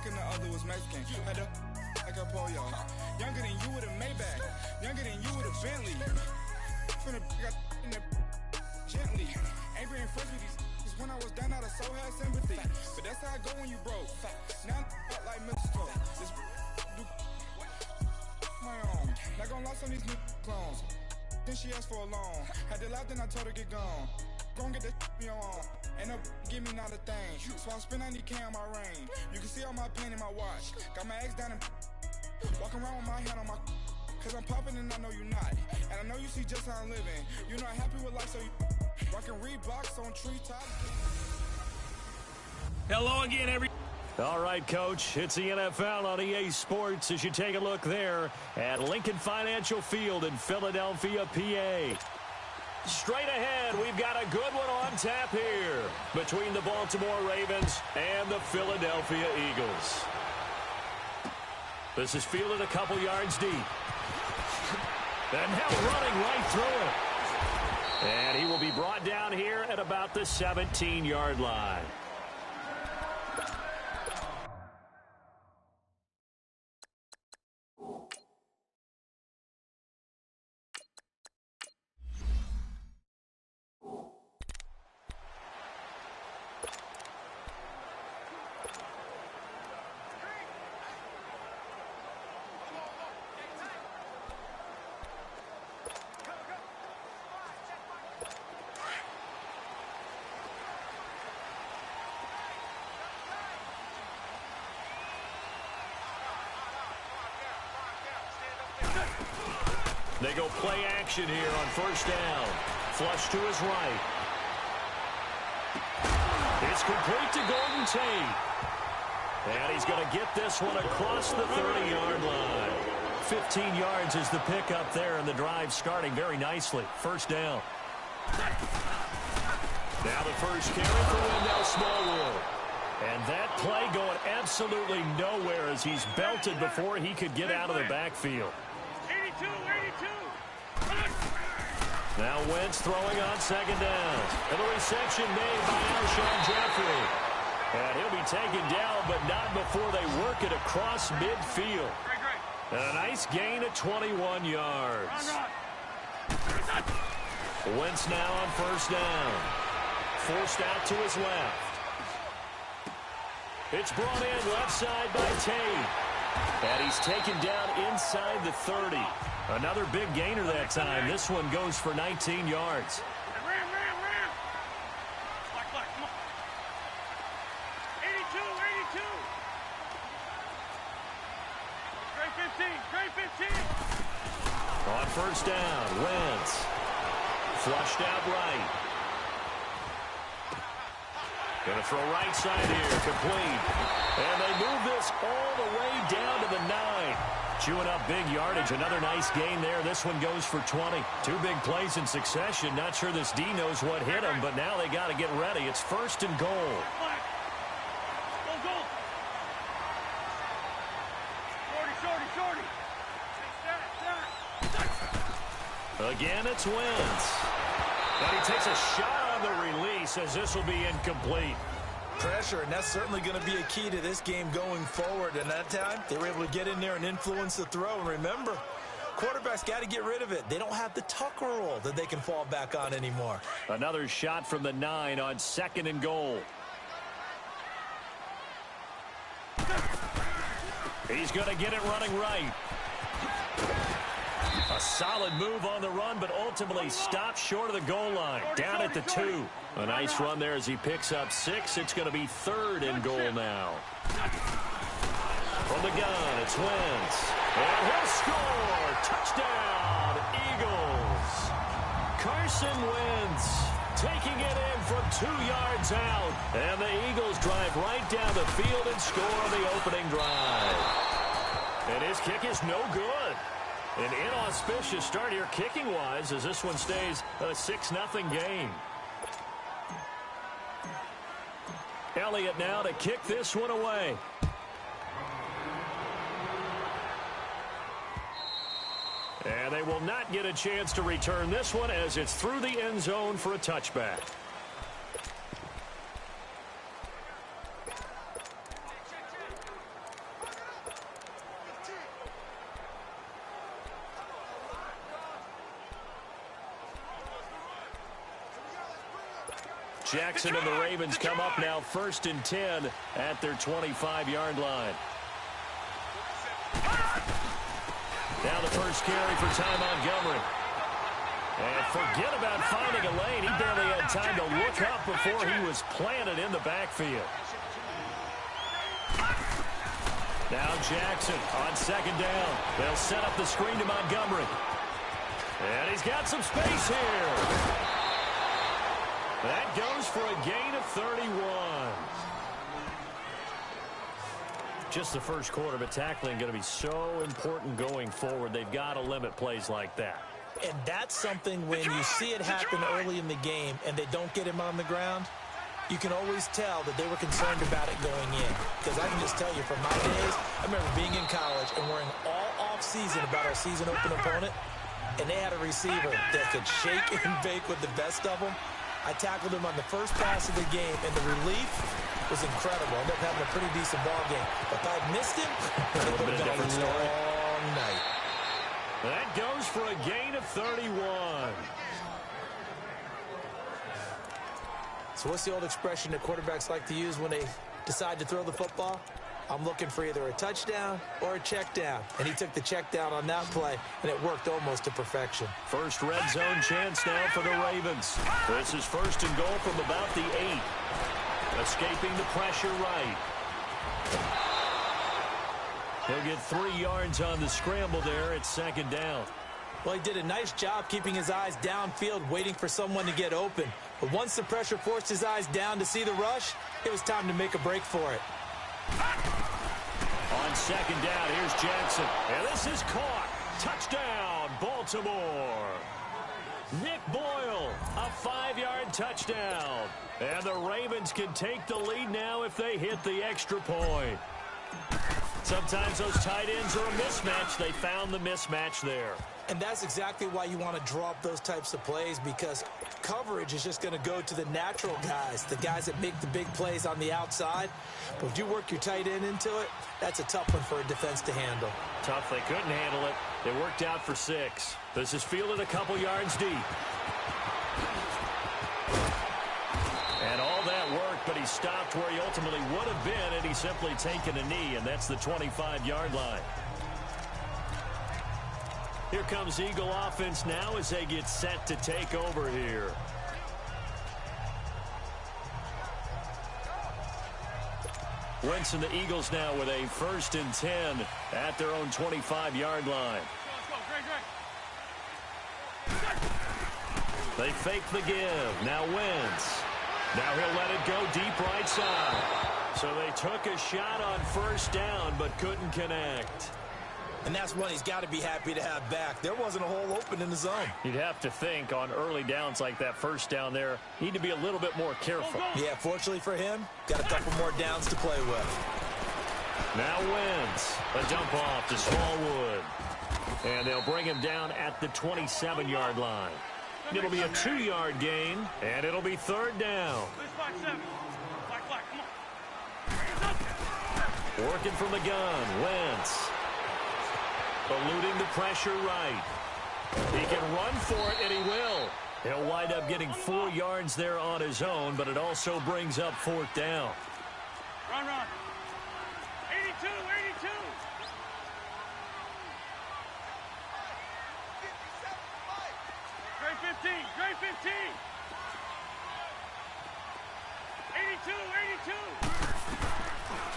black and the other was Mexican. Had a like a polio. Younger than you with a Maybach. Younger than you with a Bentley. From the got in the gently. Ain't being friends with these when I was down out of soul had sympathy. But that's how I go when you broke. Now I'm like Mr. This do my own. Not gonna lie on these new clones. Then she asked for a loan. Had to laugh, then I told her get gone. Gon' get that me on. Ain't no give me not a thing. So I spend 90K on my range. You can see all my pain in my watch. Got my ex down and walking around with my hand on my cause I'm popping and I know you not. And I know you see just how I'm living. You're not happy with life, so you rockin' Reeboks on treetops. Hello again, All right, Coach, it's the NFL on EA Sports as you take a look there at Lincoln Financial Field in Philadelphia, PA. Straight ahead, we've got a good one on tap here between the Baltimore Ravens and the Philadelphia Eagles. This is fielded a couple yards deep. And now running right through it. And he will be brought down here at about the 17-yard line. They go play action here on first down. Flush to his right. It's complete to Golden Tate. And he's going to get this one across the 30-yard line. 15 yards is the pickup there, and the drive starting very nicely. First down. Now the first carry for Wendell Smallwood. And that play going absolutely nowhere as he's belted before he could get out of the backfield. 82. Now Wentz throwing on second down. And the reception made by Alshon Jeffrey. And he'll be taken down, but not before they work it across midfield. And a nice gain of 21 yards. Wentz now on first down. Forced out to his left. It's brought in left side by Tate. And he's taken down inside the 30. Another big gainer that time. This one goes for 19 yards. Ram. Come on. 82. Great 15. On first down, Wentz. Flushed out right. Gonna throw right side here, complete. And they move this all the way down to the 9. Chewing up big yardage. Another nice gain there. This one goes for 20. Two big plays in succession. Not sure this D knows what hit him, but now they got to get ready. It's first and goal. Shorty. Again, it's Wentz. And he takes a shot on the release as this will be incomplete. Pressure, and that's certainly going to be a key to this game going forward. And that time, they were able to get in there and influence the throw. And remember, quarterbacks got to get rid of it. They don't have the Tucker roll that they can fall back on anymore. Another shot from the 9 on second and goal. He's going to get it running right. A solid move on the run, but ultimately stopped short of the goal line. Down at the 2. A nice run there as he picks up 6. It's going to be third and goal now. From the gun, it's Wentz. And he'll score! Touchdown, Eagles! Carson Wentz taking it in from 2 yards out. And the Eagles drive right down the field and score on the opening drive. And his kick is no good. An inauspicious start here kicking-wise as this one stays a 6-0 game. Elliott now to kick this one away. And they will not get a chance to return this one as it's through the end zone for a touchback. Jackson and the Ravens come up now 1st and 10 at their 25-yard line. Now the first carry for Ty Montgomery. And forget about finding a lane. He barely had time to look up before he was planted in the backfield. Now Jackson on 2nd down. They'll set up the screen to Montgomery. And he's got some space here. That goes for a gain of 31. Just the first quarter, but tackling going to be so important going forward. They've got to limit plays like that. And that's something when you see it happen early in the game and they don't get him on the ground, you can always tell that they were concerned about it going in. Because I can just tell you from my days, I remember being in college and worrying all off-season about our season open opponent, and they had a receiver that could shake and bake with the best of them. I tackled him on the first pass of the game, and the relief was incredible. I ended up having a pretty decent ball game. But if I'd missed him, it would have been a long night. That goes for a gain of 31. So what's the old expression that quarterbacks like to use when they decide to throw the football? I'm looking for either a touchdown or a check down. And he took the check down on that play, and it worked almost to perfection. First red zone chance now for the Ravens. This is 1st and goal from about the 8. Escaping the pressure right. He'll get 3 yards on the scramble there at 2nd down. Well, he did a nice job keeping his eyes downfield, waiting for someone to get open. But once the pressure forced his eyes down to see the rush, it was time to make a break for it. On 2nd down, here's Jackson. And this is caught. Touchdown, Baltimore. Nick Boyle, a 5-yard touchdown. And the Ravens can take the lead now if they hit the extra point. Sometimes those tight ends are a mismatch. They found the mismatch there. And that's exactly why you want to draw up those types of plays, because coverage is just going to go to the natural guys, the guys that make the big plays on the outside. But if you work your tight end into it, that's a tough one for a defense to handle. Tough. They couldn't handle it. It worked out for 6. This is fielded a couple yards deep. And all that worked, but he stopped where he ultimately would have been, and he's simply taken a knee, and that's the 25-yard line. Here comes Eagle offense now as they get set to take over here. Wentz and the Eagles now with a 1st and 10 at their own 25-yard line. They fake the give. Now Wentz. Now he'll let it go deep right side. So they took a shot on 1st down but couldn't connect. And that's one he's got to be happy to have back. There wasn't a hole open in the zone. You'd have to think on early downs like that 1st down there, need to be a little bit more careful. Yeah, fortunately for him, got a couple more downs to play with. Now Wentz. A dump off to Smallwood. And they'll bring him down at the 27-yard line. It'll be a 2-yard gain, and it'll be 3rd down. Working from the gun, Wentz. Eluding the pressure right. He can run for it, and he will. He'll wind up getting 4 yards there on his own, but it also brings up 4th down. Run. 82. Grade 15. 82.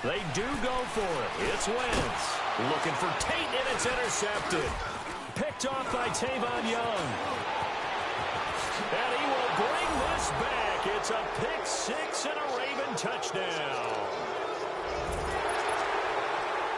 They do go for it. It's Wentz. Looking for Tate, and it's intercepted. Picked off by Tavon Young. And he will bring this back. It's a pick 6 and a Raven touchdown.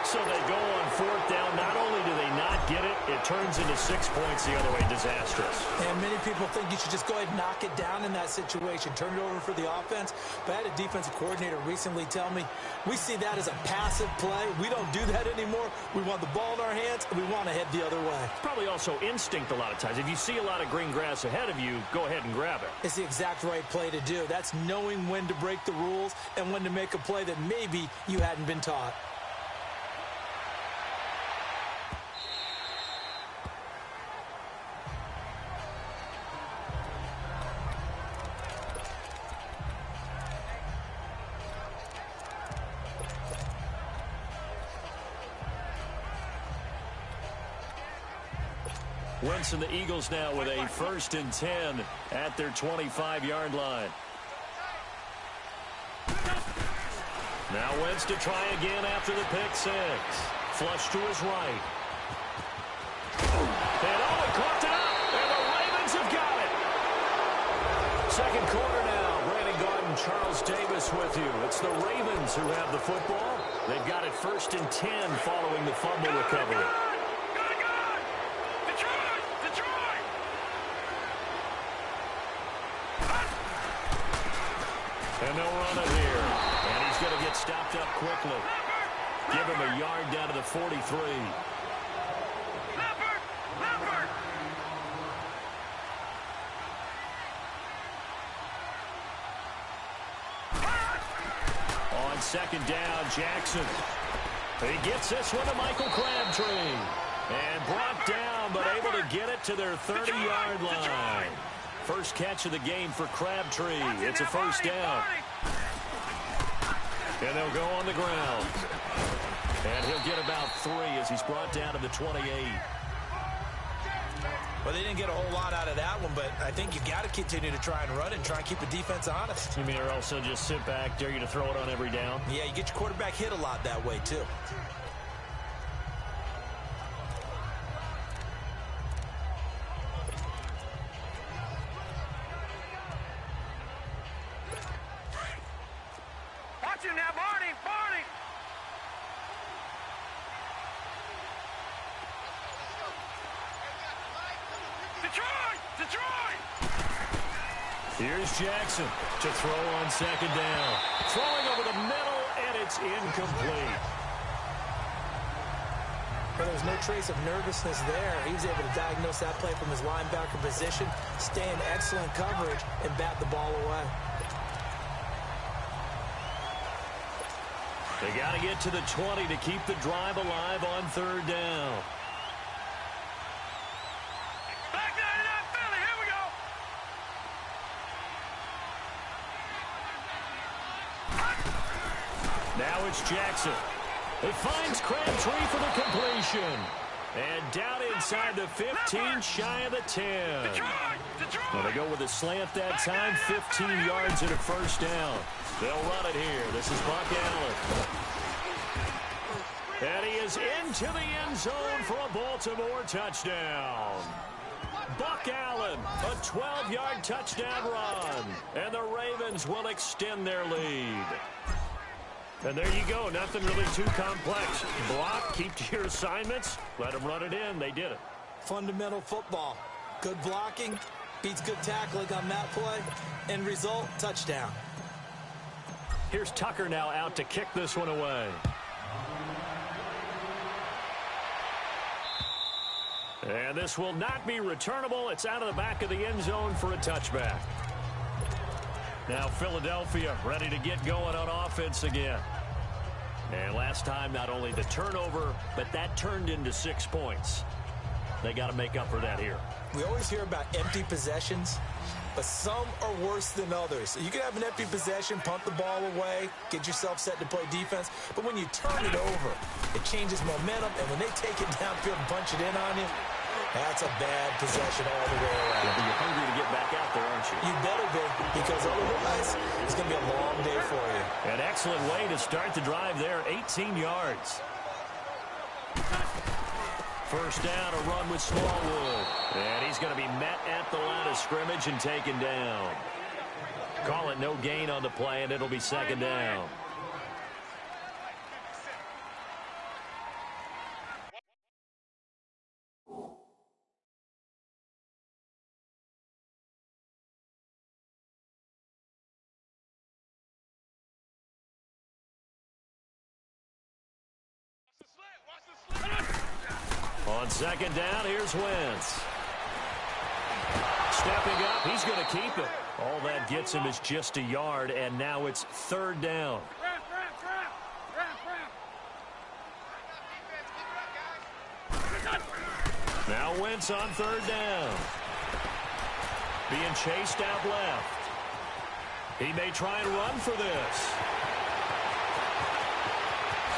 So they go on 4th down. Not only do they not get it, it turns into 6 points the other way. Disastrous. And many people think you should just go ahead and knock it down in that situation. Turn it over for the offense. But I had a defensive coordinator recently tell me, we see that as a passive play. We don't do that anymore. We want the ball in our hands, and we want to head the other way. Probably also instinct a lot of times. If you see a lot of green grass ahead of you, go ahead and grab it. It's the exact right play to do. That's knowing when to break the rules and when to make a play that maybe you hadn't been taught. Wentz and the Eagles now with a 1st and 10 at their 25-yard line. Now Wentz to try again after the pick 6. Flush to his right. And it caught it up, and the Ravens have got it. Second quarter now. Brandon Garden, Charles Davis with you. It's the Ravens who have the football. They've got it 1st and 10 following the fumble recovery. And they'll run it here. And he's going to get stopped up quickly. Give him a yard down to the 43. On second down, Jackson. He gets this one to Michael Crabtree. And brought down, but able to get it to their 30-yard line. First catch of the game for Crabtree. It's a 1st down. And they'll go on the ground. And he'll get about 3 as he's brought down to the 28. Well, they didn't get a whole lot out of that one, but I think you got to continue to try and run and try and keep the defense honest. You mean or also just sit back, dare you to throw it on every down? Yeah, you get your quarterback hit a lot that way, too. Here's Jackson to throw on second down. Throwing over the middle, and it's incomplete. Well, there was no trace of nervousness there. He was able to diagnose that play from his linebacker position, stay in excellent coverage, and bat the ball away. They got to get to the 20 to keep the drive alive on 3rd down. Now it's Jackson. He finds Crabtree for the completion. And down inside the 15, shy of the 10. Well, they go with a slant that time, 15 yards and a 1st down. They'll run it here. This is Buck Allen. And he is into the end zone for a Baltimore touchdown. Buck Allen, a 12-yard touchdown run. And the Ravens will extend their lead. And there you go. Nothing really too complex. Block, keep to your assignments, let them run it in. They did it. Fundamental football. Good blocking, beats good tackling on that play. End result, touchdown. Here's Tucker now out to kick this one away. And this will not be returnable. It's out of the back of the end zone for a touchback. Now Philadelphia ready to get going on offense again. And last time, not only the turnover, but that turned into 6 points. They got to make up for that here. We always hear about empty possessions, but some are worse than others. You can have an empty possession, pump the ball away, get yourself set to play defense, but when you turn it over, it changes momentum, and when they take it downfield and punch it in on you, that's a bad possession all the way around. You're hungry to get back out there, aren't you? You better be, because otherwise it's going to be a long day for you. An excellent way to start the drive there, 18 yards. First down, a run with Smallwood. And he's going to be met at the line of scrimmage and taken down. Call it no gain on the play, and it'll be 2nd down. On 2nd down, here's Wentz. Stepping up, he's going to keep it. All that gets him is just a yard, and now it's 3rd down. Now Wentz on 3rd down. Being chased out left. He may try and run for this.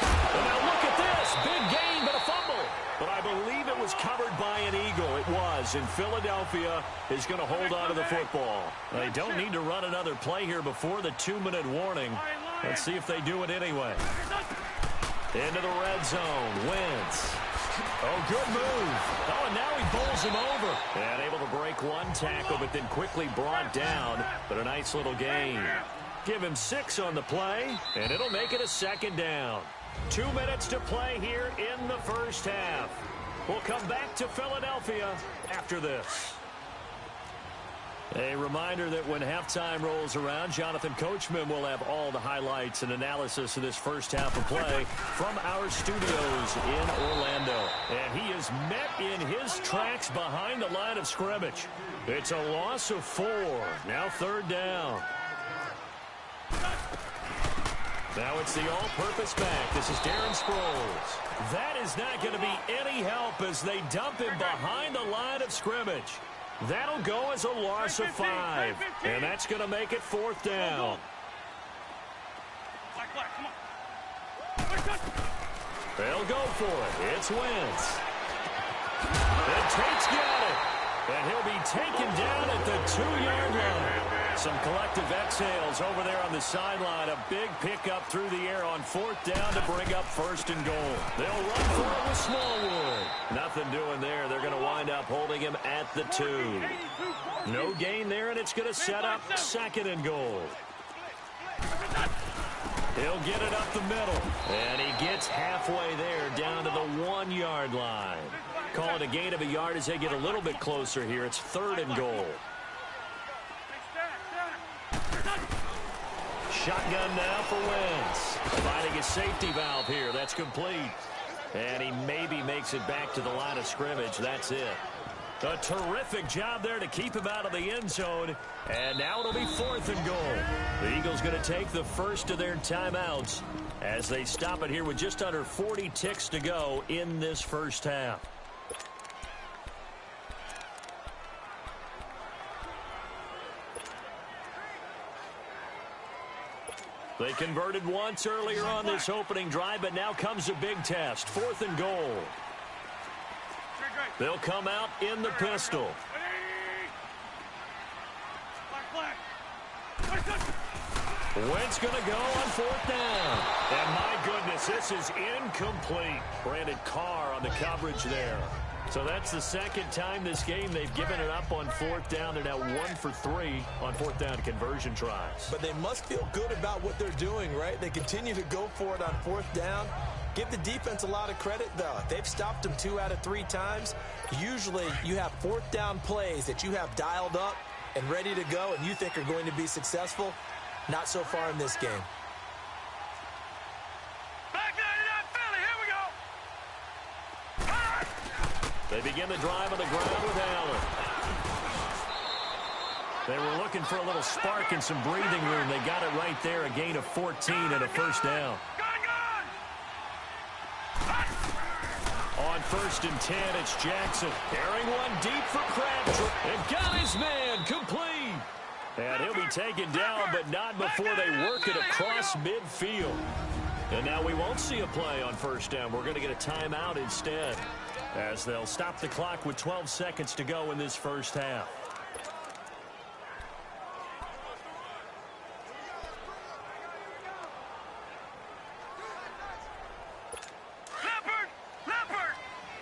And now look at this. Big gain, but a fumble. But I believe it was covered by an Eagle. It was, and Philadelphia is going to hold on to the football. They don't need to run another play here before the 2-minute warning. Let's see if they do it anyway. Into the red zone. Wentz. Oh, good move. Oh, and now he bowls him over. And able to break one tackle, but then quickly brought down. But a nice little gain. Give him 6 on the play, and it'll make it a 2nd down. 2 minutes to play here in the first half. We'll come back to Philadelphia after this. A reminder that when halftime rolls around, Jonathan Coachman will have all the highlights and analysis of this first half of play from our studios in Orlando. And he is met in his tracks behind the line of scrimmage. It's a loss of 4. Now 3rd down. Now it's the all-purpose back. This is Darren Sproles. That is not going to be any help as they dump him behind the line of scrimmage. That'll go as a loss of 5. And that's going to make it 4th down. They'll go for it. It's Wentz. And Tate's got it. And he'll be taken down at the 2-yard line. Some collective exhales over there on the sideline. A big pickup through the air on 4th down to bring up 1st and goal. They'll run for it with Smallwood. Nothing doing there. They're going to wind up holding him at the 2. No gain there, and it's going to set up 2nd and goal. He'll get it up the middle. And he gets halfway there down to the 1-yard line. Call it a gain of a yard as they get a little bit closer here. It's 3rd and goal. Shotgun now for Wentz. Finding a safety valve here. That's complete. And he maybe makes it back to the line of scrimmage. That's it. A terrific job there to keep him out of the end zone. And now it'll be 4th and goal. The Eagles going to take the first of their timeouts as they stop it here with just under 40 ticks to go in this first half. They converted once earlier on this opening drive, but now comes a big test. 4th and goal. They'll come out in the pistol. Wentz going to go on 4th down. And my goodness, this is incomplete. Brandon Carr on the coverage there. So that's the 2nd time this game they've given it up on 4th down. They're now 1 for 3 on 4th down conversion tries. But they must feel good about what they're doing, right? They continue to go for it on 4th down. Give the defense a lot of credit, though. They've stopped them 2 out of 3 times. Usually you have 4th down plays that you have dialed up and ready to go and you think are going to be successful. Not so far in this game. They begin the drive on the ground with Allen. They were looking for a little spark and some breathing room. They got it right there, a gain of 14 and a 1st down. On 1st and 10, it's Jackson. Carrying one deep for Crabtree. And got his man complete. And he'll be taken down, but not before they work it across midfield. And now we won't see a play on 1st down. We're going to get a timeout instead, as they'll stop the clock with 12 seconds to go in this first half. Leopard!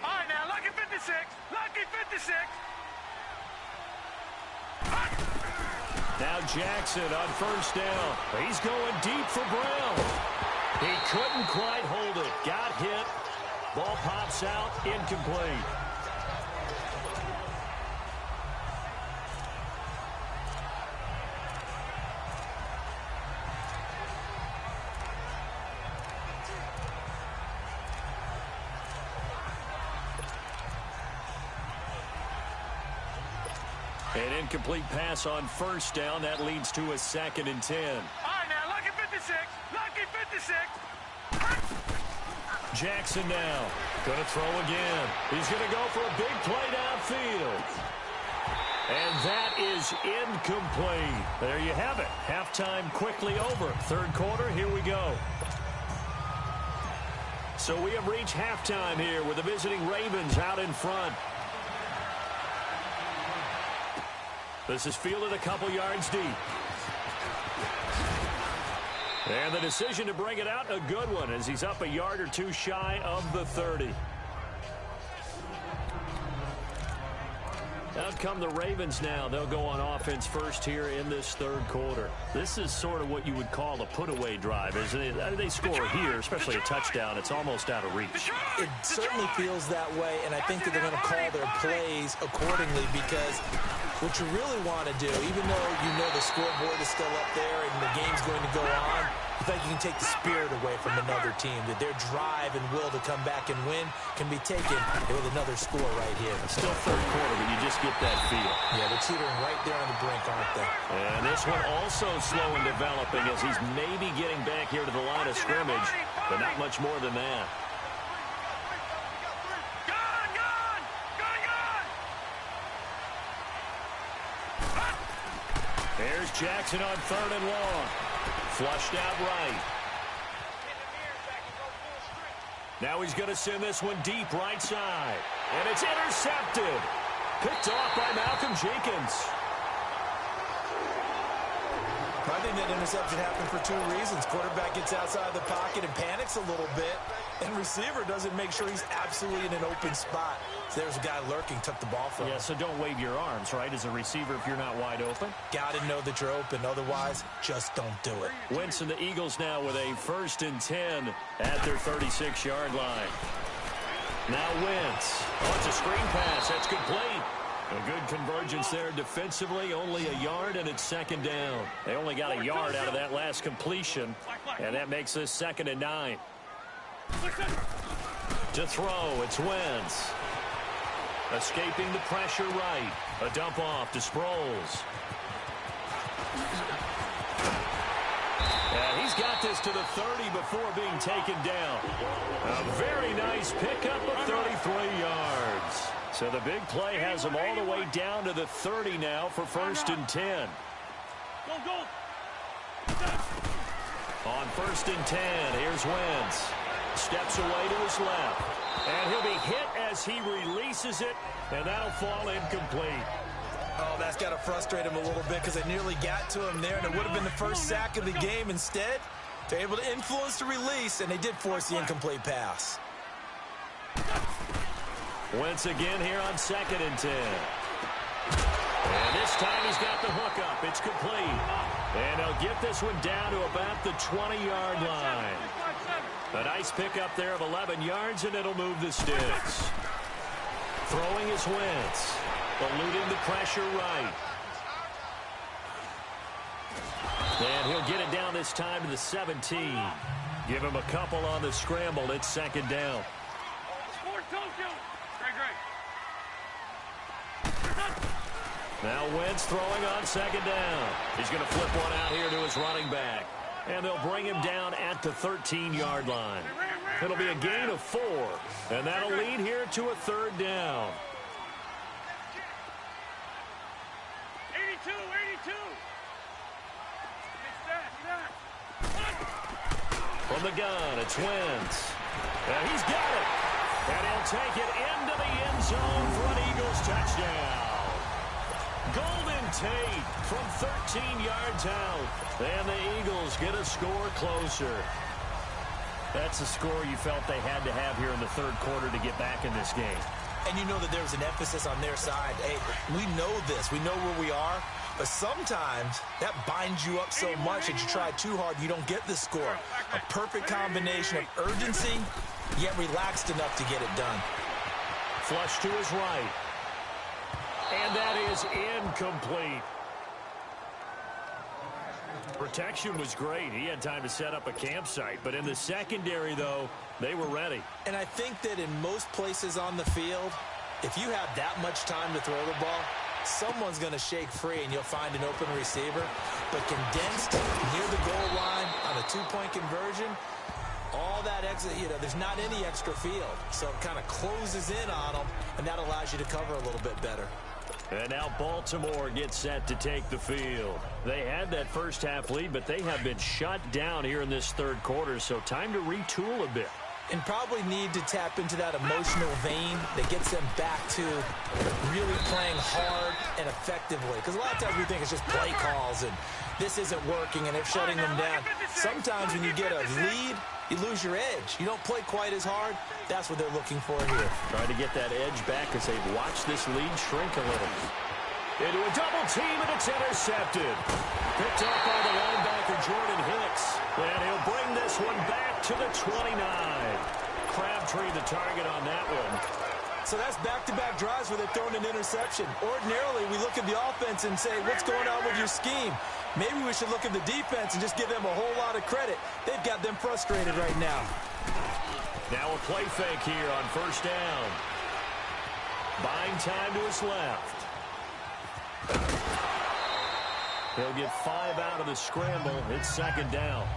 All right, now, lucky 56. Lucky 56. Now Jackson on 1st down. He's going deep for Brown. He couldn't quite hold it. Got hit. Ball pops out, incomplete. An incomplete pass on 1st down. That leads to a 2nd and 10. All right, now, lucky 56. Lucky 56. Jackson now. Going to throw again. He's going to go for a big play downfield. And that is incomplete. There you have it. Halftime quickly over. 3rd quarter, here we go. So we have reached halftime here with the visiting Ravens out in front. This is fielded a couple yards deep. And the decision to bring it out, a good one, as he's up a yard or two shy of the 30. Out come the Ravens now. They'll go on offense first here in this third quarter. This is sort of what you would call a put-away drive, isn't it? They score here, especially a touchdown. It's almost out of reach. It certainly feels that way, and I think that they're going to call their plays accordingly, because what you really want to do, even though you know the scoreboard is still up there and the game's going to go on, I think you can take the spirit away from another team, that their drive and will to come back and win can be taken with another score right here. Still third quarter, but you just get that feel. Yeah, they're teetering right there on the brink, aren't they? And this one also slow in developing, as he's maybe getting back here to the line of scrimmage, but not much more than that. There's Jackson on third and long. Flushed out right. Now he's going to send this one deep right side. And it's intercepted. Picked off by Malcolm Jenkins. I think that interception happened for two reasons. Quarterback gets outside the pocket and panics a little bit, and receiver doesn't make sure he's absolutely in an open spot. So there's a guy lurking, took the ball from him. Yeah, so don't wave your arms, right, as a receiver if you're not wide open. Got to know that you're open. Otherwise, just don't do it. Wentz and the Eagles now with a 1st and 10 at their 36-yard line. Now Wentz. Oh, it's a screen pass. That's complete. A good convergence there defensively, only a yard, and it's 2nd down. They only got a yard out of that last completion, and that makes this 2nd and 9. To throw, it's Wentz. Escaping the pressure right. A dump off to Sproles. And he's got this to the 30 before being taken down. A very nice pickup of 33 yards. So the big play has him all the way down to the 30 now for 1st and 10. On 1st and 10, here's Wentz. Steps away to his left. And he'll be hit as he releases it, and that'll fall incomplete. Oh, that's got to frustrate him a little bit, because they nearly got to him there, and it would have been the first sack of the game. Instead, they're able to influence the release, and they did force the incomplete pass. Wentz again here on 2nd and 10. And this time he's got the hook up. It's complete. And he'll get this one down to about the 20-yard line. A nice pickup there of 11 yards, and it'll move the sticks. Throwing is Wentz. Eluding the pressure right. And he'll get it down this time to the 17. Give him a couple on the scramble. It's 2nd down. Now Wentz throwing on 2nd down. He's going to flip one out here to his running back. And they'll bring him down at the 13-yard line. It'll be a gain of 4. And that'll lead here to a 3rd down. 82. From the gun, it's Wentz. And he's got it. And he'll take it into the end zone for an Eagles touchdown. Golden Tate from 13 yards out. And the Eagles get a score closer. That's a score you felt they had to have here in the 3rd quarter to get back in this game. And you know that there's an emphasis on their side. Hey, we know this. We know where we are. But sometimes that binds you up so much that you try too hard, you don't get the score. A perfect combination of urgency, yet relaxed enough to get it done. Flush to his right. And that is incomplete. Protection was great. He had time to set up a campsite. But in the secondary, though, they were ready. And I think that in most places on the field, if you have that much time to throw the ball, someone's going to shake free and you'll find an open receiver. But condensed near the goal line on a 2-point conversion, all that extra, there's not any extra field. So it kind of closes in on them, and that allows you to cover a little bit better. And now Baltimore gets set to take the field. They had that first half lead, but they have been shut down here in this 3rd quarter, so time to retool a bit. and probably need to tap into that emotional vein that gets them back to really playing hard and effectively. Because a lot of times we think it's just play calls and this isn't working and they're shutting them down. Sometimes when you get a lead, you lose your edge. You don't play quite as hard. That's what they're looking for here. Trying to get that edge back as they've watched this lead shrink a little. Into a double team, and it's intercepted. Picked up by the linebacker, Jordan Hicks. And he'll bring this one back to the 29. Crabtree the target on that one. So that's back-to-back drives where they're throwing an interception. Ordinarily, we look at the offense and say, what's going on with your scheme? Maybe we should look at the defense and just give them a whole lot of credit. They've got them frustrated right now. Now a play fake here on first down. Buying time to his left. He'll get 5 out of the scramble. It's second down.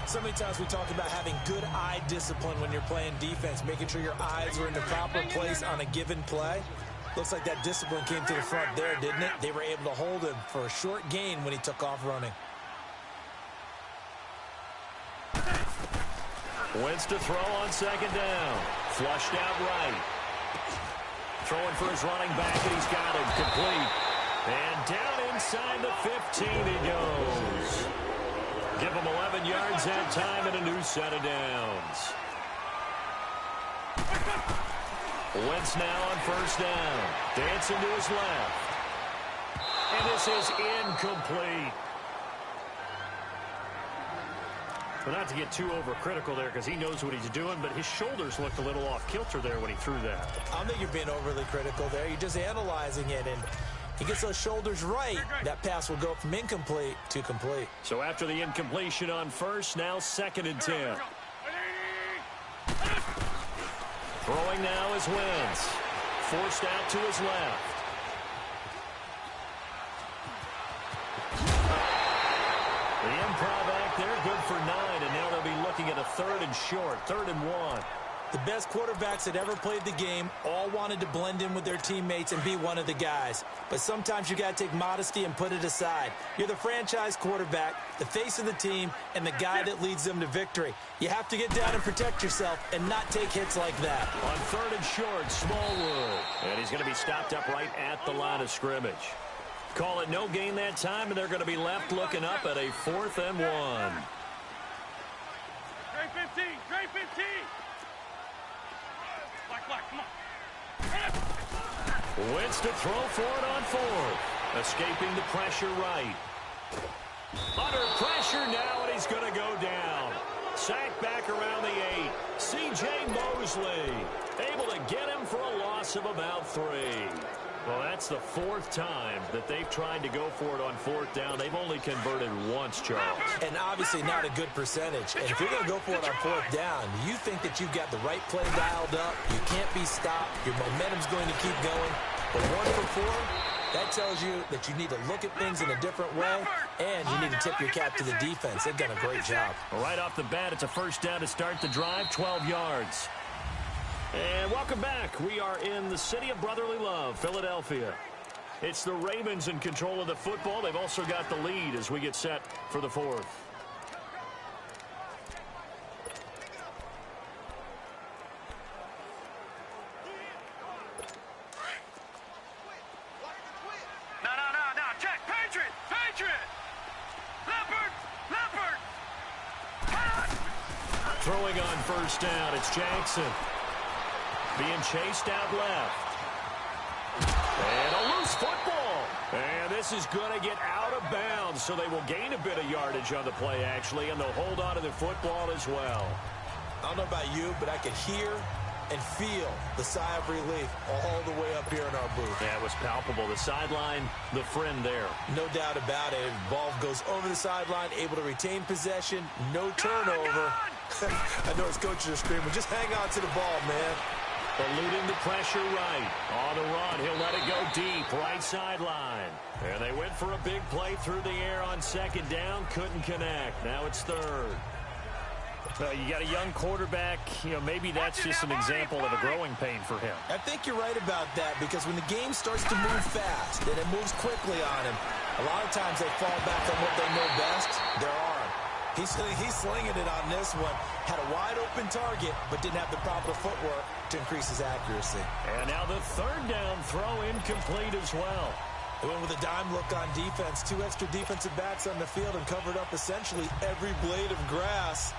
So many times we talk about having good eye discipline when you're playing defense, making sure your eyes are in the proper place on a given play. Looks like that discipline came to the front there, didn't it? They were able to hold him for a short gain when he took off running. Wentz to throw on second down. Flushed out right. Throwing for his running back, and he's got it complete. And down inside the 15 he goes. Give him 11 yards that time and a new set of downs. Wentz now on first down. Dancing to his left. And this is incomplete. Well, not to get too overcritical there because he knows what he's doing, but his shoulders looked a little off kilter there when he threw that. I don't think you're being overly critical there. You're just analyzing it, and he gets those shoulders right. That pass will go from incomplete to complete. So after the incompletion on first, now second and 10. Throwing now is Wentz. Forced out to his left. The improv act there, good for 9, and now they'll be looking at a third and short, 3rd and 1. The best quarterbacks that ever played the game all wanted to blend in with their teammates and be one of the guys. But sometimes you got to take modesty and put it aside. You're the franchise quarterback, the face of the team, and the guy that leads them to victory. You have to get down and protect yourself and not take hits like that. On 3rd and short, Smallwood. And he's going to be stopped up right at the line of scrimmage. Call it no gain that time, and they're going to be left looking up at a 4th and 1. Trey 15, Trey 15. Black, come on. Wentz to throw for it on 4th. Escaping the pressure right. Under pressure now, and he's going to go down. Sacked back around the 8. C.J. Mosley able to get him for a loss of about 3. Well, that's the 4th time that they've tried to go for it on 4th down. They've only converted once, Charles. And obviously not a good percentage. And if you're going to go for it on 4th down, you think that you've got the right play dialed up. You can't be stopped. Your momentum's going to keep going. But 1 for 4, that tells you that you need to look at things in a different way, and you need to tip your cap to the defense. They've done a great job. Well, right off the bat, it's a first down to start the drive, 12 yards. And welcome back. We are in the city of brotherly love, Philadelphia. It's the Ravens in control of the football. They've also got the lead as we get set for the 4th. No. Check. Patriot. Leopard. Throwing on first down, it's Jackson. Being chased out left. And a loose football. And this is going to get out of bounds, so they will gain a bit of yardage on the play, actually, and they'll hold on to the football as well. I don't know about you, but I could hear and feel the sigh of relief all the way up here in our booth. Yeah, it was palpable. The sideline, the friend there. No doubt about it. Ball goes over the sideline, able to retain possession, no turnover. I know his coaches are screaming, just hang on to the ball, man. Eluding the pressure right. On the run, he'll let it go deep, right sideline. And they went for a big play through the air on second down, couldn't connect. Now it's 3rd. You got a young quarterback, maybe that's just an example of a growing pain for him. I think you're right about that, because when the game starts to move fast and it moves quickly on him, a lot of times they fall back on what they know best, their arm. He's slinging it on this one. Had a wide-open target, but didn't have the proper footwork to increase his accuracy. And now the third down throw incomplete as well. They went with a dime look on defense. 2 extra defensive backs on the field and covered up essentially every blade of grass.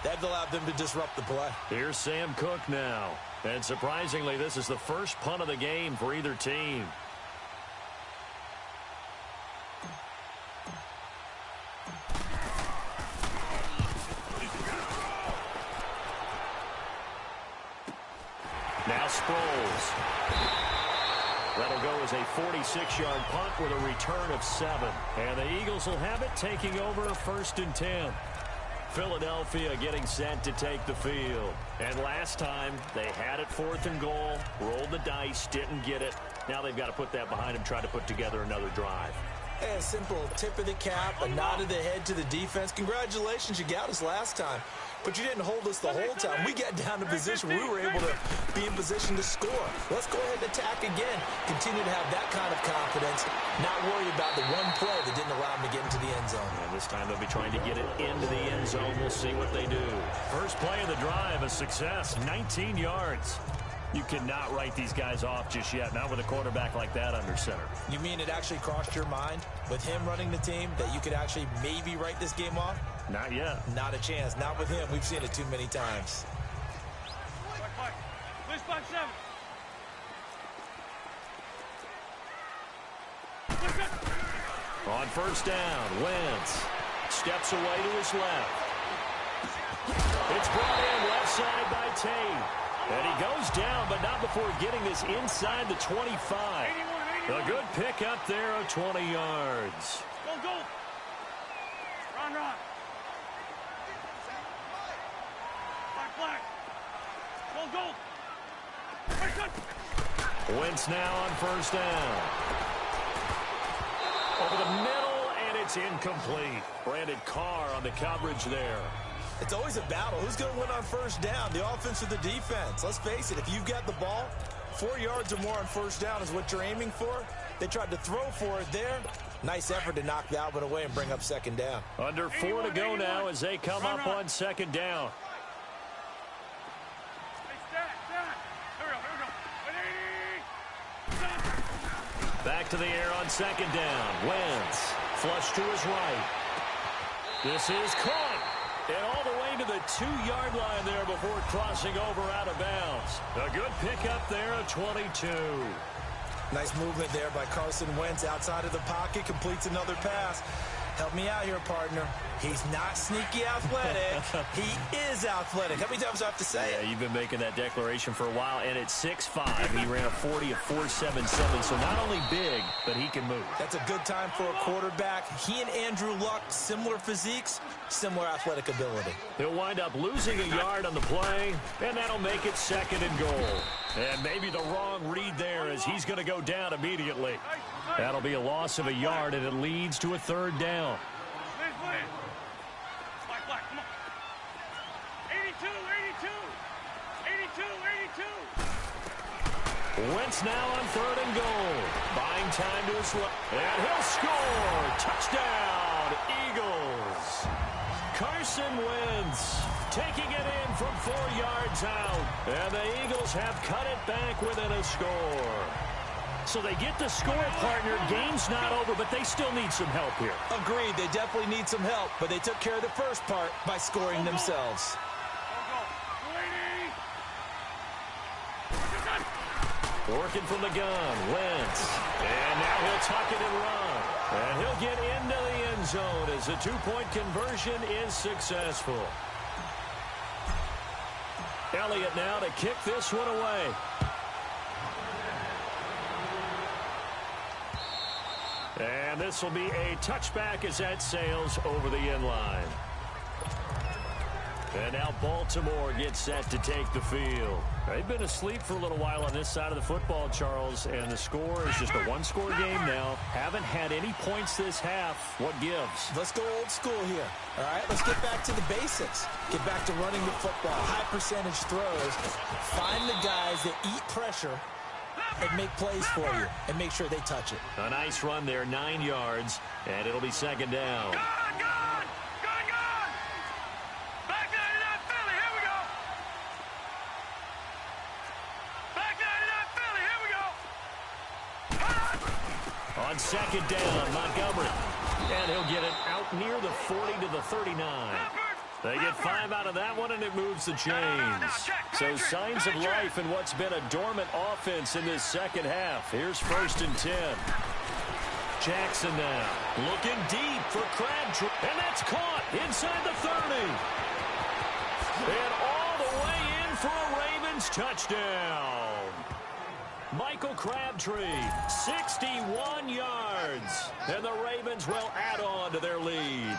That allowed them to disrupt the play. Here's Sam Cook now. And surprisingly, this is the first punt of the game for either team. Now Sproles. That'll go as a 46-yard punt with a return of 7. And the Eagles will have it, taking over 1st and 10. Philadelphia getting set to take the field. And last time, they had it 4th and goal, rolled the dice, didn't get it. Now they've got to put that behind them, try to put together another drive. Hey, a simple tip of the cap, a nod of the head to the defense. Congratulations, you got us last time. But you didn't hold us the whole time. We got down to position where we were able to be in position to score. Let's go ahead and attack again. Continue to have that kind of confidence, not worry about the one play that didn't allow them to get into the end zone. And this time they'll be trying to get it into the end zone. We'll see what they do. First play of the drive, a success, 19 yards. You cannot write these guys off just yet, not with a quarterback like that under center. You mean it actually crossed your mind with him running the team that you could actually maybe write this game off? Not yet. Not a chance. Not with him. We've seen it too many times. Please, 5-7. On first down, Wentz steps away to his left. It's brought in left side by Tate. And he goes down, but not before getting this inside the 25. A good pick up there of 20 yards. Go. Run. Black. Go. Wentz now on first down. Over the middle, and it's incomplete. Brandon Carr on the coverage there. It's always a battle. Who's going to win on first down, the offense or the defense? Let's face it, if you've got the ball, 4 yards or more on first down is what you're aiming for. They tried to throw for it there. Nice effort to knock that one away and bring up second down. Under 4 to go now as they come up on second down. Back to the air on second down. Wentz flush to his right. This is caught. And all the way to the 2-yard line there before crossing over out of bounds. A good pickup there of 22. Nice movement there by Carson Wentz outside of the pocket. Completes another pass. Help me out here, partner. He's not sneaky athletic. He is athletic. How many times do I have to say it? Yeah, you've been making that declaration for a while. And at 6'5", he ran a 40 of 4.77. So not only big, but he can move. That's a good time for a quarterback. He and Andrew Luck, similar physiques, similar athletic ability. He'll wind up losing a yard on the play, and that'll make it 2nd and goal. And maybe the wrong read there as he's going to go down immediately. That'll be a loss of a yard, and it leads to a 3rd down. Black, come on. 82. Wentz now on 3rd and goal. Buying time to his left. And he'll score. Touchdown, Eagles. Carson Wentz taking it in from 4 yards out. And the Eagles have cut it back within a score. So they get the score, partner. Game's not over, but they still need some help here. Agreed. They definitely need some help, but they took care of the first part by scoring themselves. Working from the gun, Wentz. And now he'll tuck it and run. And he'll get into the end zone as the 2-point conversion is successful. Elliott now to kick this one away. And this will be a touchback as that sails over the end line. And now Baltimore gets set to take the field. They've been asleep for a little while on this side of the football, Charles, and the score is just a one-score game now. Haven't had any points this half. What gives? Let's go old school here, all right? Let's get back to the basics. Get back to running the football, high-percentage throws. Find the guys that eat pressure and make plays for you and make sure they touch it. A nice run there, 9 yards, and it'll be 2nd down. On second down, Montgomery. And he'll get it out near the 40 to the 39. They get 5 out of that one, and it moves the chains. So signs of life in what's been a dormant offense in this second half. Here's 1st and 10. Jackson now looking deep for Crabtree. And that's caught inside the 30. And all the way in for a Ravens touchdown. Michael Crabtree, 61 yards. And the Ravens will add on to their lead.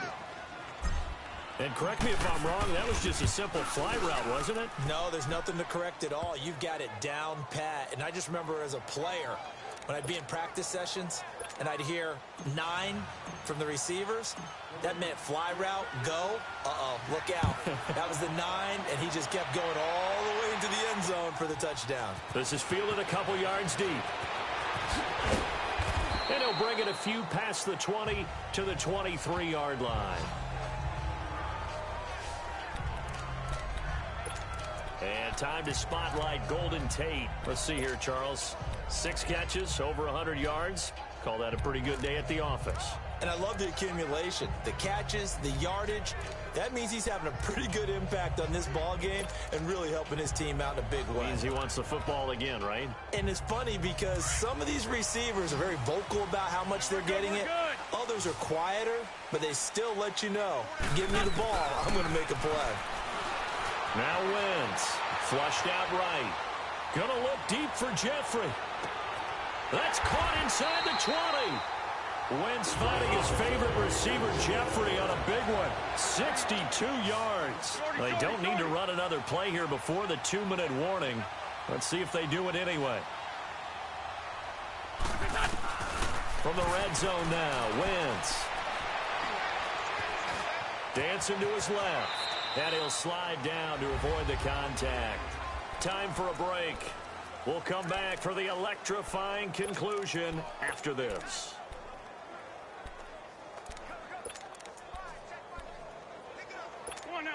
And correct me if I'm wrong, that was just a simple fly route, wasn't it? No, there's nothing to correct at all. You've got it down pat. And I just remember as a player, when I'd be in practice sessions and I'd hear 9 from the receivers, that meant fly route, go, look out. That was the 9, and he just kept going all the way into the end zone for the touchdown. This is fielded a couple yards deep. And he'll bring it a few past the 20 to the 23-yard line. And time to spotlight Golden Tate. Let's see here, Charles. 6 catches, over 100 yards. Call that a pretty good day at the office. And I love the accumulation. The catches, the yardage. That means he's having a pretty good impact on this ball game and really helping his team out in a big way. Means he wants the football again, right? And it's funny because some of these receivers are very vocal about how much they're getting it. Others are quieter, but they still let you know, give me the ball, I'm going to make a play. Now Wentz, flushed out right. Gonna look deep for Jeffrey. That's caught inside the 20. Wentz finding his favorite receiver, Jeffrey, on a big one. 62 yards. They don't need to run another play here before the 2-minute warning. Let's see if they do it anyway. From the red zone now, Wentz. Dancing to his left. And he'll slide down to avoid the contact. Time for a break. We'll come back for the electrifying conclusion after this.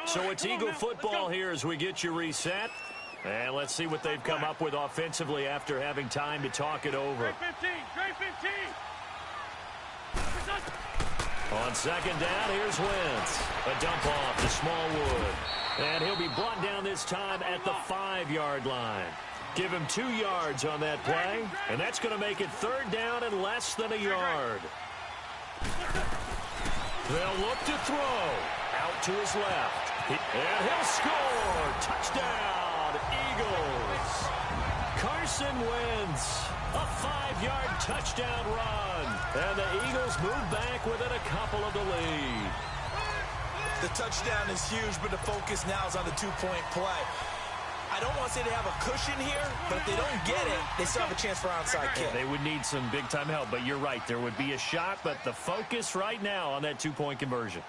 So it's Eagle football here as we get you reset. And let's see what they've come up with offensively after having time to talk it over. On second down, here's Wentz. A dump off to Smallwood. And he'll be brought down this time at the 5-yard line. Give him 2 yards on that play, and that's going to make it 3rd down and less than a yard. They'll look to throw. Out to his left. And he'll score. Touchdown, Eagles. Carson Wentz. A 5-yard touchdown run. And the Eagles move back within a couple of the lead. The touchdown is huge, but the focus now is on the 2-point play. I don't want to say they have a cushion here, but if they don't get it, they still have a chance for onside kick. They would need some big-time help, but you're right. There would be a shot, but the focus right now on that 2-point conversion.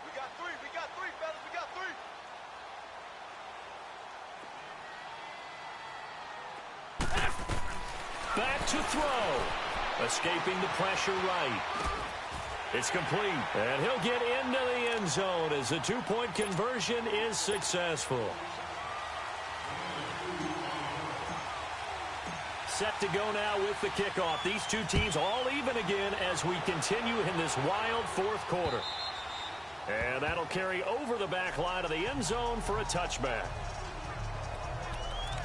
We got three, fellas. We got 3. Back to throw. Escaping the pressure right. It's complete. And he'll get into the end zone as the 2-point conversion is successful. Set to go now with the kickoff. These two teams all even again as we continue in this wild 4th quarter. And that'll carry over the back line of the end zone for a touchback.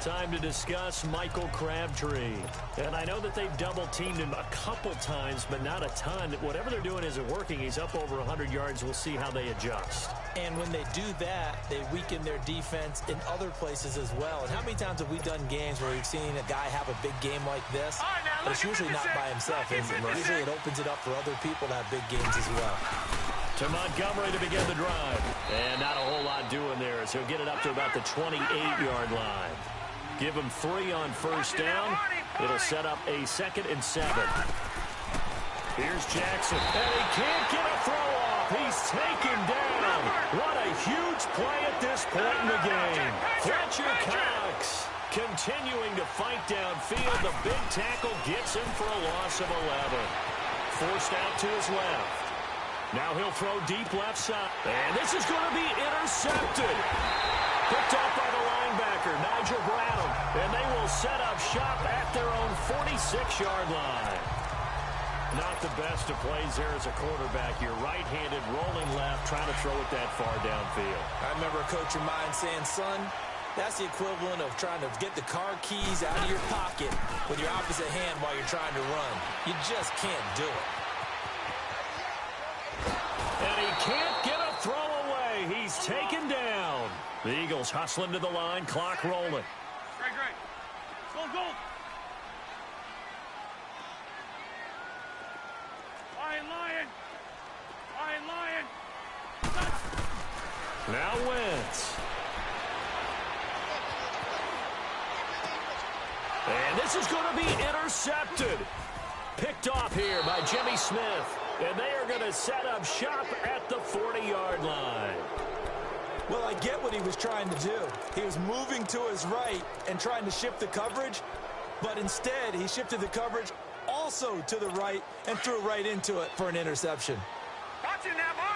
Time to discuss Michael Crabtree. And I know that they've double-teamed him a couple times, but not a ton. Whatever they're doing isn't working. He's up over 100 yards. We'll see how they adjust. And when they do that, they weaken their defense in other places as well. And how many times have we done games where we've seen a guy have a big game like this? But it's usually not by himself. Usually it opens it up for other people to have big games as well. To Montgomery to begin the drive. And not a whole lot doing there as he'll get it up to about the 28-yard line. Give him 3 on 1st down. It'll set up a 2nd and 7. Here's Jackson. And he can't get a throw off. He's taken down. What a huge play at this point in the game. Fletcher Cox continuing to fight downfield. The big tackle gets him for a loss of 11. Forced out to his left. Now he'll throw deep left side. And this is going to be intercepted. Picked up by the linebacker, Nigel Bradham. And they will set up shop at their own 46-yard line. Not the best of plays there as a quarterback. You're right-handed, rolling left, trying to throw it that far downfield. I remember a coach of mine saying, son, that's the equivalent of trying to get the car keys out of your pocket with your opposite hand while you're trying to run. You just can't do it. And he can't get a throw away. He's taken down. The Eagles hustling to the line, clock rolling. Great. Go. Lion. Now Wentz. And this is going to be intercepted. Picked off here by Jimmy Smith. And they are going to set up shop at the 40-yard line. Well, I get what he was trying to do. He was moving to his right and trying to shift the coverage, but instead he shifted the coverage also to the right and threw right into it for an interception. Watch it now, Barney.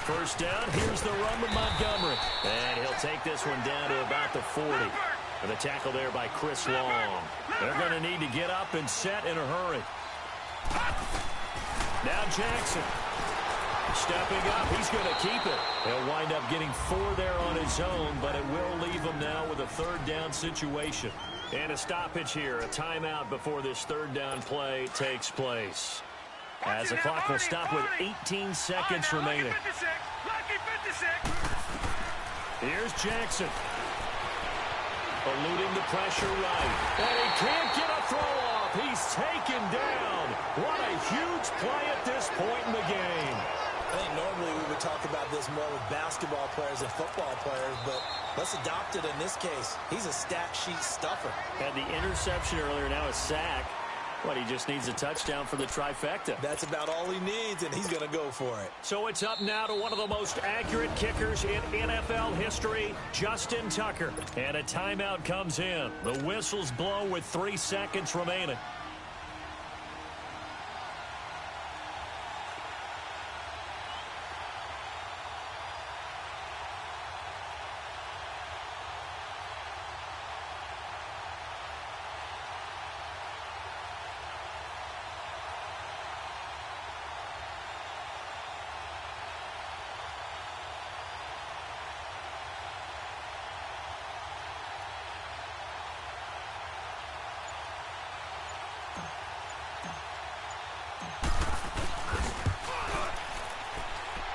First down, here's the run with Montgomery. And he'll take this one down to about the 40. And the tackle there by Chris Long. They're going to need to get up and set in a hurry. Now Jackson. Stepping up, he's going to keep it. He'll wind up getting 4 there on his own, but it will leave him now with a third down situation. And a stoppage here, a timeout before this third down play takes place. As the clock will stop with 18 seconds remaining. Lucky 56. Here's Jackson. Eluding the pressure right. And he can't get a throw off. He's taken down. What a huge play at this point in the game. I think normally we would talk about this more with basketball players and football players, but let's adopt it in this case. He's a stat sheet stuffer. Had the interception earlier, now a sack. What, he just needs a touchdown for the trifecta. That's about all he needs, and he's going to go for it. So it's up now to one of the most accurate kickers in NFL history, Justin Tucker. And a timeout comes in. The whistles blow with 3 seconds remaining.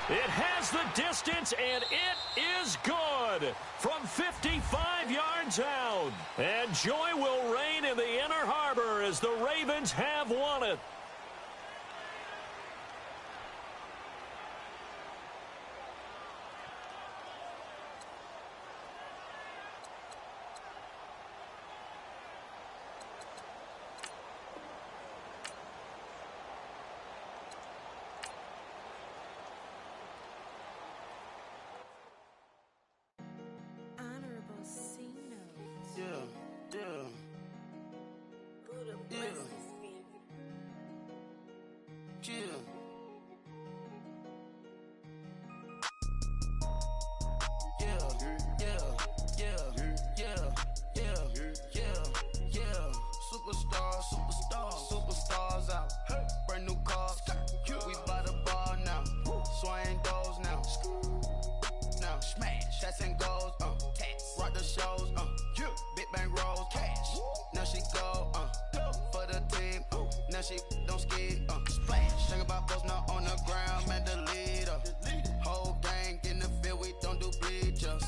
It has the distance, and it is good from 55 yards out. And joy will reign in the Inner Harbor as the Ravens have won it. Superstars out. Brand new cars. We by the bar now. Swing doors now. Now smash. That's and goes. Rock the shows. Big bang rolls. Cash. Now she go. For the team. Now she don't ski. Splash. Think about post now on the ground. Man, the leader. Whole gang in the field. We don't do bleachers.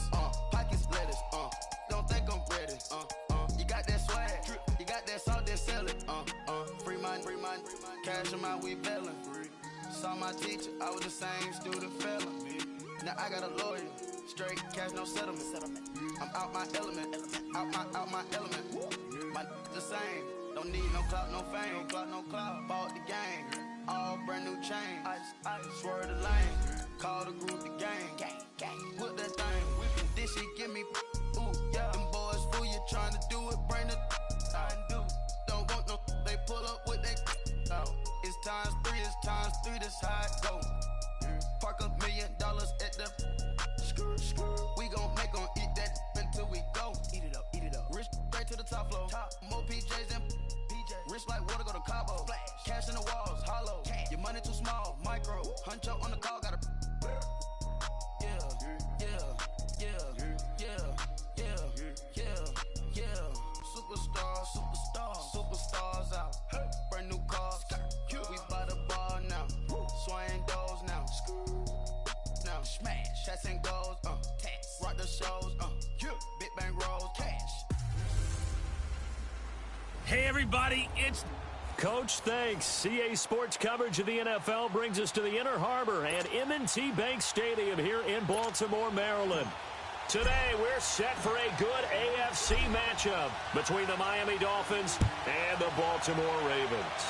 Pocket splitters. Don't think I'm ready. You got that swag. You got that salt, then sell it. Free mind. Cash amount, we bailin'. Saw my teacher, I was the same student felon. Now I got a lawyer. Straight cash, no settlement. I'm out my element. Out my element. My the same. Don't need no clout, no fame. No clout. Bought the game. All brand new chain. I swerve the lane. Call the group the gang. Whip that thing. This shit give me. Ooh, yeah. Them boys fool you trying to do it. Bring the. I do. Don't want no. They pull up with they. It's times 3. This how it go. Park $1 million at the. We gon' make 'em eat that until we go. Eat it up. Rich straight to the top floor. More PJs and like water, go to Cabo. Cash in the walls, hollow. Your money too small, micro. Huncho on the call, got a. Superstars out. Brand new cars. We by the bar now. Swaying doors now. Now smash. Chats and goals. Rock the shows. Big bang rolls. Cash. Hey everybody, it's Coach. Thanks. CA Sports coverage of the NFL brings us to the Inner Harbor and M&T Bank Stadium here in Baltimore, Maryland. Today, we're set for a good AFC matchup between the Miami Dolphins and the Baltimore Ravens.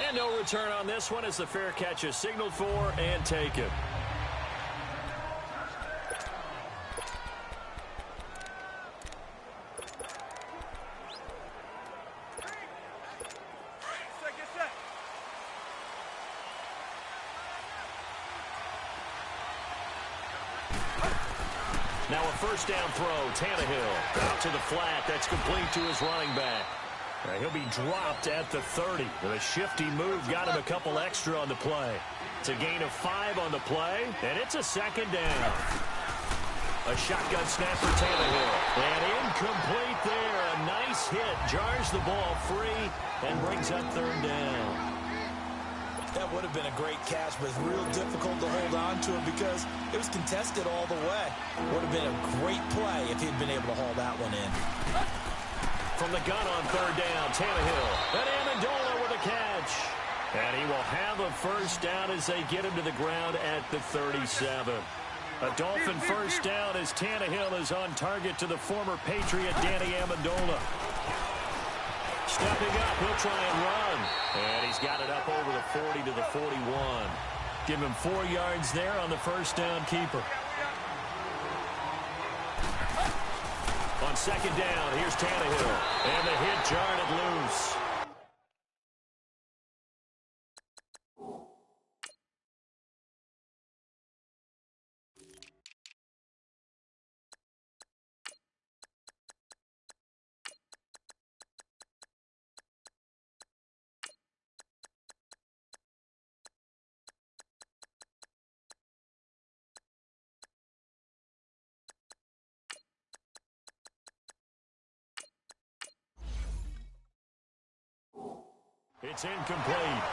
And no return on this one as the fair catch is signaled for and taken. Now a first down throw, Tannehill out to the flat. That's complete to his running back. He'll be dropped at the 30. With a shifty move, got him a couple extra on the play. It's a gain of 5 on the play, and it's a second down. A shotgun snap for Tannehill. And incomplete there. A nice hit. Jars the ball free and brings up third down. That would have been a great catch, but it's real difficult to hold on to it because it was contested all the way. Would have been a great play if he'd been able to haul that one in. From the gun on third down, Tannehill. And Amendola with a catch. And he will have a first down as they get him to the ground at the 37. A Dolphin first down as Tannehill is on target to the former Patriot Danny Amendola. Stepping up, he'll try and run. And he's got it up over the 40 to the 41. Give him 4 yards there on the first down keeper. On second down, here's Tannehill. And the hit jarred it loose. It's incomplete.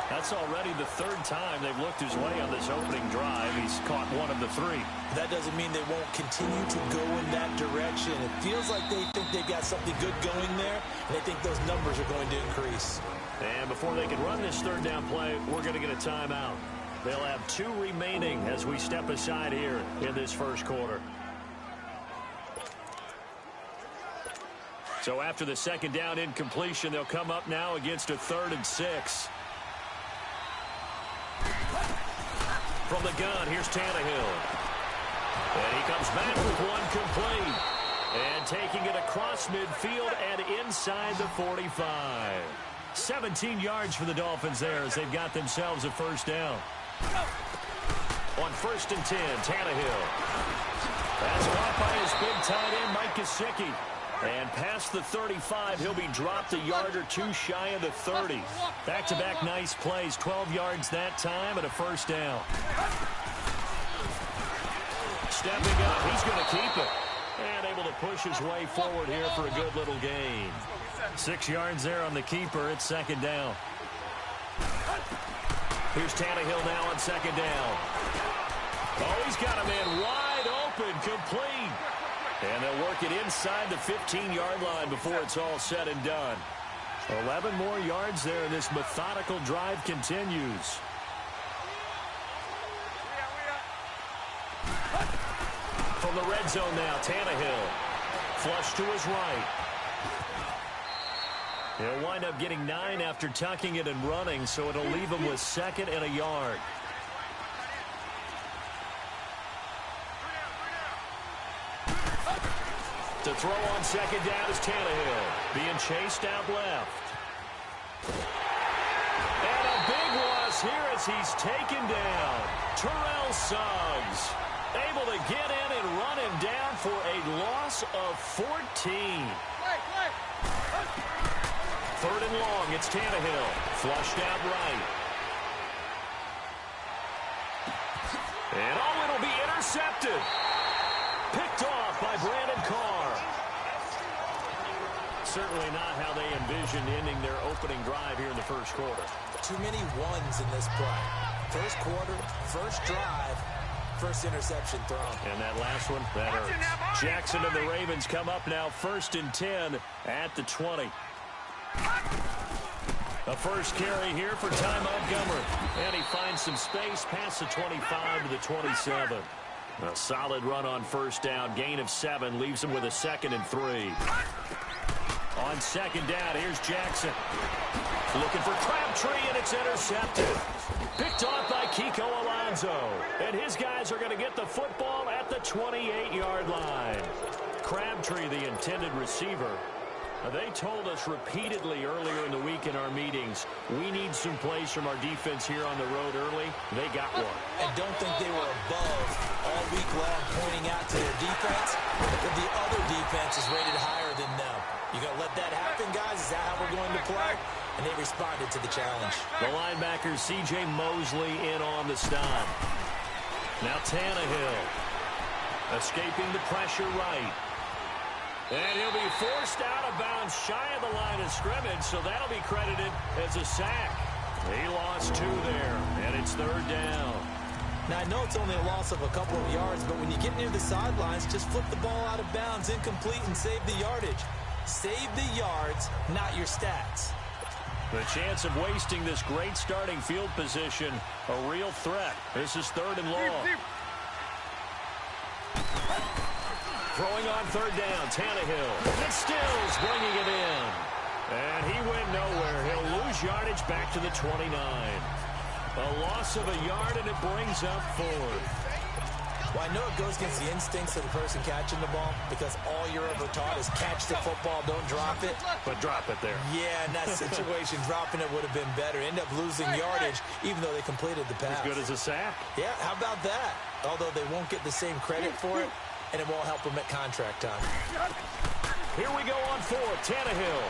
That's already the 3rd time they've looked his way on this opening drive. He's caught 1 of the 3. That doesn't mean they won't continue to go in that direction. It feels like they think they've got something good going there, and they think those numbers are going to increase. And before they can run this 3rd down play, we're going to get a timeout. They'll have 2 remaining as we step aside here in this first quarter. So after the second down incompletion, they'll come up now against a 3rd and 6. From the gun, here's Tannehill. And he comes back with one complete. And taking it across midfield and inside the 45. 17 yards for the Dolphins there as they've got themselves a first down. On 1st and 10, Tannehill. That's caught by his big tight end, Mike Gesicki. And past the 35, he'll be dropped a yard or 2 shy of the 30. Back-to-back nice plays, 12 yards that time and a first down. Stepping up, he's going to keep it. And able to push his way forward here for a good little gain. 6 yards there on the keeper. It's second down. Here's Tannehill now on second down. Oh, he's got a man wide open, complete. And they'll work it inside the 15-yard line before it's all said and done. 11 more yards there, and this methodical drive continues. From the red zone now, Tannehill. Flush to his right. He'll wind up getting 9 after tucking it and running, so it'll leave him with 2nd and a yard. To throw on second down is Tannehill. Being chased out left. And a big loss here as he's taken down. Terrell Suggs able to get in and run him down for a loss of 14. third and long. It's Tannehill. Flushed out right. And it'll be intercepted. Picked off by Brandon Carr. Certainly not how they envisioned ending their opening drive here in the first quarter. Too many ones in this play. First quarter, first drive, first interception thrown. And that last one, that hurts. Jackson and the Ravens come up now 1st and 10 at the 20. A first carry here for Ty Montgomery. And he finds some space past the 25 to the 27. A solid run on first down. Gain of 7 leaves him with a 2nd and 3. On second down, here's Jackson. Looking for Crabtree, and it's intercepted. Picked off by Kiko Alonso. And his guys are going to get the football at the 28-yard line. Crabtree, the intended receiver. They told us repeatedly earlier in the week in our meetings, we need some plays from our defense here on the road early. They got one. And don't think they were above all week long pointing out to their defense, but the other defense is rated higher than them. You going to let that happen, guys? Is that how we're going to play? And they responded to the challenge. The linebacker, C.J. Mosley, in on the stop. Now Tannehill escaping the pressure right. And he'll be forced out of bounds shy of the line of scrimmage, so that'll be credited as a sack. He lost 2 there, and it's 3rd down. Now, I know it's only a loss of a couple of yards, but when you get near the sidelines, just flip the ball out of bounds, incomplete, and save the yardage. Save the yards, not your stats. The chance of wasting this great starting field position, a real threat. This is 3rd and long. Throwing on 3rd down, Tannehill. It's Stills bringing it in. And he went nowhere. He'll lose yardage back to the 29. A loss of a yard, and it brings up 4th. Well, I know it goes against the instincts of the person catching the ball because all you're ever taught is catch the football, don't drop it. But drop it there. Yeah, in that situation, dropping it would have been better. End up losing yardage even though they completed the pass. As good as a sack. Yeah, how about that? Although they won't get the same credit for it, and it won't help them at contract time. Here we go on 4th. Tannehill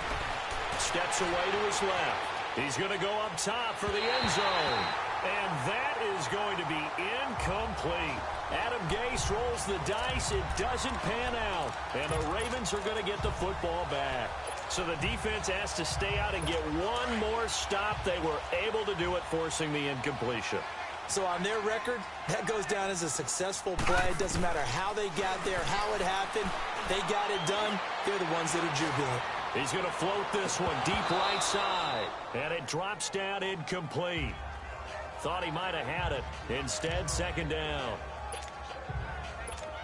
steps away to his left. He's going to go up top for the end zone. And that is going to be incomplete. Adam Gase rolls the dice. It doesn't pan out. And the Ravens are going to get the football back. So the defense has to stay out and get one more stop. They were able to do it, forcing the incompletion. So on their record, that goes down as a successful play. It doesn't matter how they got there, how it happened. They got it done. They're the ones that are jubilant. He's going to float this one deep right side. And it drops down incomplete. Thought he might have had it. Instead, 2nd down.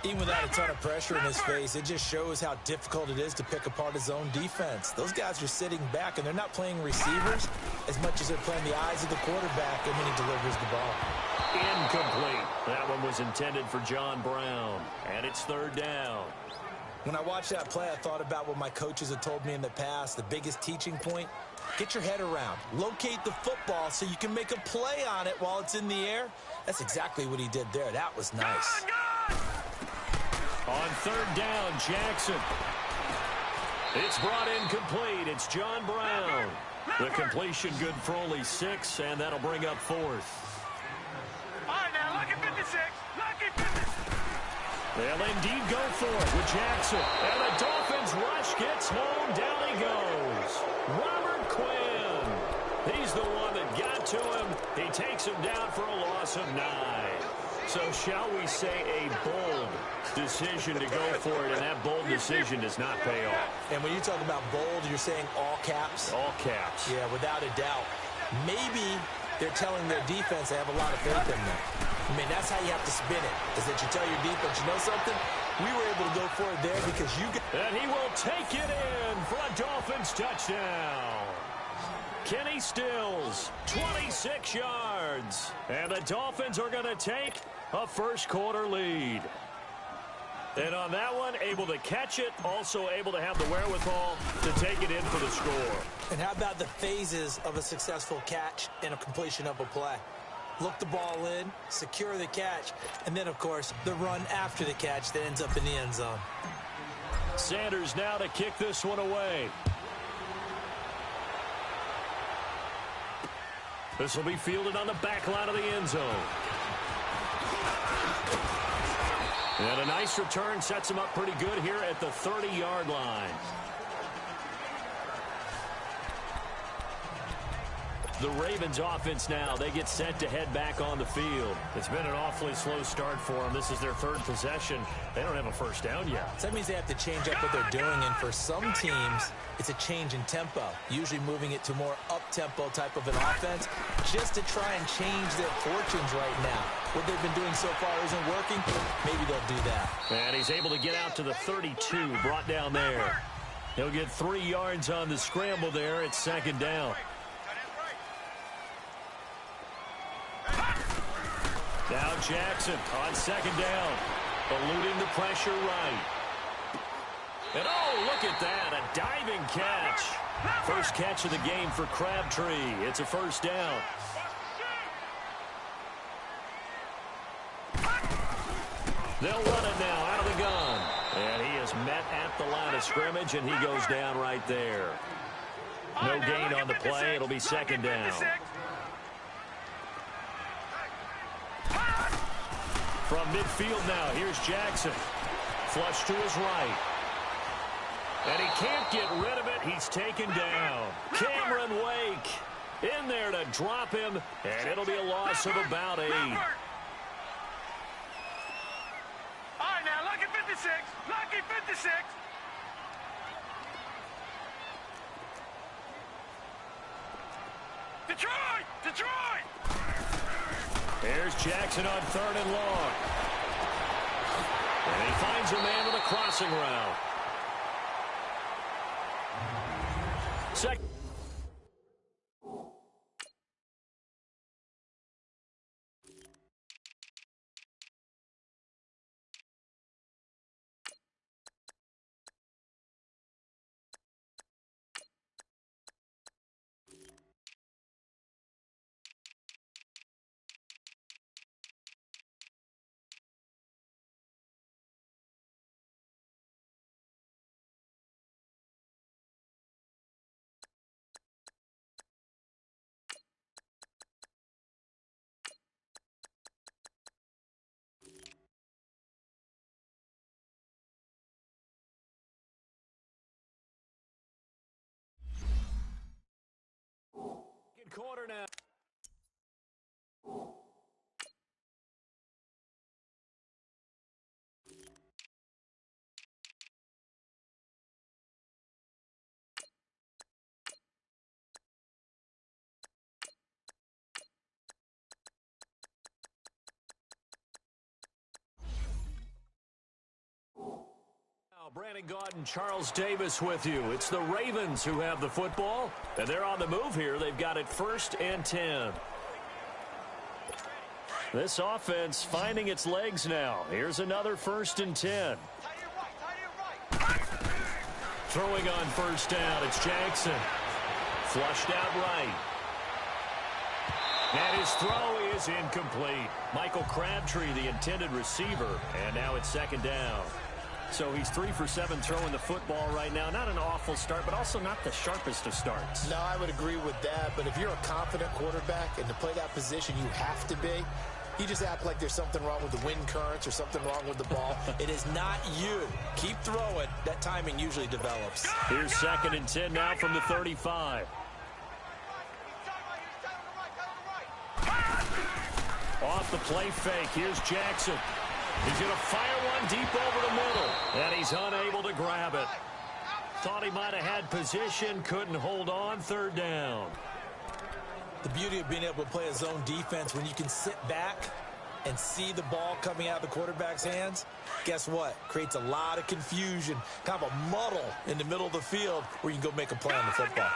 Even without a ton of pressure in his face, it just shows how difficult it is to pick apart his own defense. Those guys are sitting back, and they're not playing receivers as much as they're playing the eyes of the quarterback, and when he delivers the ball. Incomplete. That one was intended for John Brown, and it's 3rd down. When I watched that play, I thought about what my coaches have told me in the past. The biggest teaching point, get your head around. Locate the football so you can make a play on it while it's in the air. That's exactly what he did there. That was nice. On 3rd down, Jackson. It's brought in complete. It's John Brown. The completion good for only 6, and that'll bring up 4th. All right, now, lucky 56. Lucky 56. They'll indeed go for it with Jackson. And the Dolphins rush gets home. Down he goes. Robert Quinn. He's the one that got to him. He takes him down for a loss of 9. So shall we say a bold decision to go for it, and that bold decision does not pay off. And when you talk about bold, you're saying all caps? All caps. Yeah, without a doubt. Maybe they're telling their defense they have a lot of faith in them. I mean, that's how you have to spin it, is that you tell your defense, you know something? We were able to go for it there because you get... And he will take it in for a Dolphins touchdown. Kenny Stills, 26 yards. And the Dolphins are going to take a first-quarter lead. And on that one, able to catch it, also able to have the wherewithal to take it in for the score. And how about the phases of a successful catch and a completion of a play? Look the ball in, secure the catch, and then, of course, the run after the catch that ends up in the end zone. Sanders now to kick this one away. This will be fielded on the back line of the end zone. And a nice return sets him up pretty good here at the 30-yard line. The Ravens offense now, they get set to head back on the field. It's been an awfully slow start for them. This is their third possession. They don't have a first down yet. So that means they have to change up what they're doing, and for some teams, it's a change in tempo, usually moving it to more up-tempo type of an offense just to try and change their fortunes right now. What they've been doing so far isn't working. Maybe they'll do that. And he's able to get out to the 32, brought down there. He'll get 3 yards on the scramble there. It's second down. Now Jackson on second down, eluding the pressure right. And oh, look at that, a diving catch. First catch of the game for Crabtree. It's a first down. They'll run it now out of the gun. And he is met at the line of scrimmage, and he goes down right there. No gain on the play. It'll be second down. From midfield now, here's Jackson. Flush to his right. And he can't get rid of it. He's taken down. Cameron Wake in there to drop him, and it'll be a loss of about 8. All right, now, lucky 56. Lucky 56. Detroit! Detroit! Here's Jackson on 3rd and long. And he finds a man with a crossing route. Second. Quarter now. Brandon Gaudin, Charles Davis with you. It's the Ravens who have the football, and they're on the move here. They've got it 1st and 10. This offense finding its legs now. Here's another 1st and 10. Throwing on 1st down, it's Jackson. Flushed out right. And his throw is incomplete. Michael Crabtree, the intended receiver, and now it's 2nd down. So he's 3 for 7 throwing the football right now. Not an awful start, but also not the sharpest of starts. No, I would agree with that. But if you're a confident quarterback and to play that position, you have to be. You just act like there's something wrong with the wind currents or something wrong with the ball. It is not you. Keep throwing. That timing usually develops. Here's 2nd and 10 now from the 35. Off the play fake. Here's Jackson. He's going to fire one deep over the middle, and he's unable to grab it. Thought he might have had position, couldn't hold on, 3rd down. The beauty of being able to play a zone defense when you can sit back and see the ball coming out of the quarterback's hands, guess what? Creates a lot of confusion, kind of a muddle in the middle of the field where you can go make a play on the football.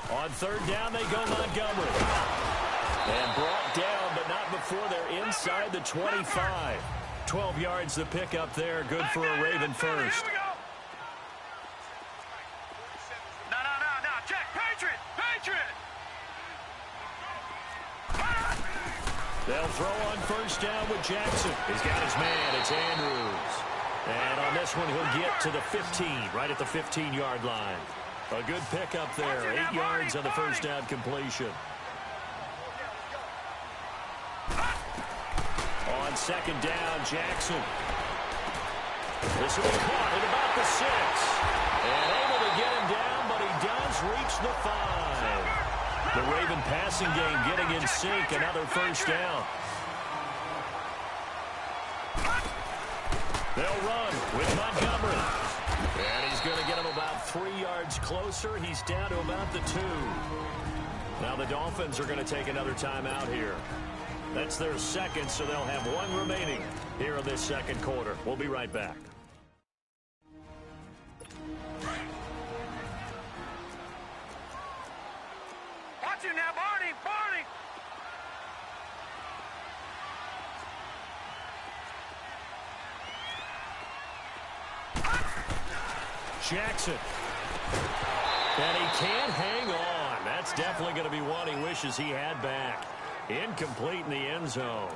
On 3rd down, they go Montgomery. And brought down, but not before they're inside the 25. 12 yards the pickup there. Good for a Raven first. No. Check. Patriot. They'll throw on 1st down with Jackson. He's got his man. It's Andrews. And on this one, he'll get to the 15, right at the 15-yard line. A good pickup there, 8 yards on the first down completion. On second down, Jackson. This will be caught at about the 6. And able to get him down, but he does reach the 5. The Raven passing game getting in sync, another first down. They'll run with Montgomery. And he's going to get him about 3 yards closer. He's down to about the 2. Now the Dolphins are going to take another timeout here. That's their second, so they'll have 1 remaining here in this second quarter. We'll be right back. Watch it now, Barney! Barney! Jackson. And he can't hang on. That's definitely going to be one he wishes he had back. Incomplete in the end zone.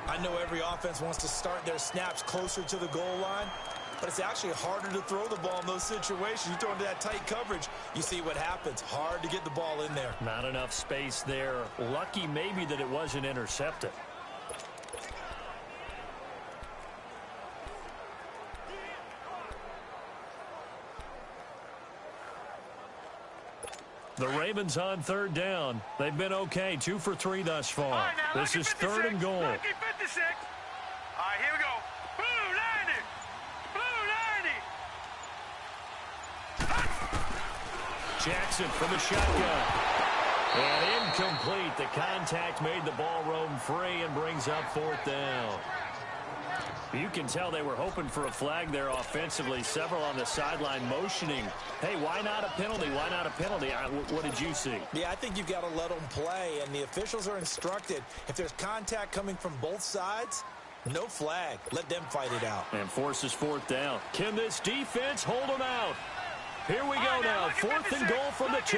I know every offense wants to start their snaps closer to the goal line, but it's actually harder to throw the ball in those situations. You throw into that tight coverage, you see what happens. Hard to get the ball in there. Not enough space there. Lucky maybe that it wasn't intercepted. The Ravens on third down. They've been okay, 2 for 3 thus far. Right, now, this is 3rd and goal. Lucky 56. All right, here we go. Blue 90. Blue 90. Jackson from the shotgun. And incomplete. The contact made the ball roam free and brings up 4th down. You can tell they were hoping for a flag there offensively. Several on the sideline motioning. Hey, why not a penalty? Why not a penalty? What did you see? Yeah, I think you've got to let them play, and the officials are instructed. If there's contact coming from both sides, no flag. Let them fight it out. And forces 4th down. Can this defense hold them out? Here we go now. 4th and goal from the 2.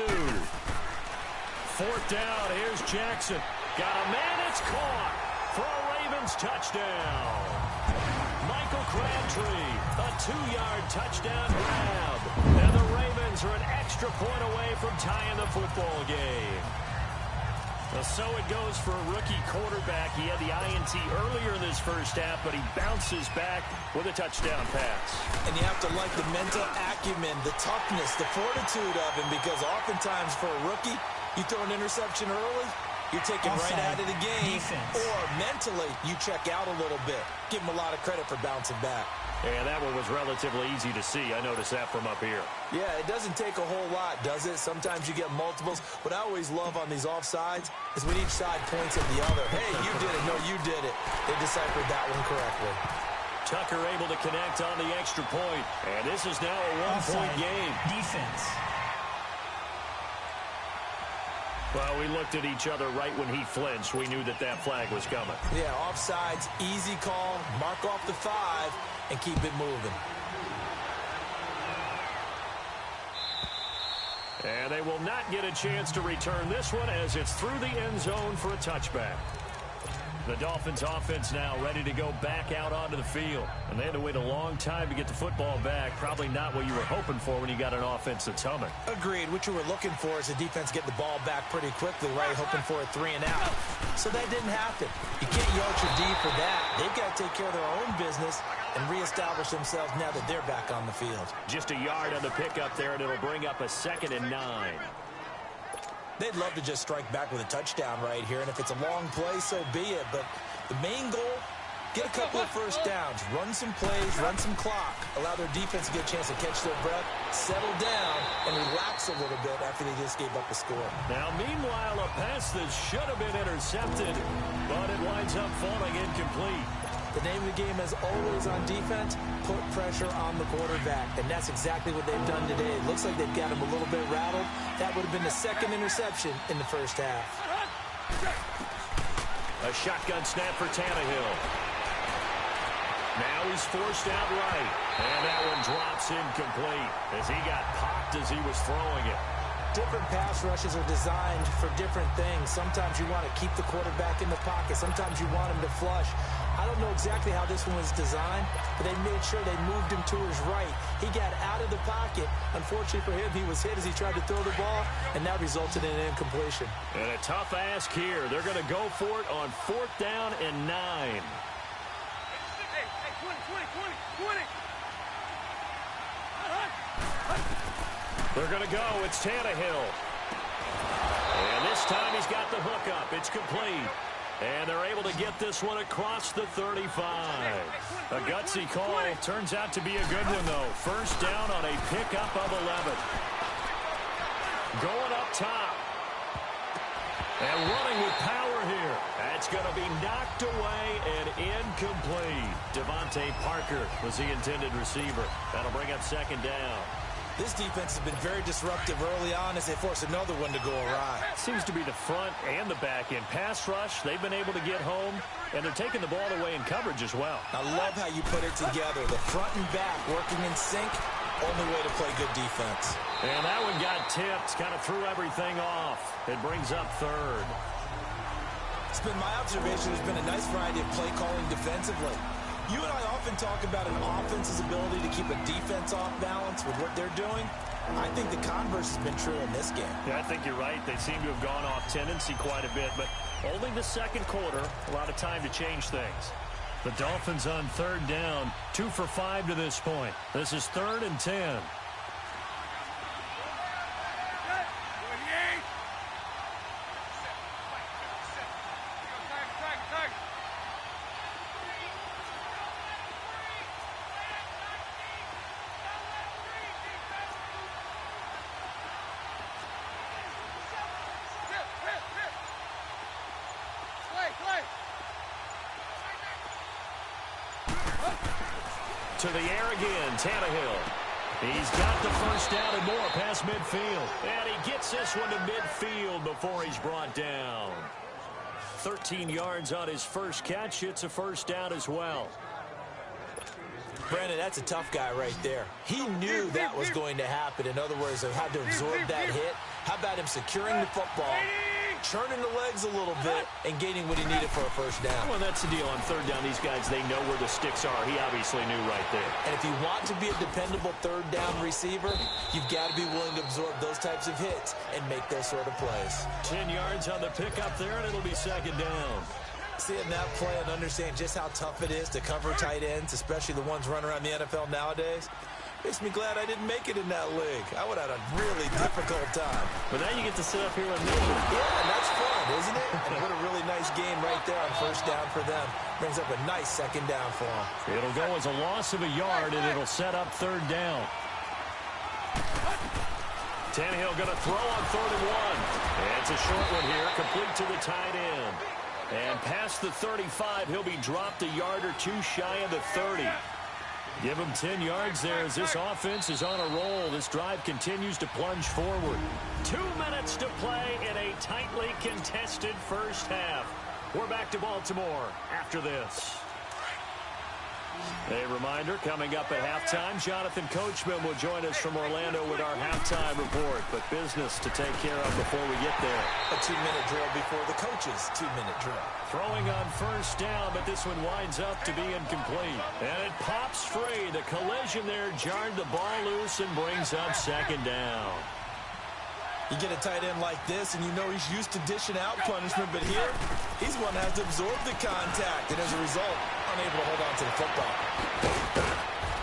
4th down. Here's Jackson. Got a man. It's caught for a Ravens touchdown. Michael Crabtree, a 2-yard touchdown grab. And the Ravens are an extra point away from tying the football game. Well, so it goes for a rookie quarterback. He had the INT earlier in this first half, but he bounces back with a touchdown pass. And you have to like the mental acumen, the toughness, the fortitude of him, because oftentimes for a rookie, you throw an interception early, you're taken right out of the game, or mentally you check out a little bit. Give him a lot of credit for bouncing back. And that one was relatively easy to see. I noticed that from up here. Yeah, it doesn't take a whole lot, does it? Sometimes you get multiples. What I always love on these offsides is when each side points at the other. Hey, you did it. No, you did it. They deciphered that one correctly. Tucker able to connect on the extra point. And this is now a 1-point game. Defense. Well, we looked at each other right when he flinched. We knew that that flag was coming. Yeah, offsides, easy call, mark off the 5, and keep it moving. And they will not get a chance to return this one as it's through the end zone for a touchback. The Dolphins offense now ready to go back out onto the field. And they had to wait a long time to get the football back. Probably not what you were hoping for when you got an offense that's humming. Agreed. What you were looking for is the defense get the ball back pretty quickly, right? Hoping for a 3 and out. So that didn't happen. You can't yard your D for that. They've got to take care of their own business and reestablish themselves now that they're back on the field. Just a yard on the pickup there, and it'll bring up a 2nd and 9. They'd love to just strike back with a touchdown right here, and if it's a long play, so be it. But the main goal, get a couple of first downs, run some plays, run some clock, allow their defense to get a chance to catch their breath, settle down, and relax a little bit after they just gave up the score. Now, meanwhile, a pass that should have been intercepted, but it winds up falling incomplete. The name of the game, as always on defense, put pressure on the quarterback. And that's exactly what they've done today. It looks like they've got him a little bit rattled. That would have been the 2nd interception in the first half. A shotgun snap for Tannehill. Now he's forced out right. And that one drops incomplete as he got popped as he was throwing it. Different pass rushes are designed for different things. Sometimes you want to keep the quarterback in the pocket. Sometimes you want him to flush. I I don't know exactly how this one was designed, but they made sure they moved him to his right. He got out of the pocket. Unfortunately for him, he was hit as he tried to throw the ball, and that resulted in an incompletion. And a tough ask here. They're going to go for it on 4th down and 9. Hey, 20. They're going to go. It's Tannehill. And this time he's got the hook up. It's complete. And they're able to get this one across the 35. A gutsy call. Turns out to be a good one, though. 1st down on a pickup of 11. Going up top. And running with power here. That's going to be knocked away and incomplete. Devontae Parker was the intended receiver. That'll bring up 2nd down. This defense has been very disruptive early on as they force another one to go awry. Seems to be the front and the back end. Pass rush, they've been able to get home, and they're taking the ball away in coverage as well. I love how you put it together. The front and back working in sync, only way to play good defense. And that one got tipped, kind of threw everything off. It brings up 3rd. It's been my observation there's been a nice variety of play calling defensively. You and I often talk about an offense's ability to keep a defense off balance with what they're doing. I think the converse has been true in this game. Yeah, I think you're right. They seem to have gone off tendency quite a bit, but only the 2nd quarter, a lot of time to change things. The Dolphins on 3rd down, 2 for 5 to this point. This is 3rd and 10. To the air again, Tannehill. He's got the 1st down and more past midfield. And he gets this one to midfield before he's brought down. 13 yards on his first catch. It's a 1st down as well. Brandon, that's a tough guy right there. He knew that was going to happen. In other words, had to absorb that hit. How about him securing the football, churning the legs a little bit, and gaining what he needed for a 1st down? Well, that's the deal. On 3rd down, these guys, they know where the sticks are. He obviously knew right there. And if you want to be a dependable 3rd down receiver, you've got to be willing to absorb those types of hits and make those sort of plays. 10 yards on the pickup there, and it'll be 2nd down. Seeing that play and understand just how tough it is to cover tight ends, especially the ones running around the NFL nowadays, makes me glad I didn't make it in that league. I would have had a really difficult time. But now you get to sit up here with me. Yeah, and that's fun, isn't it? And what a really nice game right there on 1st down for them. Brings up a nice 2nd down for them. It'll go as a loss of a yard, and it'll set up 3rd down. Tannehill going to throw on 3rd and 1. And it's a short one here, complete to the tight end. And past the 35, he'll be dropped a yard or 2 shy of the 30. Give him 10 yards there as this offense is on a roll. This drive continues to plunge forward. 2 minutes to play in a tightly contested 1st half. We're back to Baltimore after this. A reminder, coming up at halftime, Jonathan Coachman will join us from Orlando with our halftime report. But business to take care of before we get there. A 2-minute drill before the coach's 2-minute drill. Throwing on 1st down, but this one winds up to be incomplete. And it pops free. The collision there jarred the ball loose and brings up 2nd down. You get a tight end like this, and you know he's used to dishing out punishment, but here, he's one that has to absorb the contact, and as a result, unable to hold on to the football.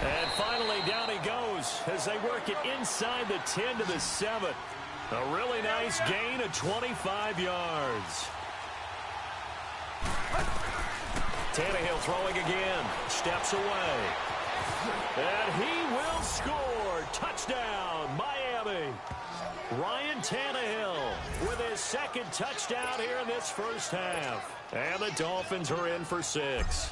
And finally, down he goes as they work it inside the 10 to the 7. A really nice gain of 25 yards. Tannehill throwing again, steps away. And he will score. Touchdown, Miami. Ryan Tannehill with his 2nd touchdown here in this 1st half. And the Dolphins are in for 6.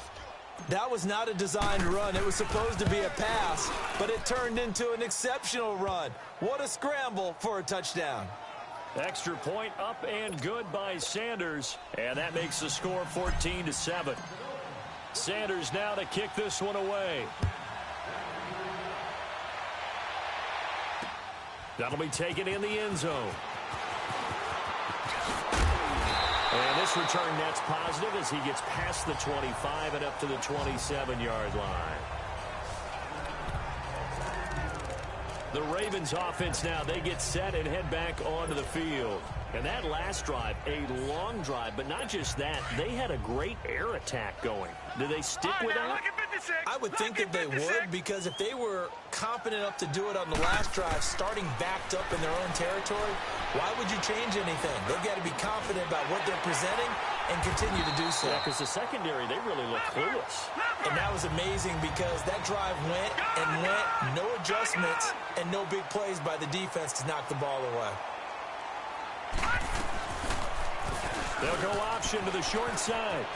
That was not a designed run. It was supposed to be a pass, but it turned into an exceptional run. What a scramble for a touchdown. Extra point up and good by Sanders. And that makes the score 14-7. Sanders now to kick this one away. That'll be taken in the end zone. And this return net's positive as he gets past the 25 and up to the 27-yard line. The Ravens offense now, they get set and head back onto the field. And that last drive, a long drive, but not just that, they had a great air attack going. Do they stick with that? I would think that they would, because if they were confident enough to do it on the last drive, starting backed up in their own territory, why would you change anything? They've got to be confident about what they're presenting and continue to do so. Yeah, because the secondary, they really look clueless. And that was amazing because that drive went and went, no adjustments, and no big plays by the defense to knock the ball away. They'll go option to the short side.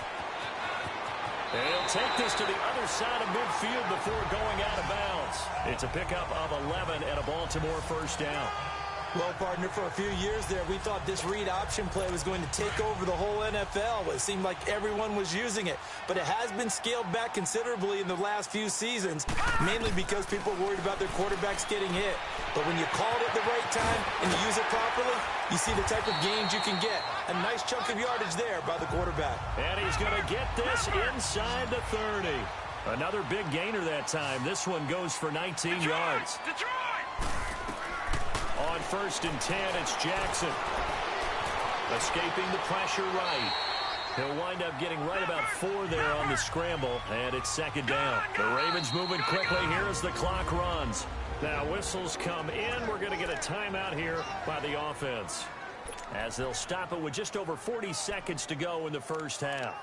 And he'll take this to the other side of midfield before going out of bounds. It's a pickup of 11 and a Baltimore first down. Well, partner, for a few years there, we thought this read option play was going to take over the whole NFL. It seemed like everyone was using it. But it has been scaled back considerably in the last few seasons, mainly because people are worried about their quarterbacks getting hit. But when you call it at the right time and you use it properly, you see the type of gains you can get. A nice chunk of yardage there by the quarterback. And he's going to get this inside the 30. Another big gainer that time. This one goes for 19 yards. On 1st and 10, it's Jackson. Escaping the pressure right. He'll wind up getting right about 4 there on the scramble, and it's 2nd down. The Ravens moving quickly here as the clock runs. Now whistles come in. We're going to get a timeout here by the offense, as they'll stop it with just over 40 seconds to go in the first half.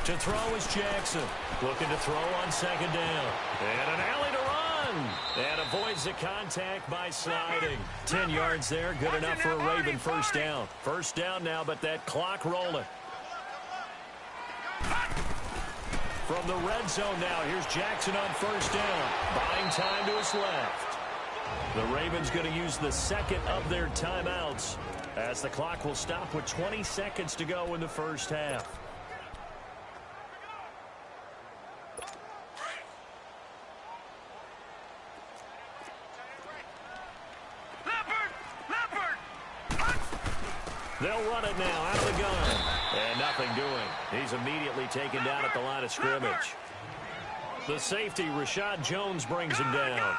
To throw is Jackson. Looking to throw on 2nd down. And an alley to run. And avoids the contact by sliding. 10 yards there. Good enough for a Raven first down. First down now, but that clock rolling. From the red zone now, here's Jackson on 1st down. Buying time to his left. The Ravens going to use the second of their timeouts, as the clock will stop with 20 seconds to go in the first half. They'll run it now out of the gun. And nothing doing. He's immediately taken down at the line of scrimmage. The safety, Rashad Jones, brings him down.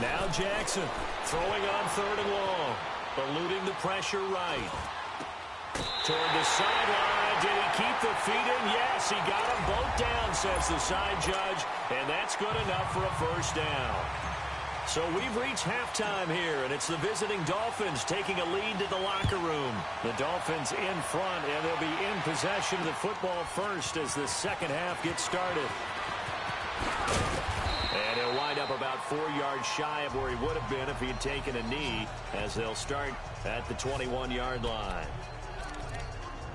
Now Jackson throwing on 3rd and long. Eluding the pressure right. Toward the sideline. Did he keep the feet in? Yes, he got them both down, says the side judge. And that's good enough for a first down. So we've reached halftime here, and it's the visiting Dolphins taking a lead to the locker room. The Dolphins in front, and they'll be in possession of the football first as the second half gets started. And he'll wind up about 4 yards shy of where he would have been if he had taken a knee, as they'll start at the 21-yard line.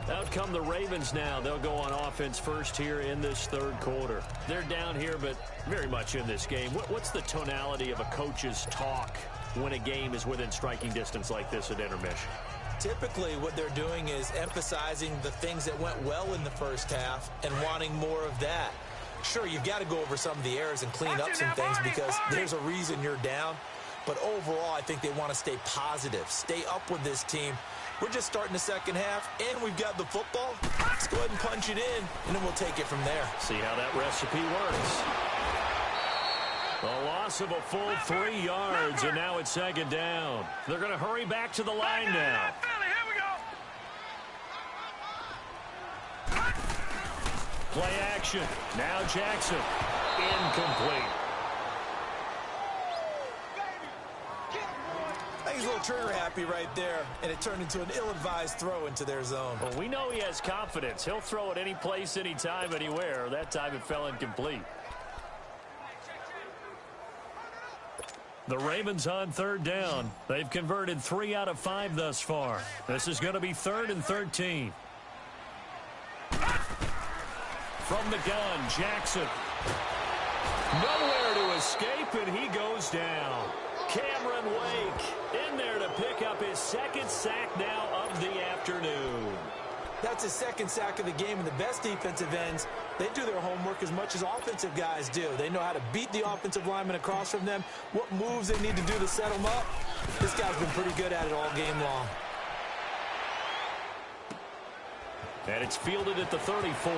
Out come the Ravens now. They'll go on offense first here in this 3rd quarter. They're down here, but very much in this game. What's the tonality of a coach's talk when a game is within striking distance like this at intermission? Typically, what they're doing is emphasizing the things that went well in the first half and wanting more of that. Sure, you've got to go over some of the errors and clean up some things because there's a reason you're down. But overall, I think they want to stay positive, stay up with this team. We're just starting the second half, and we've got the football. Let's go ahead and punch it in, and then we'll take it from there. See how that recipe works. A loss of a full 3 yards, and now it's 2nd down. They're going to hurry back to the line now. Play action. Now Jackson. Incomplete. I think he's a little trigger happy right there, and it turned into an ill-advised throw into their zone. Well, we know he has confidence. He'll throw it any place, anytime, anywhere. That time it fell incomplete. The Ravens on 3rd down. They've converted 3 out of 5 thus far. This is going to be 3rd and 13. From the gun, Jackson. Nowhere to escape, and he goes down. Cameron Wake in there to pick up his second sack now of the afternoon. That's his second sack of the game, and the best defensive ends, they do their homework as much as offensive guys do. They know how to beat the offensive lineman across from them, what moves they need to do to set them up. This guy's been pretty good at it all game long. And it's fielded at the 34.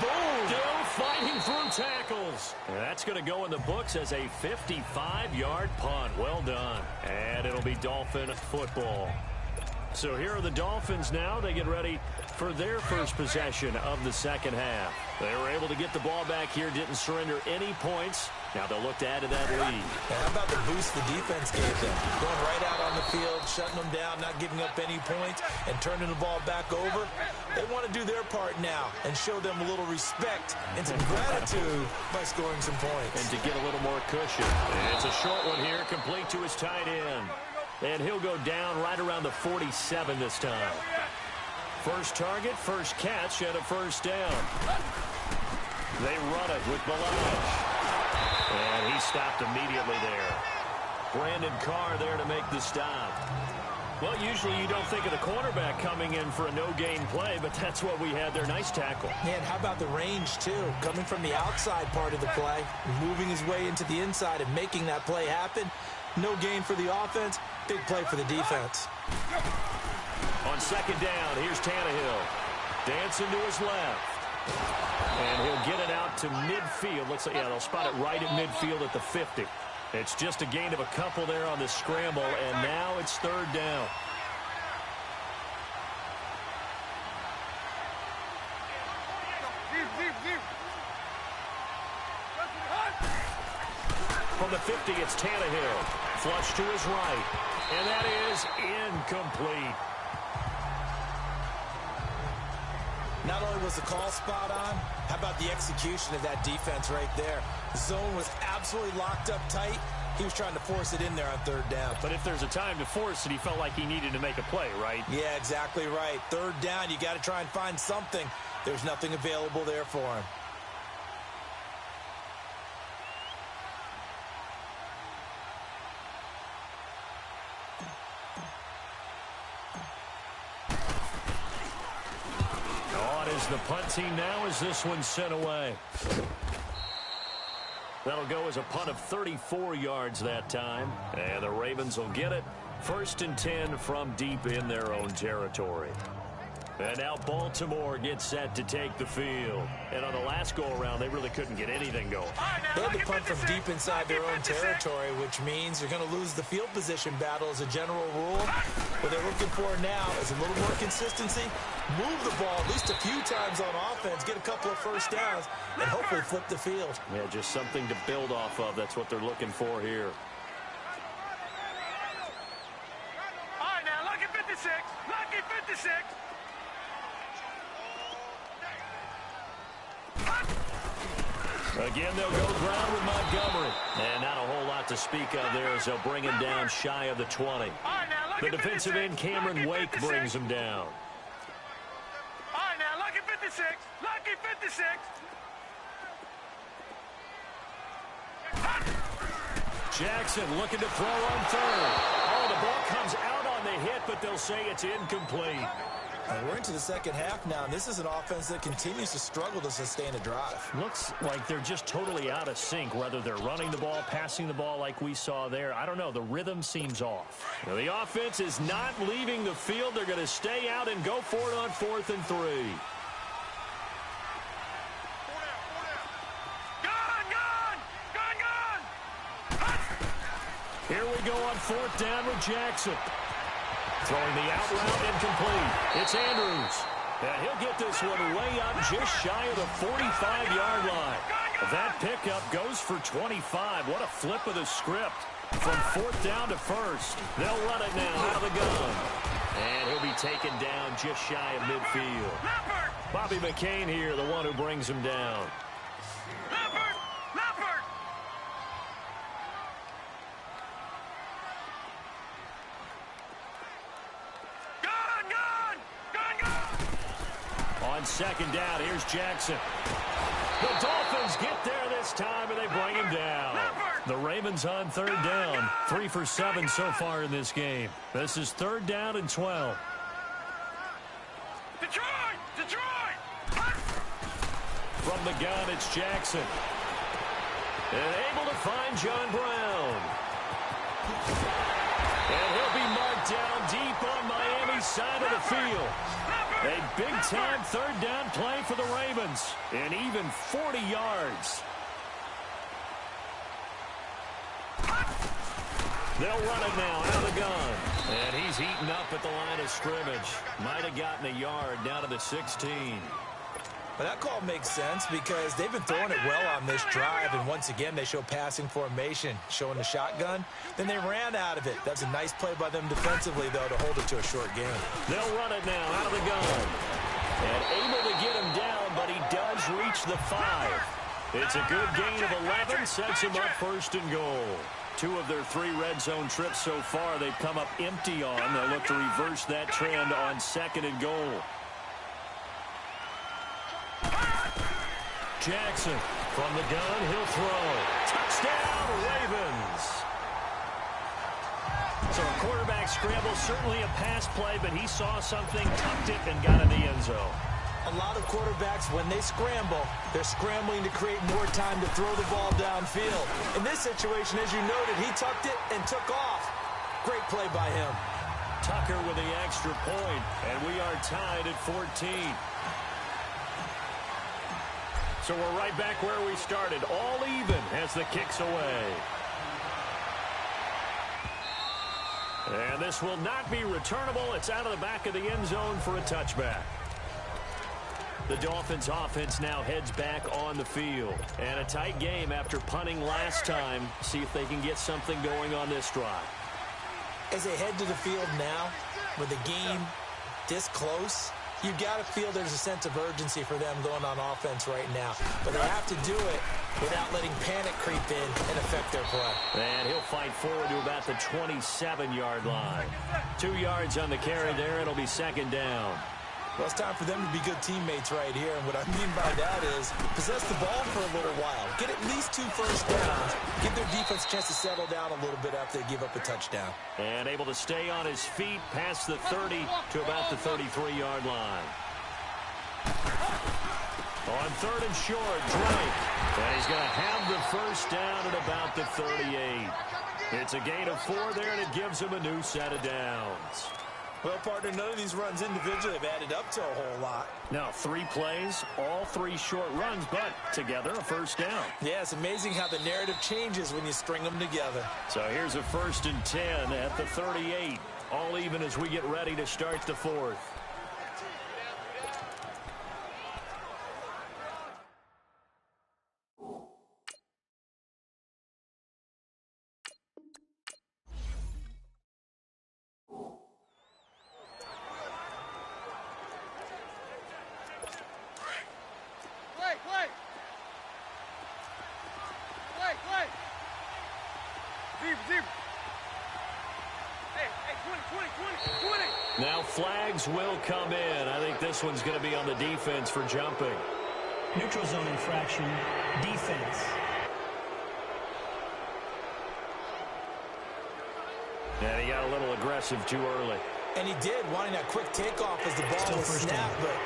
Boom! Still fighting through tackles. And that's going to go in the books as a 55-yard punt. Well done. And it'll be Dolphin football. So here are the Dolphins now. They get ready for their first possession of the second half. They were able to get the ball back here, didn't surrender any points. Now they'll look to add to that lead. And how about the boost the defense gave them? Going right out on the field, shutting them down, not giving up any points, and turning the ball back over. They want to do their part now and show them a little respect and some gratitude by scoring some points. And to get a little more cushion. And it's a short one here, complete to his tight end. And he'll go down right around the 47 this time. First target, first catch, and a first down. They run it with Balaj. And he stopped immediately there. Brandon Carr there to make the stop. Well, usually you don't think of the cornerback coming in for a no-gain play, but that's what we had there. Nice tackle. Man, how about the range, too? Coming from the outside part of the play, moving his way into the inside and making that play happen. No gain for the offense, big play for the defense. On second down, here's Tannehill. Dancing to his left. And he'll get it out to midfield. Let's say, yeah, they'll spot it right at midfield at the 50. It's just a gain of a couple there on the scramble, and now it's third down. From the 50, it's Tannehill. Flush to his right. And that is incomplete. Not only was the call spot on, how about the execution of that defense right there? The zone was absolutely locked up tight. He was trying to force it in there on third down. But if there's a time to force it, he felt like he needed to make a play, right? Yeah, exactly right. Third down, you got to try and find something. There's nothing available there for him. The punt team now as this one's sent away. That'll go as a punt of 34 yards that time. And the Ravens will get it. 1st and 10 from deep in their own territory. And now Baltimore gets set to take the field. And on the last go-around, they really couldn't get anything going. They had to punt from deep inside their own territory, which means you're going to lose the field position battle as a general rule. What they're looking for now is a little more consistency, move the ball at least a few times on offense, get a couple of first downs, and hopefully flip the field. Yeah, just something to build off of. That's what they're looking for here. All right, now, lucky 56. Lucky 56. Again, they'll go ground with Montgomery. And not a whole lot to speak of there as they'll bring him down shy of the 20. The defensive end, Cameron Wake, brings him down. All right, now, lucky 56. Lucky 56. Jackson looking to throw on third. Oh, the ball comes out on the hit, but they'll say it's incomplete. And we're into the second half now, and this is an offense that continues to struggle to sustain a drive. Looks like they're just totally out of sync, whether they're running the ball, passing the ball like we saw there. I don't know. The rhythm seems off. Now, the offense is not leaving the field. They're going to stay out and go for it on 4th and 3. Here we go on 4th down with Jackson. Throwing the out route incomplete. It's Andrews. And he'll get this one way up just shy of the 45-yard line. That pickup goes for 25. What a flip of the script. From 4th down to 1st. They'll run it now out of the gun. And he'll be taken down just shy of midfield. Bobby McCain here, the one who brings him down. On second down, here's Jackson. The Dolphins get there this time, and they bring him down. The Ravens on third down. 3 for 7 so far in this game. This is 3rd down and 12. Detroit! Detroit! From the gun, it's Jackson. And able to find John Brown. And he'll be marked down deep on Miami's side of the field. A big-time 3rd down play for the Ravens. And even 40 yards. They'll run it now out of the gun. And he's eaten up at the line of scrimmage. Might have gotten a yard down to the 16. But that call makes sense because they've been throwing it well on this drive, and once again they show passing formation, showing the shotgun. Then they ran out of it. That's a nice play by them defensively, though, to hold it to a short game. They'll run it now out of the gun. And able to get him down, but he does reach the 5. It's a good gain of 11, sets him up 1st and goal. 2 of their 3 red zone trips so far they've come up empty on. They'll look to reverse that trend on 2nd and goal. Jackson from the gun, he'll throw. Touchdown, Ravens. So a quarterback scramble, certainly a pass play, but he saw something, tucked it, and got in the end zone. A lot of quarterbacks, when they scramble, they're scrambling to create more time to throw the ball downfield. In this situation, as you noted, he tucked it and took off. Great play by him. Tucker with the extra point, and we are tied at 14. So we're right back where we started, all even as the kick's away. And this will not be returnable. It's out of the back of the end zone for a touchback. The Dolphins offense now heads back on the field. And a tight game after punting last time. See if they can get something going on this drive. As they head to the field now, with the game this close, you've got to feel there's a sense of urgency for them going on offense right now. But they have to do it without letting panic creep in and affect their play. And he'll fight forward to about the 27-yard line. 2 yards on the carry there. It'll be 2nd down. Well, it's time for them to be good teammates right here. And what I mean by that is possess the ball for a little while. Get at least 2 first downs. Give their defense a chance to settle down a little bit after they give up a touchdown. And able to stay on his feet past the 30 to about the 33-yard line. On 3rd and short, Drake. And he's going to have the first down at about the 38. It's a gain of 4 there, and it gives him a new set of downs. Well, partner, none of these runs individually have added up to a whole lot. Now, 3 plays, all 3 short runs, but together a first down. Yeah, it's amazing how the narrative changes when you string them together. So here's a 1st and 10 at the 38. All even as we get ready to start the 4th. Now flags will come in. I think this one's going to be on the defense for jumping. Neutral zone infraction, defense. And he got a little aggressive too early. And he did, wanting that quick takeoff as the ball was snapped. But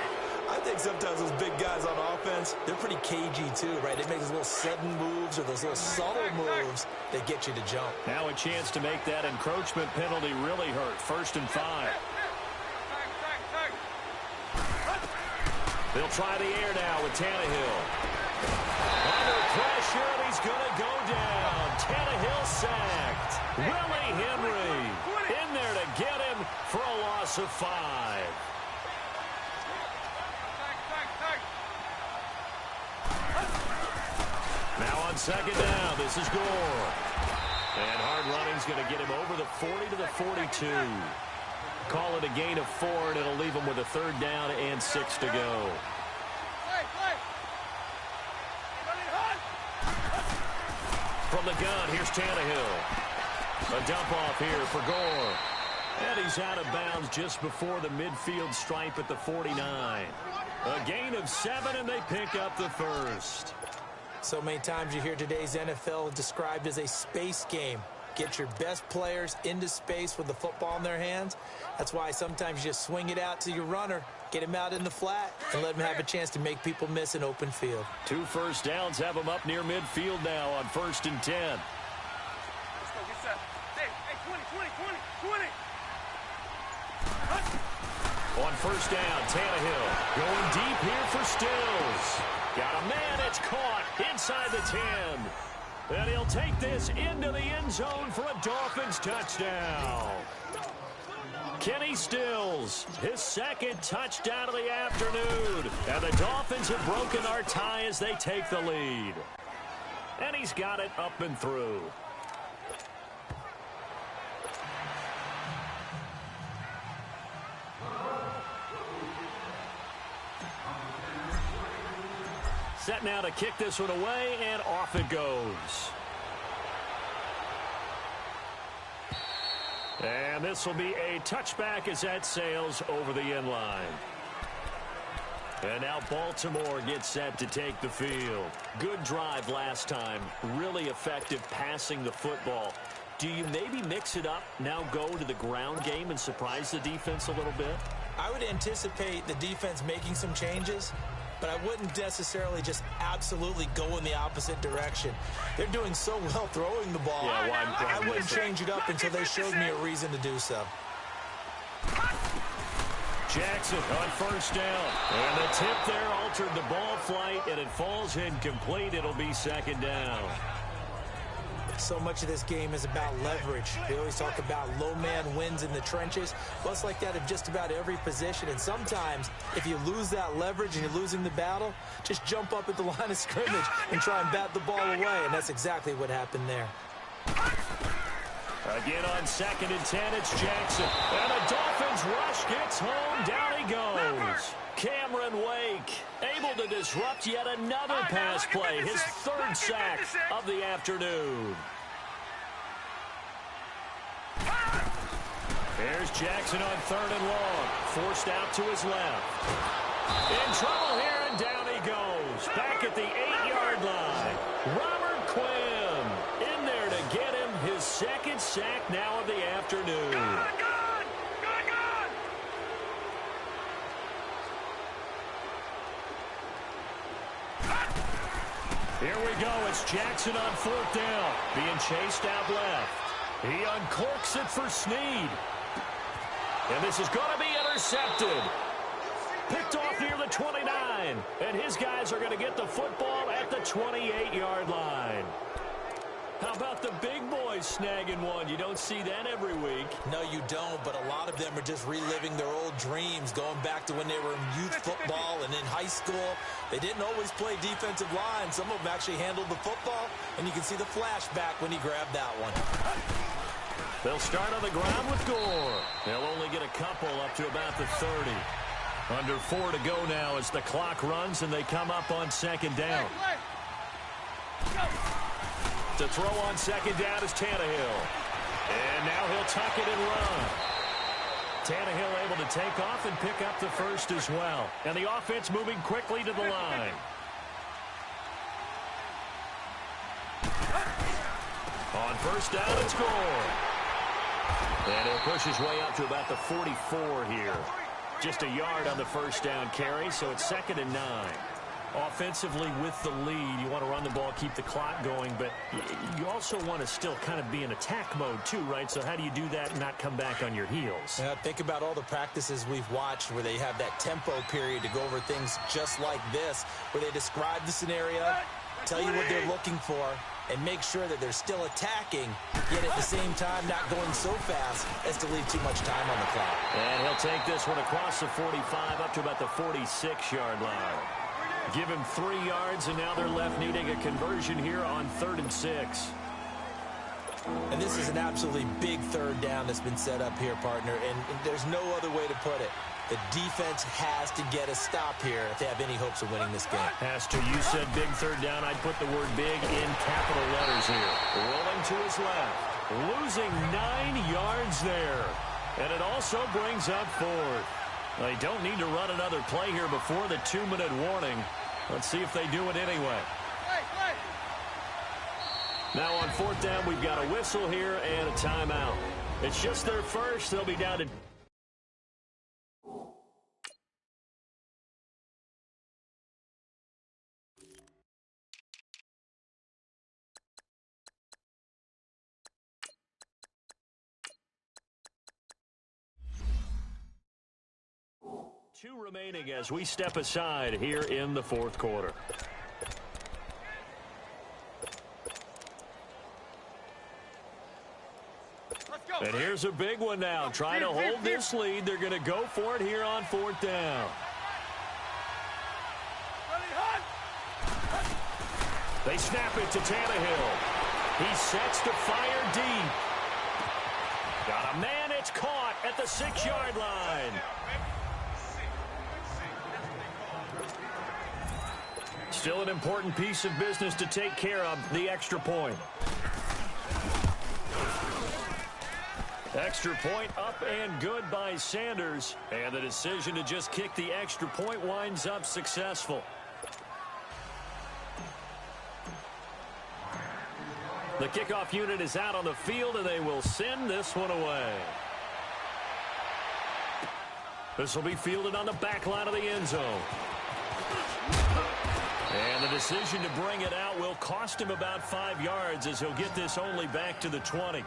I think sometimes those big guys on offense, they're pretty cagey too, right? They make those little sudden moves or those little subtle moves that get you to jump. Now a chance to make that encroachment penalty really hurt. 1st and 5. They'll try the air now with Tannehill. Under pressure, and he's going to go down. Tannehill sacked. Willie Henry in there to get him for a loss of 5. Now on 2nd down, this is Gore. And hard running's going to get him over the 40 to the 42. Call it a gain of 4, and it'll leave him with a 3rd down and 6 to go. From the gun, here's Tannehill. A dump off here for Gore. And he's out of bounds just before the midfield stripe at the 49. A gain of 7, and they pick up the 1st. So many times you hear today's NFL described as a space game. Get your best players into space with the football in their hands. That's why sometimes you just swing it out to your runner, get him out in the flat, and let him have a chance to make people miss an open field. 2 first downs have him up near midfield now on 1st and 10. Let's go, get set. Hey, 20. On 1st down, Tannehill going deep here for Stills. Got a man, it's caught inside the 10. And he'll take this into the end zone for a Dolphins touchdown. Kenny Stills, his 2nd touchdown of the afternoon. And the Dolphins have broken our tie as they take the lead. And he's got it up and through. Set now to kick this one away, and off it goes. And this will be a touchback as that sails over the end line. And now Baltimore gets set to take the field. Good drive last time. Really effective passing the football. Do you maybe mix it up, now go to the ground game and surprise the defense a little bit? I would anticipate the defense making some changes, but I wouldn't necessarily just absolutely go in the opposite direction. They're doing so well throwing the ball. Yeah, well, I wouldn't change it up until they showed me a reason to do so. Jackson on 1st down. And the tip there altered the ball flight, and it falls incomplete. It'll be 2nd down. So much of this game is about leverage. They always talk about low man wins in the trenches. Well, it's like that of just about every position. And sometimes, if you lose that leverage and you're losing the battle, just jump up at the line of scrimmage and try and bat the ball away. And that's exactly what happened there. Again on 2nd and 10, it's Jackson. And the Dolphins rush gets home. Down he goes. Cameron Wake able to disrupt yet another pass play. His 3rd sack of the afternoon. There's Jackson on 3rd and long. Forced out to his left. In trouble here, and down he goes. Back at the 8-yard line. Robert Quinn in there to get him his 2nd sack now of the afternoon. Here we go. It's Jackson on 4th down. Being chased out left. He uncorks it for Snead. And this is going to be intercepted. Picked off near the 29. And his guys are going to get the football at the 28-yard line. How about the big boys snagging one? You don't see that every week. No, you don't, but a lot of them are just reliving their old dreams, going back to when they were in youth football and in high school. They didn't always play defensive line. Some of them actually handled the football, and you can see the flashback when he grabbed that one. They'll start on the ground with Gore. They'll only get a couple up to about the 30. Under 4 to go now as the clock runs, and they come up on 2nd down. To throw on 2nd down is Tannehill. And now he'll tuck it and run. Tannehill able to take off and pick up the 1st as well. And the offense moving quickly to the line. On 1st down, it's Gore. And he'll push his way up to about the 44 here. Just a yard on the 1st down carry, so it's 2nd and 9. Offensively with the lead, you want to run the ball, keep the clock going, but you also want to still kind of be in attack mode too, right? So how do you do that and not come back on your heels? Think about all the practices we've watched where they have that tempo period to go over things just like this, where they describe the scenario, tell you what they're looking for, and make sure that they're still attacking, yet at the same time not going so fast as to leave too much time on the clock. And he'll take this one across the 45 up to about the 46-yard line. Give him 3 yards, and now they're left needing a conversion here on 3rd and 6. And this is an absolutely big 3rd down that's been set up here, partner, and there's no other way to put it. The defense has to get a stop here if they have any hopes of winning this game. Has to. You said big 3rd down. I'd put the word big in capital letters here. Rolling to his left. Losing 9 yards there. And it also brings up 4th. They don't need to run another play here before the 2-minute warning. Let's see if they do it anyway. Now on fourth down, we've got a whistle here and a timeout. It's just their first. They'll be down to... Two remaining as we step aside here in the fourth quarter. And here's a big one now. Trying to hold this lead. They're going to go for it here on fourth down. They snap it to Tannehill. He sets to fire deep. Got a man. It's caught at the 6-yard line. Still an important piece of business to take care of, the extra point. Extra point up and good by Sanders. And the decision to just kick the extra point winds up successful. The kickoff unit is out on the field, and they will send this one away. This will be fielded on the back line of the end zone. And the decision to bring it out will cost him about 5 yards as he'll get this only back to the 20.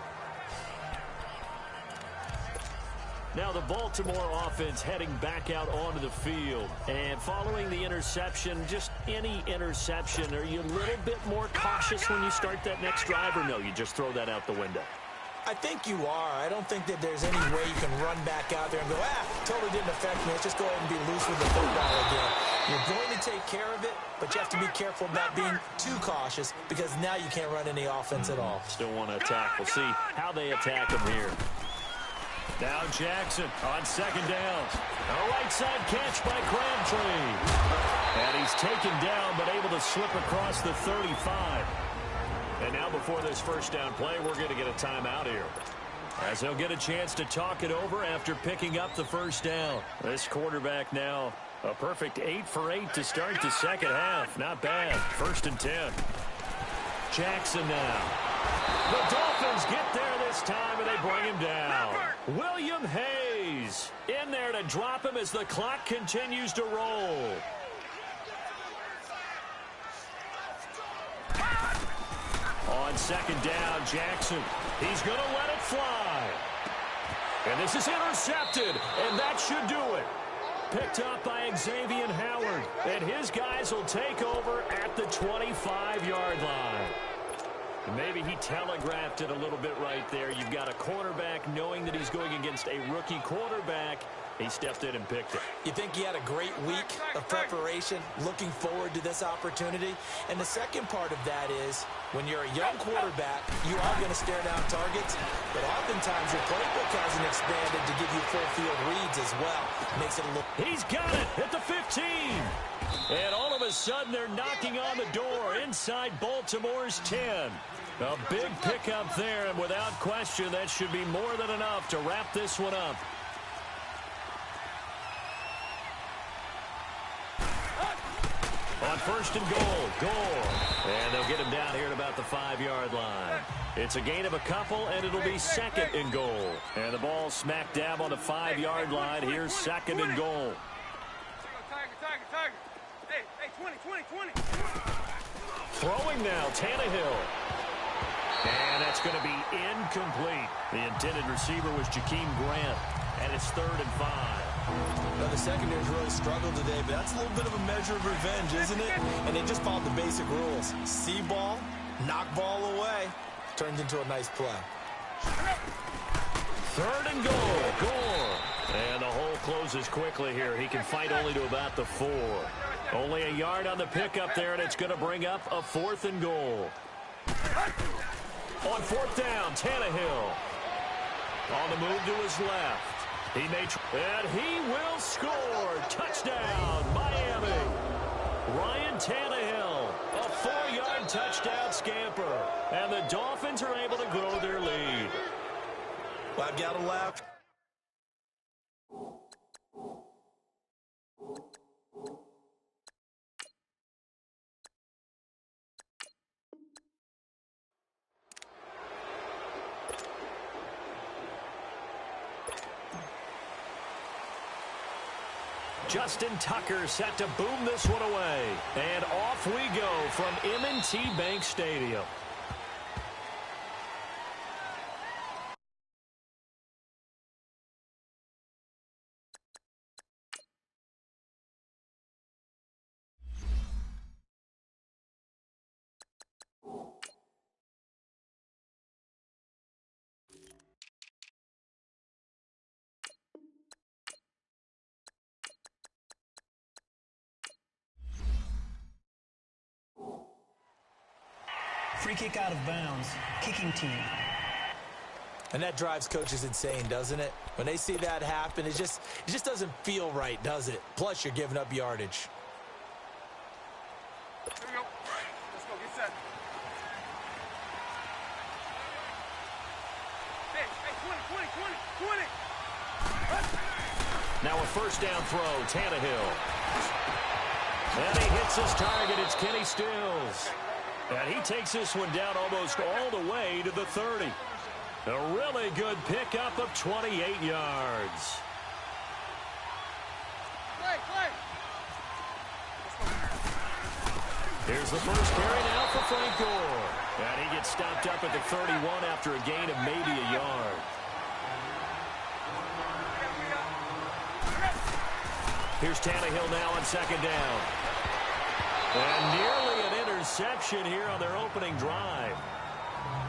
Now the Baltimore offense heading back out onto the field. And following the interception, just any interception, are you a little bit more cautious when you start that next drive, or no, you just throw that out the window? I think you are. I don't think that there's any way you can run back out there and go, totally didn't affect me. Let's just go ahead and be loose with the football again. You're going to take care of it, but you have to be careful about being too cautious because now you can't run any offense at all. Still want to attack. We'll see how they attack him here. Now Jackson on second down. A right side catch by Crabtree. And he's taken down but able to slip across the 35. And now before this first down play, we're going to get a timeout here, as he'll get a chance to talk it over after picking up the first down. This quarterback now a perfect 8 for 8 to start the second half. Not bad. 1st and 10. Jackson now. The Dolphins get there this time, and they bring him down. William Hayes in there to drop him as the clock continues to roll. On second down, Jackson. He's going to let it fly. And this is intercepted, and that should do it. Picked up by Xavier Howard, and his guys will take over at the 25-yard line. And maybe he telegraphed it a little bit right there. You've got a quarterback knowing that he's going against a rookie quarterback. He stepped in and picked it. You think he had a great week of preparation, looking forward to this opportunity? And the second part of that is, when you're a young quarterback, you are going to stare down targets, but oftentimes your playbook hasn't expanded to give you full field reads as well. Makes it a little... He's got it at the 15. And all of a sudden, they're knocking on the door inside Baltimore's 10. A big pickup there, and without question, that should be more than enough to wrap this one up. On 1st and goal, Gore. And they'll get him down here at about the 5-yard line. It's a gain of a couple, and it'll be 2nd and goal. And the ball smack dab on the 5-yard line. Here's 2nd and goal. Tiger. Hey, 20. Throwing now, Tannehill. And that's going to be incomplete. The intended receiver was Jakeem Grant. And it's 3rd and 5. Now, the secondary's really struggled today, but that's a little bit of a measure of revenge, isn't it? And they just followed the basic rules. See ball, knock ball away. Turns into a nice play. 3rd and goal. Gore. And the hole closes quickly here. He can fight only to about the 4. Only a yard on the pickup there, and it's going to bring up a 4th and goal. On 4th down, Tannehill. On the move to his left. He may and he will score. Touchdown, Miami. Ryan Tannehill, a 4-yard touchdown scamper. And the Dolphins are able to grow their lead. Well, I've got to laugh. Justin Tucker set to boom this one away. And off we go from M&T Bank Stadium. Free kick out of bounds. Kicking team. And that drives coaches insane, doesn't it? When they see that happen, it just doesn't feel right, does it? Plus, you're giving up yardage. Here we go. Let's go. Get set. Hey, 20. Now a first down throw, Tannehill. And he hits his target. It's Kenny Stills. And he takes this one down almost all the way to the 30. A really good pickup of 28 yards. Here's the first carry now for Frank Gore. And he gets stopped up at the 31 after a gain of maybe a yard. Here's Tannehill now on second down. And nearly an interception here on their opening drive.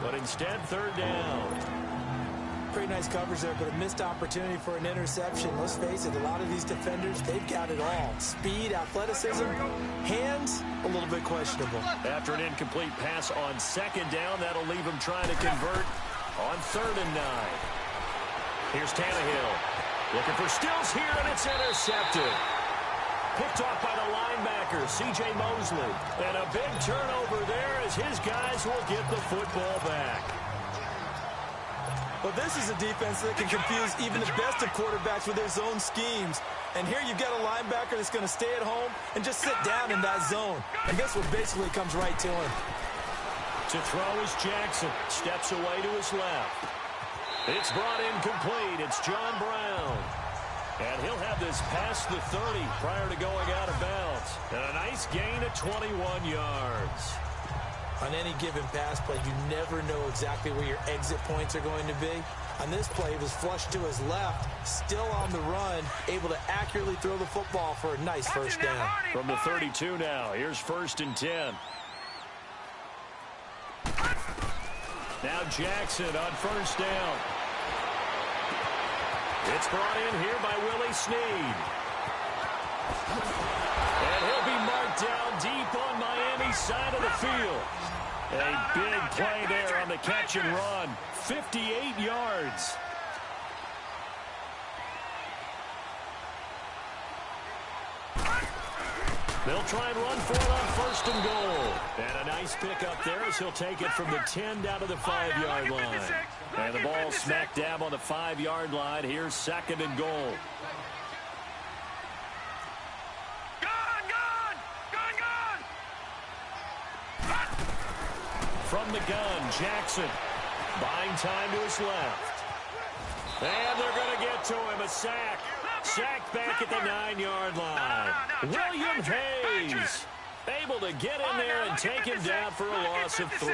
But instead, third down. Pretty nice coverage there, but a missed opportunity for an interception. Let's face it, a lot of these defenders, they've got it all. Speed, athleticism, hands, a little bit questionable. After an incomplete pass on second down, that'll leave him trying to convert on 3rd and 9. Here's Tannehill. Looking for Stills here, and it's intercepted. Picked off by the linebacker, C.J. Mosley. And a big turnover there as his guys will get the football back. Well, this is a defense that can confuse even the best of quarterbacks with their zone schemes. And here you've got a linebacker that's going to stay at home and just sit down in that zone. And this one basically comes right to him. To throw is Jackson. Steps away to his left. It's brought in complete. It's John Brown. And he'll have this past the 30 prior to going out of bounds. And a nice gain of 21 yards. On any given pass play, you never know exactly where your exit points are going to be. On this play, he was flushed to his left, still on the run, able to accurately throw the football for a nice first down. From the 32 now, here's 1st and 10. Now Jackson on first down. It's brought in here by Willie Snead. And he'll be marked down deep on Miami's side of the field. A big play there on the catch and run. 58 yards. They'll try and run for it on 1st and goal. And a nice pickup there as he'll take it from the 10 down to the 5-yard line. And the ball smack dab on the 5-yard line. Here's 2nd and goal. From the gun, Jackson. Buying time to his left. And they're going to get to him. A sack. Sacked back at the 9-yard line. William Hayes able to get in there and take him down for a loss of 3.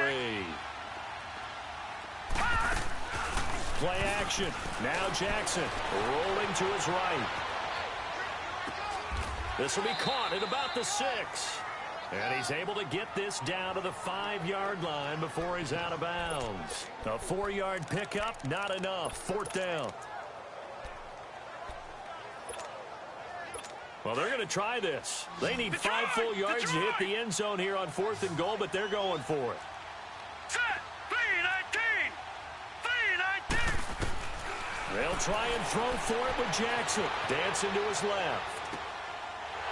Play action. Now Jackson rolling to his right. This will be caught at about the 6. And he's able to get this down to the 5-yard line before he's out of bounds. A 4-yard pickup, not enough. 4th down. Well, they're going to try this. They need 5 full yards to hit the end zone here on 4th and goal, but they're going for it. Set. 3-19. 3-19. They'll try and throw for it with Jackson. Dancing to his left.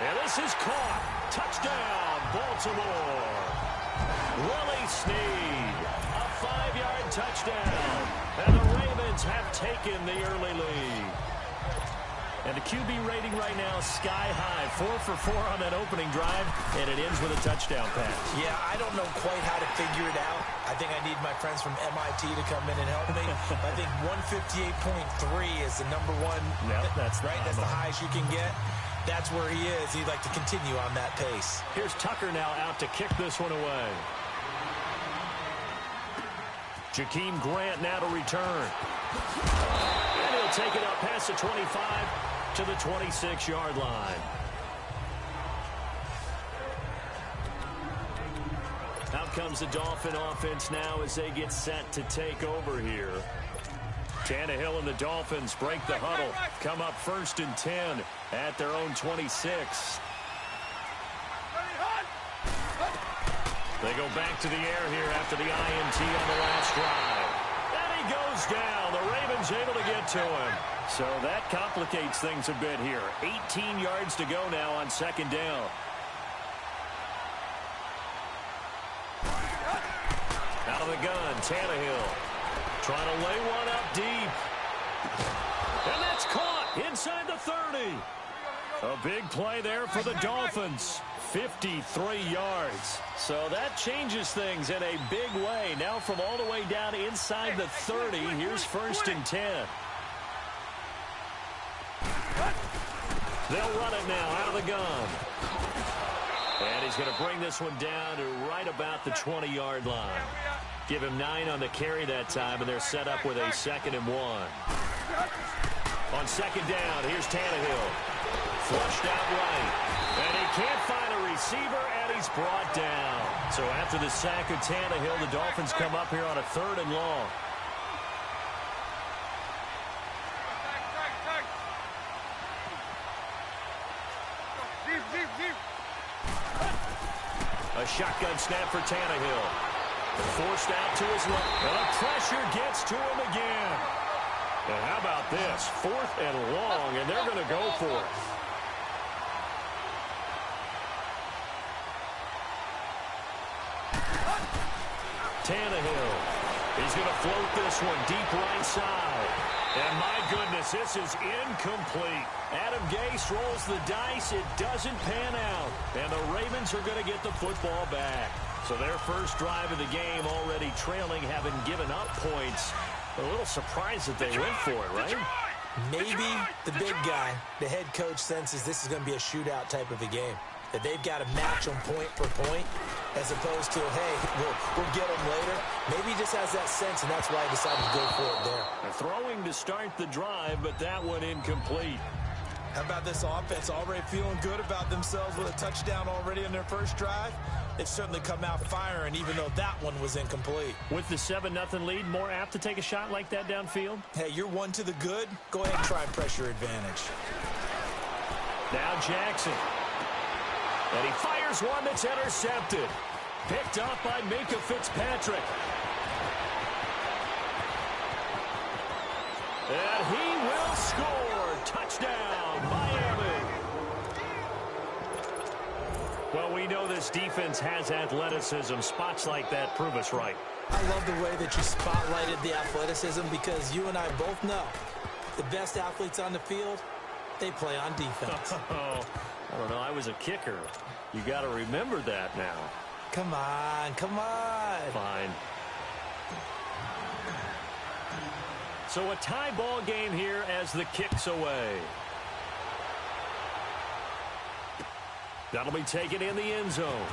And this is caught. Touchdown, Baltimore. Willie Snead. A 5-yard touchdown. And the Ravens have taken the early lead. And the QB rating right now, sky high. 4 for 4 on that opening drive, and it ends with a touchdown pass. Yeah, I don't know quite how to figure it out. I think I need my friends from MIT to come in and help me. I think 158.3 is the number one. Yep, that's right. That's the highest you can get. that's where he is. He'd like to continue on that pace. Here's Tucker now out to kick this one away. Jakeem Grant now to return. And he'll take it up past the 25 to the 26-yard line. Out comes the Dolphin offense now as they get set to take over here. Tannehill and the Dolphins break the huddle. Come up 1st and 10 at their own 26. They go back to the air here after the INT on the last drive. And he goes down. The Ravens able to get to him. So that complicates things a bit here. 18 yards to go now on 2nd down. Out of the gun, Tannehill. Trying to lay one up deep. And that's caught inside the 30. A big play there for the Dolphins. 53 yards. So that changes things in a big way. Now from all the way down inside the 30, here's 1st and 10. They'll run it now out of the gun. And he's going to bring this one down to right about the 20-yard line. Give him 9 on the carry that time, and they're set up with a 2nd and 1. On 2nd down, here's Tannehill. Flushed out right. And he can't find a receiver, and he's brought down. So after the sack of Tannehill, the Dolphins come up here on a 3rd and long. A shotgun snap for Tannehill. Forced out to his left. And the pressure gets to him again. And how about this? 4th and long, and they're going to go for it. Tannehill. He's going to float this one deep right side. And my goodness, this is incomplete. Adam Gase rolls the dice. It doesn't pan out. And the Ravens are going to get the football back. So their first drive of the game already trailing, having given up points. A little surprised that they went for it, right? Maybe the big guy, the head coach, senses this is going to be a shootout type of a game. That they've got to match them point for point, as opposed to, hey, we'll get them later. Maybe he just has that sense, and that's why he decided to go for it there. Throwing to start the drive, but that one incomplete. How about this offense already feeling good about themselves with a touchdown already in their first drive? They've certainly come out firing, even though that one was incomplete. With the 7-0 lead, more apt to take a shot like that downfield? Hey, you're one to the good. Go ahead and try and pressure advantage. Now Jackson. And he fires one that's intercepted. Picked up by Minkah Fitzpatrick. And he will score. Touchdown, Miami. Well, we know this defense has athleticism. Spots like that prove us right. I love the way that you spotlighted the athleticism, because you and I both know the best athletes on the field, they play on defense. I don't know. I was a kicker. You got to remember that now. Come on, come on. Fine. So a tie ball game here as the kick's away. That'll be taken in the end zone.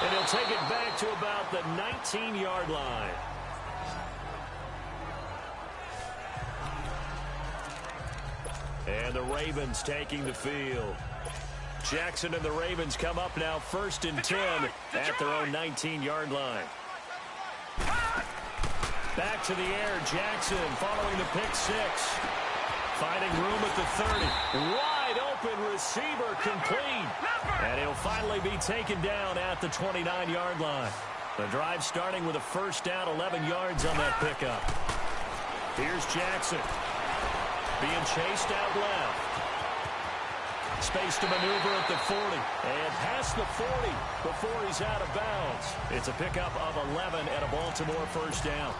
And he'll take it back to about the 19-yard line. And the Ravens taking the field. Jackson and the Ravens come up now 1st and 10 at their own 19-yard line. Back to the air, Jackson following the pick six. Finding room at the 30. Wide open receiver complete. And he'll finally be taken down at the 29-yard line. The drive starting with a first down, 11 yards on that pickup. Here's Jackson. Being chased out left. Space to maneuver at the 40. And past the 40 before he's out of bounds. It's a pickup of 11 and a Baltimore first down.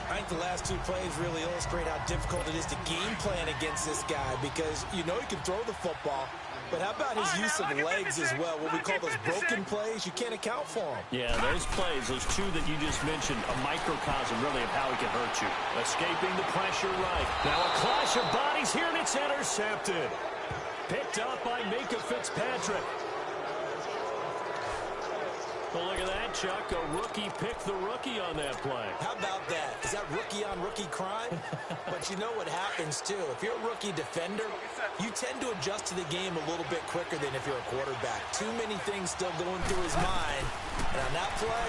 I think the last two plays really illustrate how difficult it is to game plan against this guy, because you know he can throw the football, But how about his use of legs as well? What we call those broken plays, you can't account for them. Yeah, those plays, those two that you just mentioned, a microcosm really of how he can hurt you. Escaping the pressure right. Now a clash of bodies here, and it's intercepted. Picked up by Minka Fitzpatrick. Well, look at that, Chuck. A rookie picked the rookie on that play. How about that? Is that rookie-on-rookie crime? But you know what happens, too. If you're a rookie defender, you tend to adjust to the game a little bit quicker than if you're a quarterback. Too many things still going through his mind. And on that play,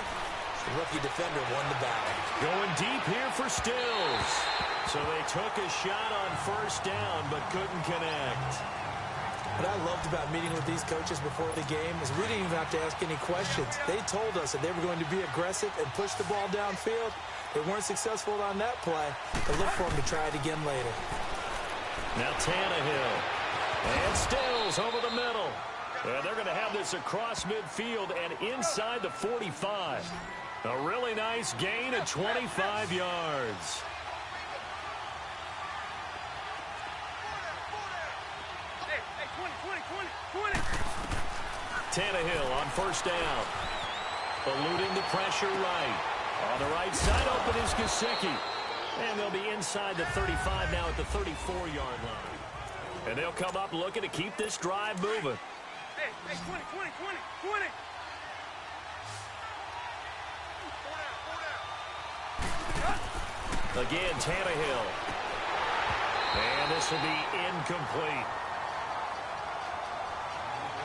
the rookie defender won the battle. Going deep here for Stills. So they took a shot on first down, but couldn't connect. What I loved about meeting with these coaches before the game is we didn't even have to ask any questions. They told us that they were going to be aggressive and push the ball downfield. They weren't successful on that play, but look for them to try it again later. Now Tannehill. And Stills over the middle. And they're going to have this across midfield and inside the 45. A really nice gain of 25 yards. Tannehill on first down. Eluding the pressure right. On the right side, open is Gesicki. And they'll be inside the 35 now at the 34-yard line. And they'll come up looking to keep this drive moving. Hey, 20. Again, Tannehill. And this will be incomplete.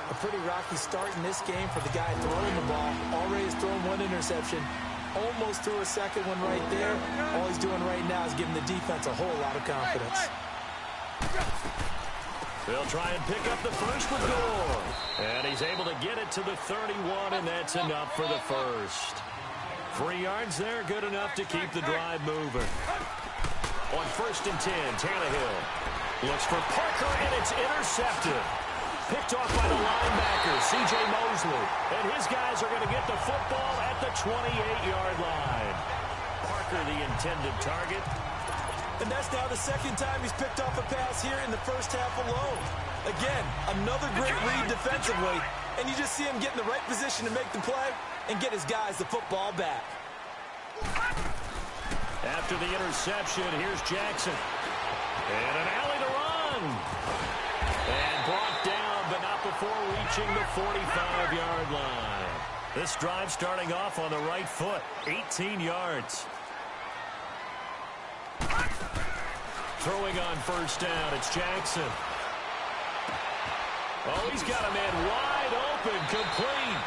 A pretty rocky start in this game for the guy throwing the ball. Already has thrown one interception. Almost threw a second one right there. All he's doing right now is giving the defense a whole lot of confidence. They'll try and pick up the first with Gore. And he's able to get it to the 31, and that's enough for the first. 3 yards there, good enough to keep the drive moving. On 1st and 10, Tannehill looks for Parker, and it's intercepted. Picked off by the linebacker, C.J. Mosley. And his guys are going to get the football at the 28-yard line. Parker, the intended target. And that's now the second time he's picked off a pass here in the first half alone. Again, another great read defensively. And you just see him get in the right position to make the play and get his guys the football back. After the interception, here's Jackson. And an alley to run. And brought down, but not before reaching the 45-yard line. This drive starting off on the right foot, 18 yards. Throwing on first down, it's Jackson. Oh, he's got a man wide open, complete.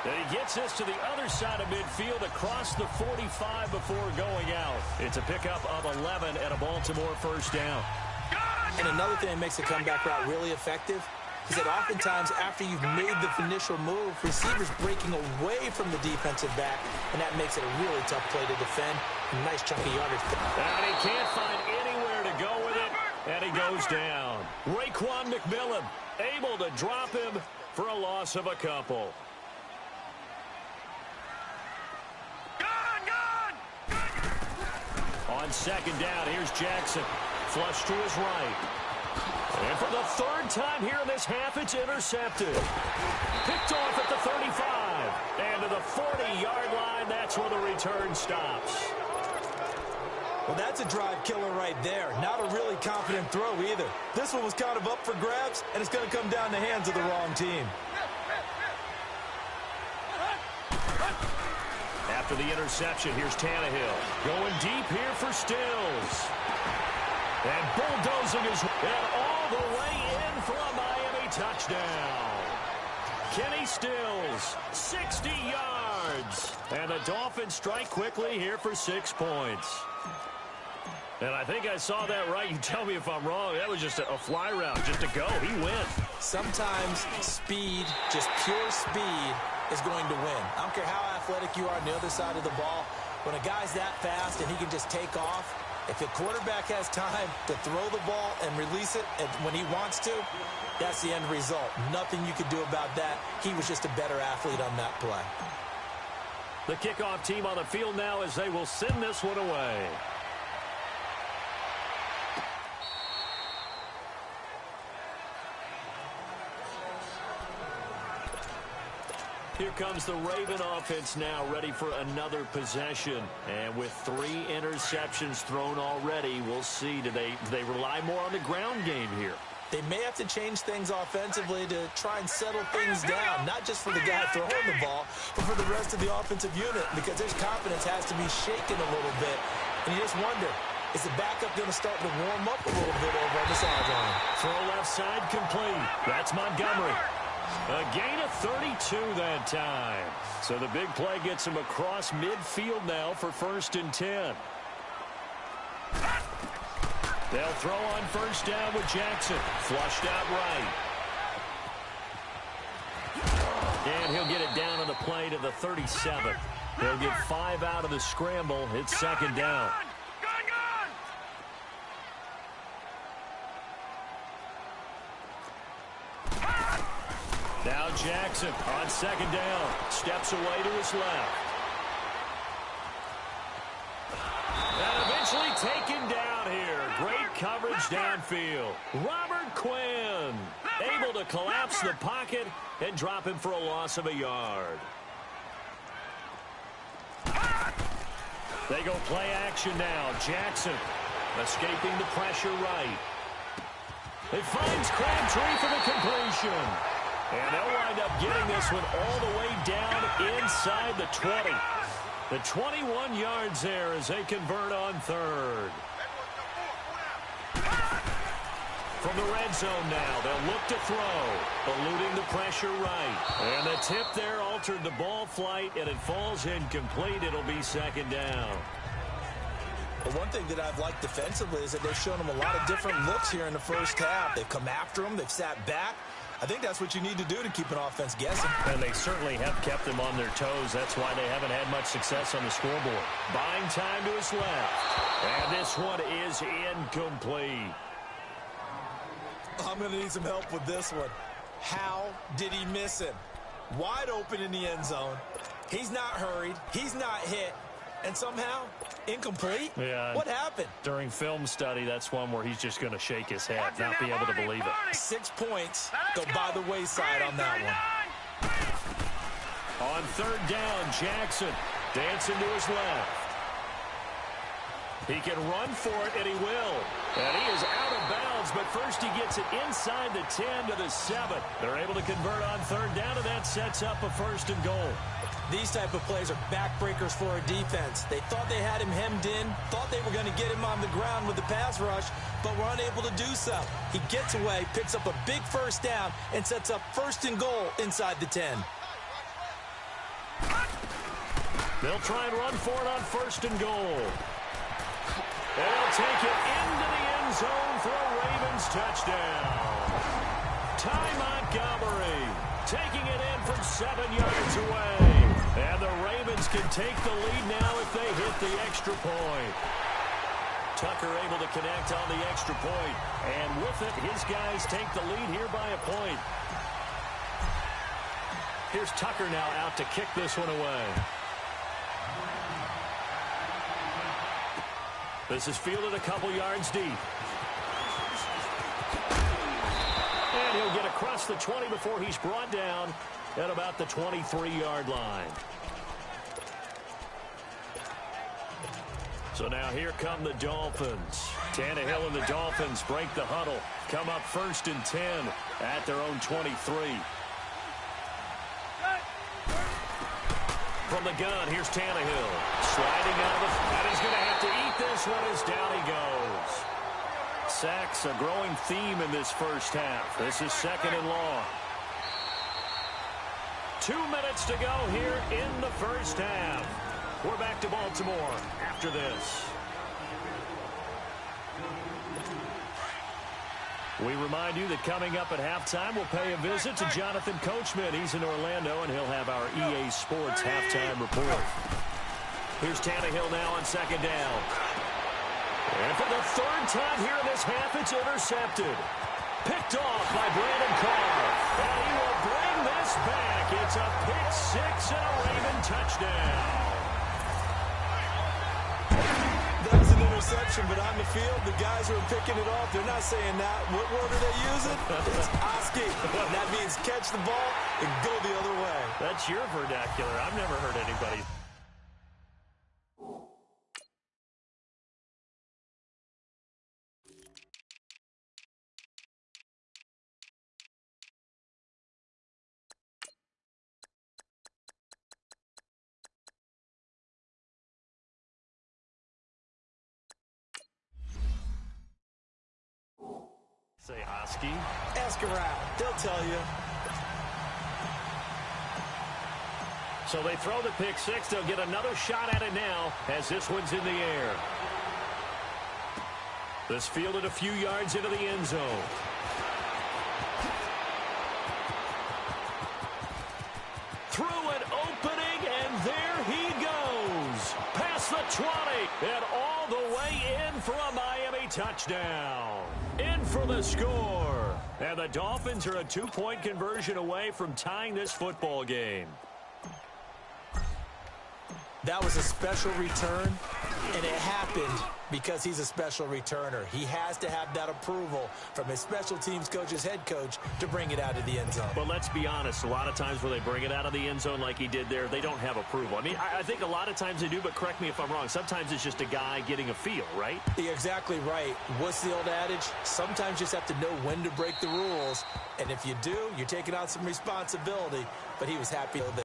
And he gets this to the other side of midfield across the 45 before going out. It's a pickup of 11 and a Baltimore first down. And another thing that makes the comeback route really effective is that oftentimes after you've made the initial move, receivers breaking away from the defensive back, and that makes it a really tough play to defend. A nice chunky yardage. And he can't find anywhere to go with it, and he goes down. Raekwon McMillan able to drop him for a loss of a couple. On second down, here's Jackson. Flush to his right. And for the third time here in this half, it's intercepted. Picked off at the 35. And to the 40-yard line, that's where the return stops. Well, that's a drive killer right there. Not a really confident throw either. This one was kind of up for grabs, and it's going to come down the hands of the wrong team. After the interception, here's Tannehill. Going deep here for Stills. And bulldozing his and all the way in for a Miami touchdown. Kenny Stills, 60 yards. And the Dolphins strike quickly here for 6 points. And I think I saw that right. You tell me if I'm wrong. That was just a fly route, just to go. He went. Sometimes speed, just pure speed, is going to win. I don't care how athletic you are on the other side of the ball. When a guy's that fast and he can just take off, if the quarterback has time to throw the ball and release it when he wants to, that's the end result. Nothing you could do about that. He was just a better athlete on that play. The kickoff team on the field now as they will send this one away. Here comes the Raven offense now, ready for another possession. And with 3 interceptions thrown already, we'll see. Do they rely more on the ground game here? They may have to change things offensively to try and settle things down, not just for the guy throwing the ball, but for the rest of the offensive unit, because his confidence has to be shaken a little bit. And you just wonder, is the backup going to start to warm up a little bit over on the sideline? Throw left side complete. That's Montgomery. A gain of 32 that time. So the big play gets him across midfield now for 1st and 10. They'll throw on 1st down with Jackson. Flushed out right. And he'll get it down on the play to the 37. They'll get 5 out of the scramble. It's 2nd down. Now Jackson on 2nd down. Steps away to his left. And eventually taken down here. Great coverage downfield. Robert Quinn able to collapse the pocket and drop him for a loss of a yard. They go play action now. Jackson escaping the pressure right. It finds Crabtree for the completion. And they'll wind up getting this one all the way down inside the 20. The 21 yards there as they convert on 3rd. From the red zone now, they'll look to throw, eluding the pressure right. And the tip there altered the ball flight, and it falls incomplete. It'll be 2nd down. But one thing that I've liked defensively is that they've shown them a lot of different looks here in the first half. They've come after them. They've sat back. I think that's what you need to do to keep an offense guessing. And they certainly have kept them on their toes. That's why they haven't had much success on the scoreboard. Buying time to his left. And this one is incomplete. I'm going to need some help with this one. How did he miss him? Wide open in the end zone. He's not hurried. He's not hit. And somehow, incomplete? Yeah. What happened? During film study, that's one where he's just going to shake his head, not be able to believe it. 6 points go by the wayside on that one. On 3rd down, Jackson dancing to his left. He can run for it, and he will. And he is out of bounds, but first he gets it inside the 10 to the 7. They're able to convert on 3rd down, and that sets up a 1st and goal. These type of plays are backbreakers for a defense. They thought they had him hemmed in, thought they were going to get him on the ground with the pass rush, but were unable to do so. He gets away, picks up a big 1st down, and sets up 1st and goal inside the 10. They'll try and run for it on 1st and goal. They'll take it into the end zone for a Ravens touchdown. Ty Montgomery taking it in from 7 yards away. And the Ravens can take the lead now if they hit the extra point. Tucker able to connect on the extra point. And with it, his guys take the lead here by a point. Here's Tucker now out to kick this one away. This is fielded a couple yards deep. And he'll get across the 20 before he's brought down at about the 23-yard line. So now here come the Dolphins. Tannehill and the Dolphins break the huddle. Come up 1st and 10 at their own 23. From the gun, here's Tannehill. Sliding out of the... And he's going to have to eat this one as down he goes. Sacks, a growing theme in this first half. This is 2nd and long. 2 minutes to go here in the first half. We're back to Baltimore after this. We remind you that coming up at halftime, we'll pay a visit to Jonathan Coachman. He's in Orlando, and he'll have our EA Sports halftime report. Here's Tannehill now on 2nd down. And for the 3rd time here in this half, it's intercepted. Picked off by Brandon Carr. And he will bring this back. It's a pick 6 and a Raven touchdown. That was an interception. reception, but on the field, the guys who are picking it off, they're not saying that. What word are they using? It's Oski. And that means catch the ball and go the other way. That's your vernacular. I've never heard anybody. Say Oski. Ask around. They'll tell you. So they throw the pick six. They'll get another shot at it now as this one's in the air. This fielded a few yards into the end zone. Through an opening, and there he goes. Past the 20 and all the way in for a Miami touchdown. In for the score. And the Dolphins are a 2-point conversion away from tying this football game. That was a special return, and it happened because he's a special returner. He has to have that approval from his special teams coach, his head coach, to bring it out of the end zone. But let's be honest, a lot of times when they bring it out of the end zone like he did there, they don't have approval. I mean, I think a lot of times they do, but correct me if I'm wrong. Sometimes it's just a guy getting a feel, right? You're exactly right. What's the old adage? Sometimes you just have to know when to break the rules, and if you do, you're taking on some responsibility, but he was happy there.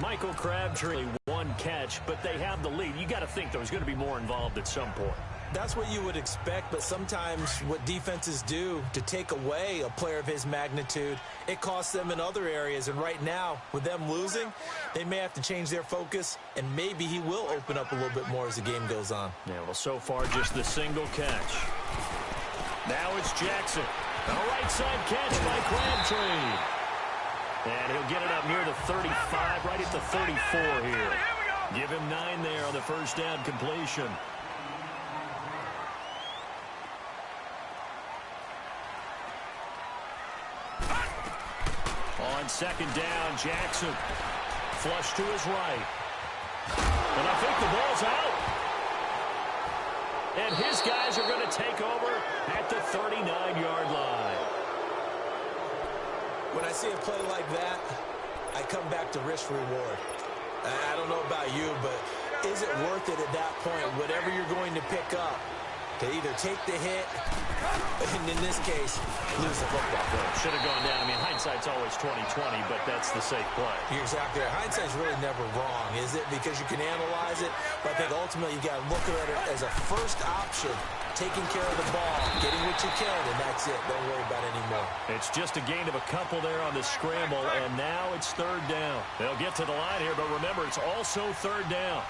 Michael Crabtree, one catch, but they have the lead. You got to think there's going to be more involved at some point. That's what you would expect, but sometimes what defenses do to take away a player of his magnitude, it costs them in other areas. And right now, with them losing, they may have to change their focus, and maybe he will open up a little bit more as the game goes on. Yeah, well, so far, just the single catch. Now it's Jackson. A right side catch by Crabtree. And he'll get it up near the 35, right at the 34 here. Give him 9 there on the first down completion. On second down, Jackson. Flush to his right. And I think the ball's out. And his guys are going to take over at the 39-yard line. When I see a play like that, I come back to risk-reward. I don't know about you, but is it worth it at that point, whatever you're going to pick up, to either take the hit, and in this case, lose the football? Should have gone down. I mean, hindsight's always 20/20, but that's the safe play. You're exactly right. Hindsight's really never wrong, is it? Because you can analyze it, but I think ultimately you got to look at it as a first option. Taking care of the ball, getting what you can, and that's it. Don't worry about it anymore. It's just a gain of a couple there on the scramble, and now it's third down. They'll get to the line here, but remember, it's also third down.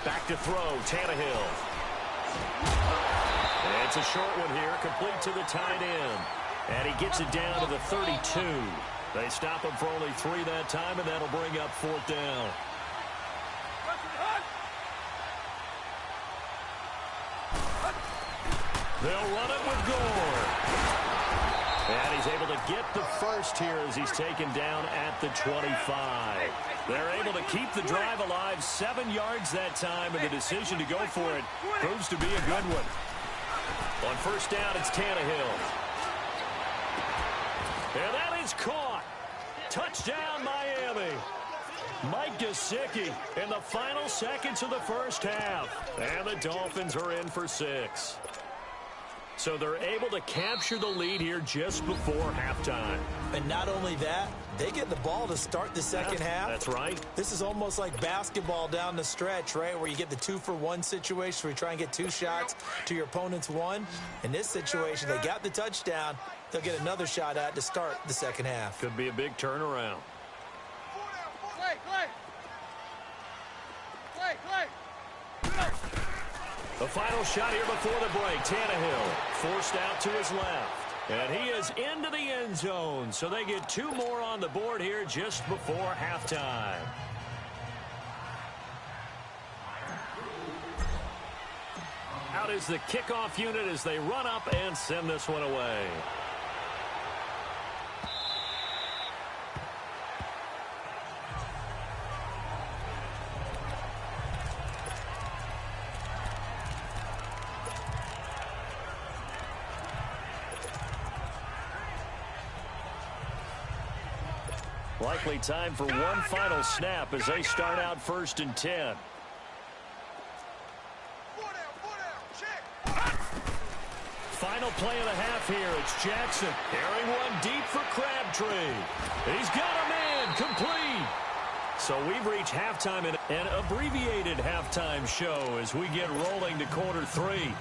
Back to throw, Tannehill. And it's a short one here, complete to the tight end. And he gets it down to the 32. They stop him for only 3 that time, and that'll bring up fourth down. They'll run it with Gore. And he's able to get the first here as he's taken down at the 25. They're able to keep the drive alive, 7 yards that time, and the decision to go for it proves to be a good one. On first down, it's Tannehill. And that is caught. Touchdown, Miami. Mike Gesicki in the final seconds of the first half. And the Dolphins are in for 6. So they're able to capture the lead here just before halftime. And not only that, they get the ball to start the second half. That's right. This is almost like basketball down the stretch, right, where you get the 2-for-1 situation where you try and get 2 shots to your opponent's 1. In this situation, they got the touchdown. They'll get another shot at to start the second half. Could be a big turnaround. The final shot here before the break. Tannehill forced out to his left. And he is into the end zone. So they get 2 more on the board here just before halftime. Out is the kickoff unit as they run up and send this one away. Likely time for one final snap as they start out 1st and 10. Final play of the half here. It's Jackson airing one deep for Crabtree. He's got a man complete. So we've reached halftime in an abbreviated halftime show as we get rolling to quarter 3.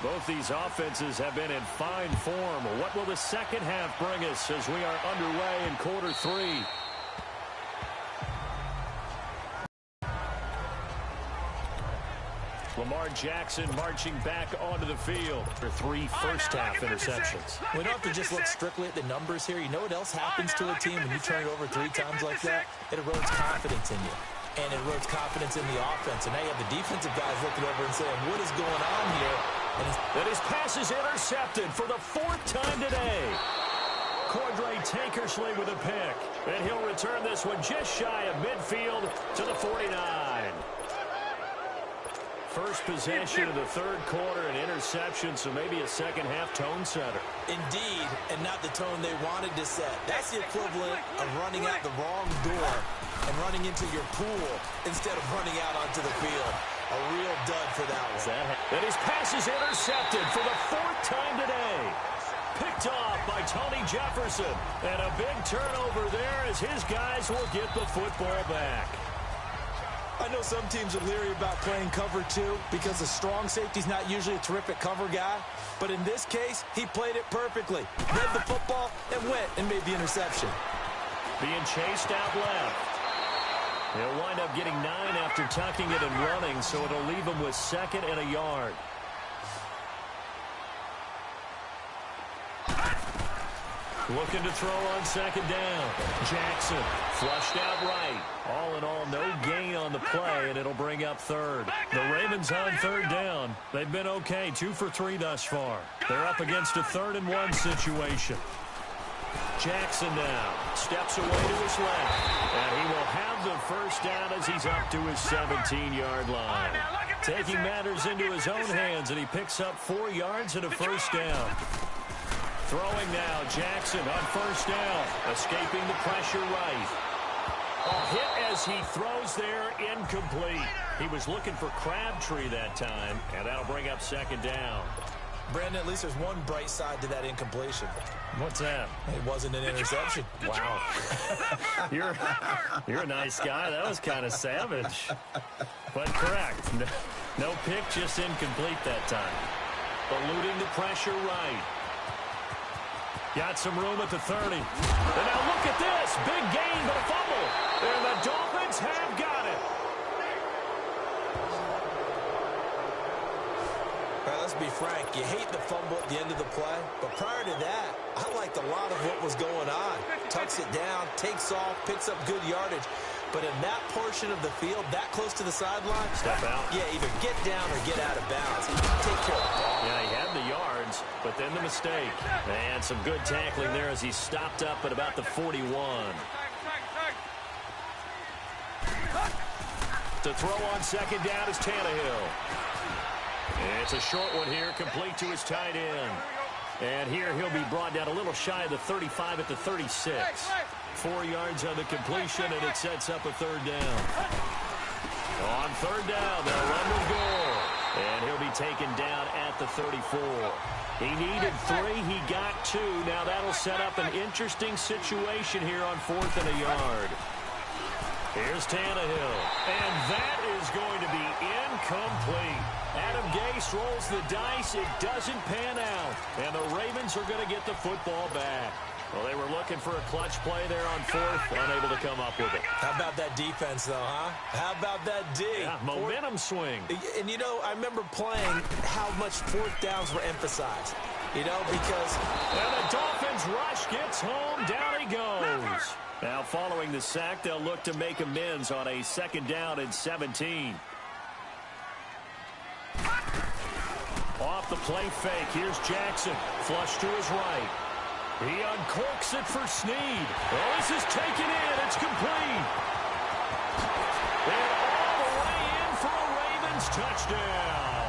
Both these offenses have been in fine form. What will the second half bring us as we are underway in quarter 3? Lamar Jackson marching back onto the field for 3 first-half interceptions. We don't have to just look strictly at the numbers here. You know what else happens to a team when you turn it over 3 times like that? It erodes confidence in you. And it erodes confidence in the offense. And now you have the defensive guys looking over and saying, what is going on here? And his pass is intercepted for the 4th time today. Cordray Tankersley with a pick. And he'll return this one just shy of midfield to the 49. First possession of the 3rd quarter, an interception, so maybe a second-half tone setter. Indeed, and not the tone they wanted to set. That's the equivalent of running out the wrong door and running into your pool instead of running out onto the field. A real dud for that one. And his pass is intercepted for the 4th time today. Picked off by Tony Jefferson. And a big turnover there as his guys will get the football back. I know some teams are leery about playing cover 2 because a strong safety's not usually a terrific cover guy. But in this case, he played it perfectly. Read the football and went and made the interception. Being chased out left. He'll wind up getting 9 after tucking it and running, so it'll leave him with 2nd and a yard. Looking to throw on 2nd down. Jackson flushed out right. All in all, no gain on the play, and it'll bring up 3rd. The Ravens on 3rd down. They've been okay, 2 for 3 thus far. They're up against a 3rd and 1 situation. Jackson now steps away to his left, and he will have the first down as he's up to his 17-yard line. Taking matters into his own hands, and he picks up 4 yards and a first down. Throwing now, Jackson on 1st down, escaping the pressure right. A hit as he throws there, incomplete. He was looking for Crabtree that time, and that'll bring up 2nd down. Brandon, at least there's one bright side to that incompletion. What's that? It wasn't an interception. Wow. You're a nice guy. That was kind of savage. But correct. No pick, just incomplete that time. Eluding the pressure right. Got some room at the 30. And now look at this. Big gain, but a fumble. And the Dolphins have got it. All right, let's be frank. You hate the fumble at the end of the play. But prior to that, I liked a lot of what was going on. Tucks it down, takes off, picks up good yardage. But in that portion of the field, that close to the sideline, step out. Yeah, either get down or get out of bounds. Take care of the ball. Yeah, he had the yards, but then the mistake. And some good tackling there as he stopped up at about the 41. To throw on 2nd down is Tannehill. And it's a short one here, complete to his tight end. And here he'll be brought down a little shy of the 35 at the 36. 4 yards on the completion, and it sets up a 3rd down. On 3rd down, they'll run the goal. And he'll be taken down at the 34. He needed 3. He got 2. Now that'll set up an interesting situation here on 4th and a yard. Here's Tannehill. And that is going to be incomplete. Adam Gase rolls the dice. It doesn't pan out. And the Ravens are going to get the football back. Well, they were looking for a clutch play there on 4th, unable to come up with it. How about that defense, though, huh? How about that D? Yeah, momentum swing. And, you know, I remember playing how much 4th downs were emphasized, you know, because... And the Dolphins rush gets home. Down he goes. Now, following the sack, they'll look to make amends on a 2nd down and 17. Off the play fake, here's Jackson. Flush to his right. He uncorks it for Snead. Oh, this is taken in. It's complete. And all the way in for a Ravens touchdown.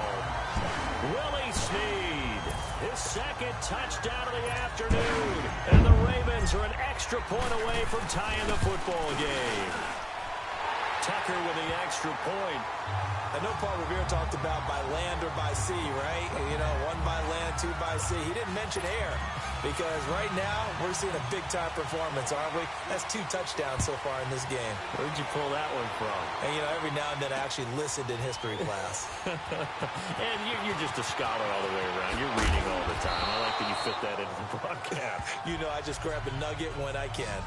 Willie Snead, his second touchdown of the afternoon. And the Ravens are an extra point away from tying the football game. Tucker with the extra point. I know Paul Revere talked about by land or by sea, right? You know, one by land, two by sea. He didn't mention air because right now we're seeing a big-time performance, aren't we? That's 2 touchdowns so far in this game. Where'd you pull that one from? And, you know, every now and then I actually listened in history class. And you're just a scholar all the way around. You're reading all the time. I like that you fit that into the broadcast. You know, I just grab a nugget when I can.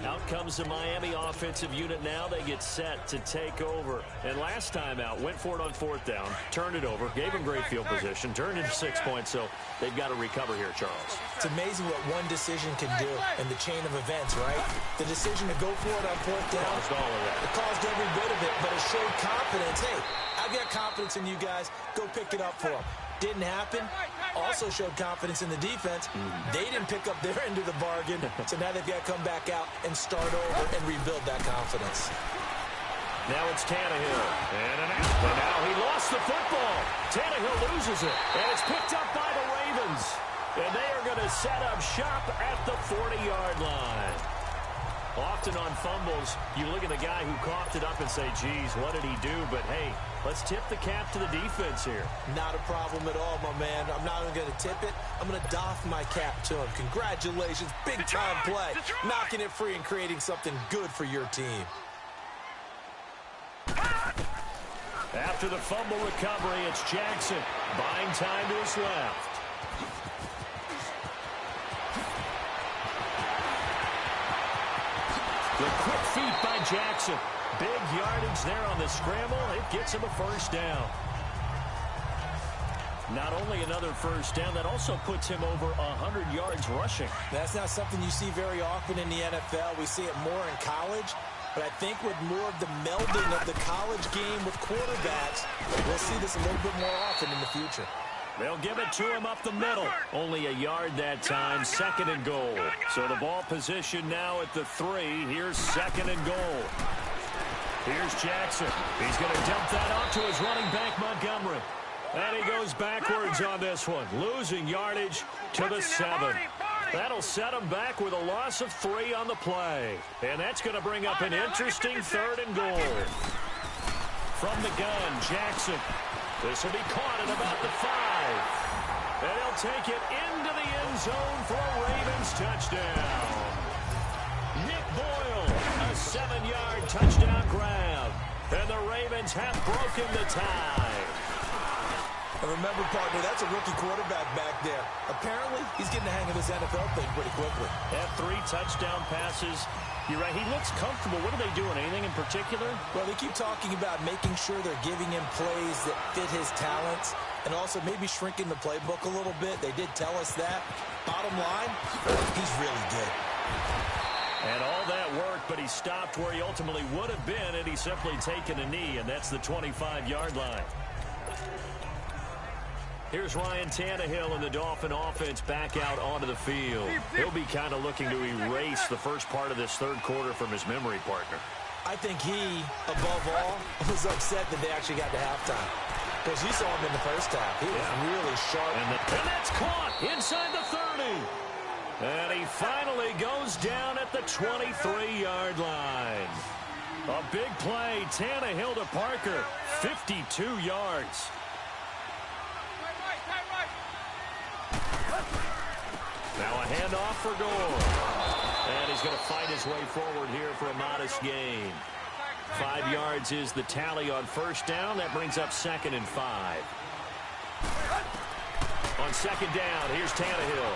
Out comes the Miami offensive unit now. They get set to take over. And last time out, went for it on 4th down, turned it over, gave them great field position, turned into 6 points, so they've got to recover here, Charles. It's amazing what one decision can do in the chain of events, right? The decision to go for it on 4th down. Caused all of that. It caused every bit of it, but it showed confidence. Hey, I've got confidence in you guys. Go pick it up for them. Didn't happen. Also showed confidence in the defense. They didn't pick up their end of the bargain, so now they've got to come back out and start over and rebuild that confidence. Now it's Tannehill. And an out. And now he lost the football. Tannehill loses it. And it's picked up by the Ravens. And they are going to set up shop at the 40-yard line. Often on fumbles, you look at the guy who coughed it up and say, geez, what did he do? But, hey, let's tip the cap to the defense here. Not a problem at all, my man. I'm not even going to tip it. I'm going to doff my cap to him. Congratulations. Big-time play. Knocking it free and creating something good for your team. After the fumble recovery, it's Jackson. Buying time to his left. The quick feet by Jackson. Big yardage there on the scramble. It gets him a 1st down. Not only another 1st down, that also puts him over 100 yards rushing. That's not something you see very often in the NFL. We see it more in college. But I think with more of the melding of the college game with quarterbacks, we'll see this a little bit more often in the future. They'll give it to him up the middle. Only a yard that time, 2nd and goal. So the ball position now at the 3. Here's 2nd and goal. Here's Jackson. He's going to dump that off to his running back, Montgomery. And he goes backwards on this one, losing yardage to the 7. That'll set him back with a loss of 3 on the play. And that's going to bring up an interesting 3rd and goal. From the gun, Jackson. This will be caught at about the 5. And he'll take it into the end zone for a Ravens touchdown. Nick Boyle, a 7-yard touchdown grab. And the Ravens have broken the tie. And remember, partner, that's a rookie quarterback back there. Apparently, he's getting the hang of this NFL thing pretty quickly. Had 3 touchdown passes. You're right, he looks comfortable. What are they doing? Anything in particular? Well, they keep talking about making sure they're giving him plays that fit his talents and also maybe shrinking the playbook a little bit. They did tell us that. Bottom line, he's really good. And all that work, but he stopped where he ultimately would have been, and he's simply taken a knee, and that's the 25-yard line. Here's Ryan Tannehill and the Dolphin offense back out onto the field. He'll be kind of looking to erase the first part of this 3rd quarter from his memory partner. I think he, above all, was upset that they actually got to halftime. Because you saw him in the first half. He was really sharp. And that's caught inside the 30. And he finally goes down at the 23-yard line. A big play. Tannehill to Parker. 52 yards. Now a handoff for Gore. And he's going to fight his way forward here for a modest gain. 5 yards is the tally on 1st down. That brings up 2nd and 5. On 2nd down, here's Tannehill.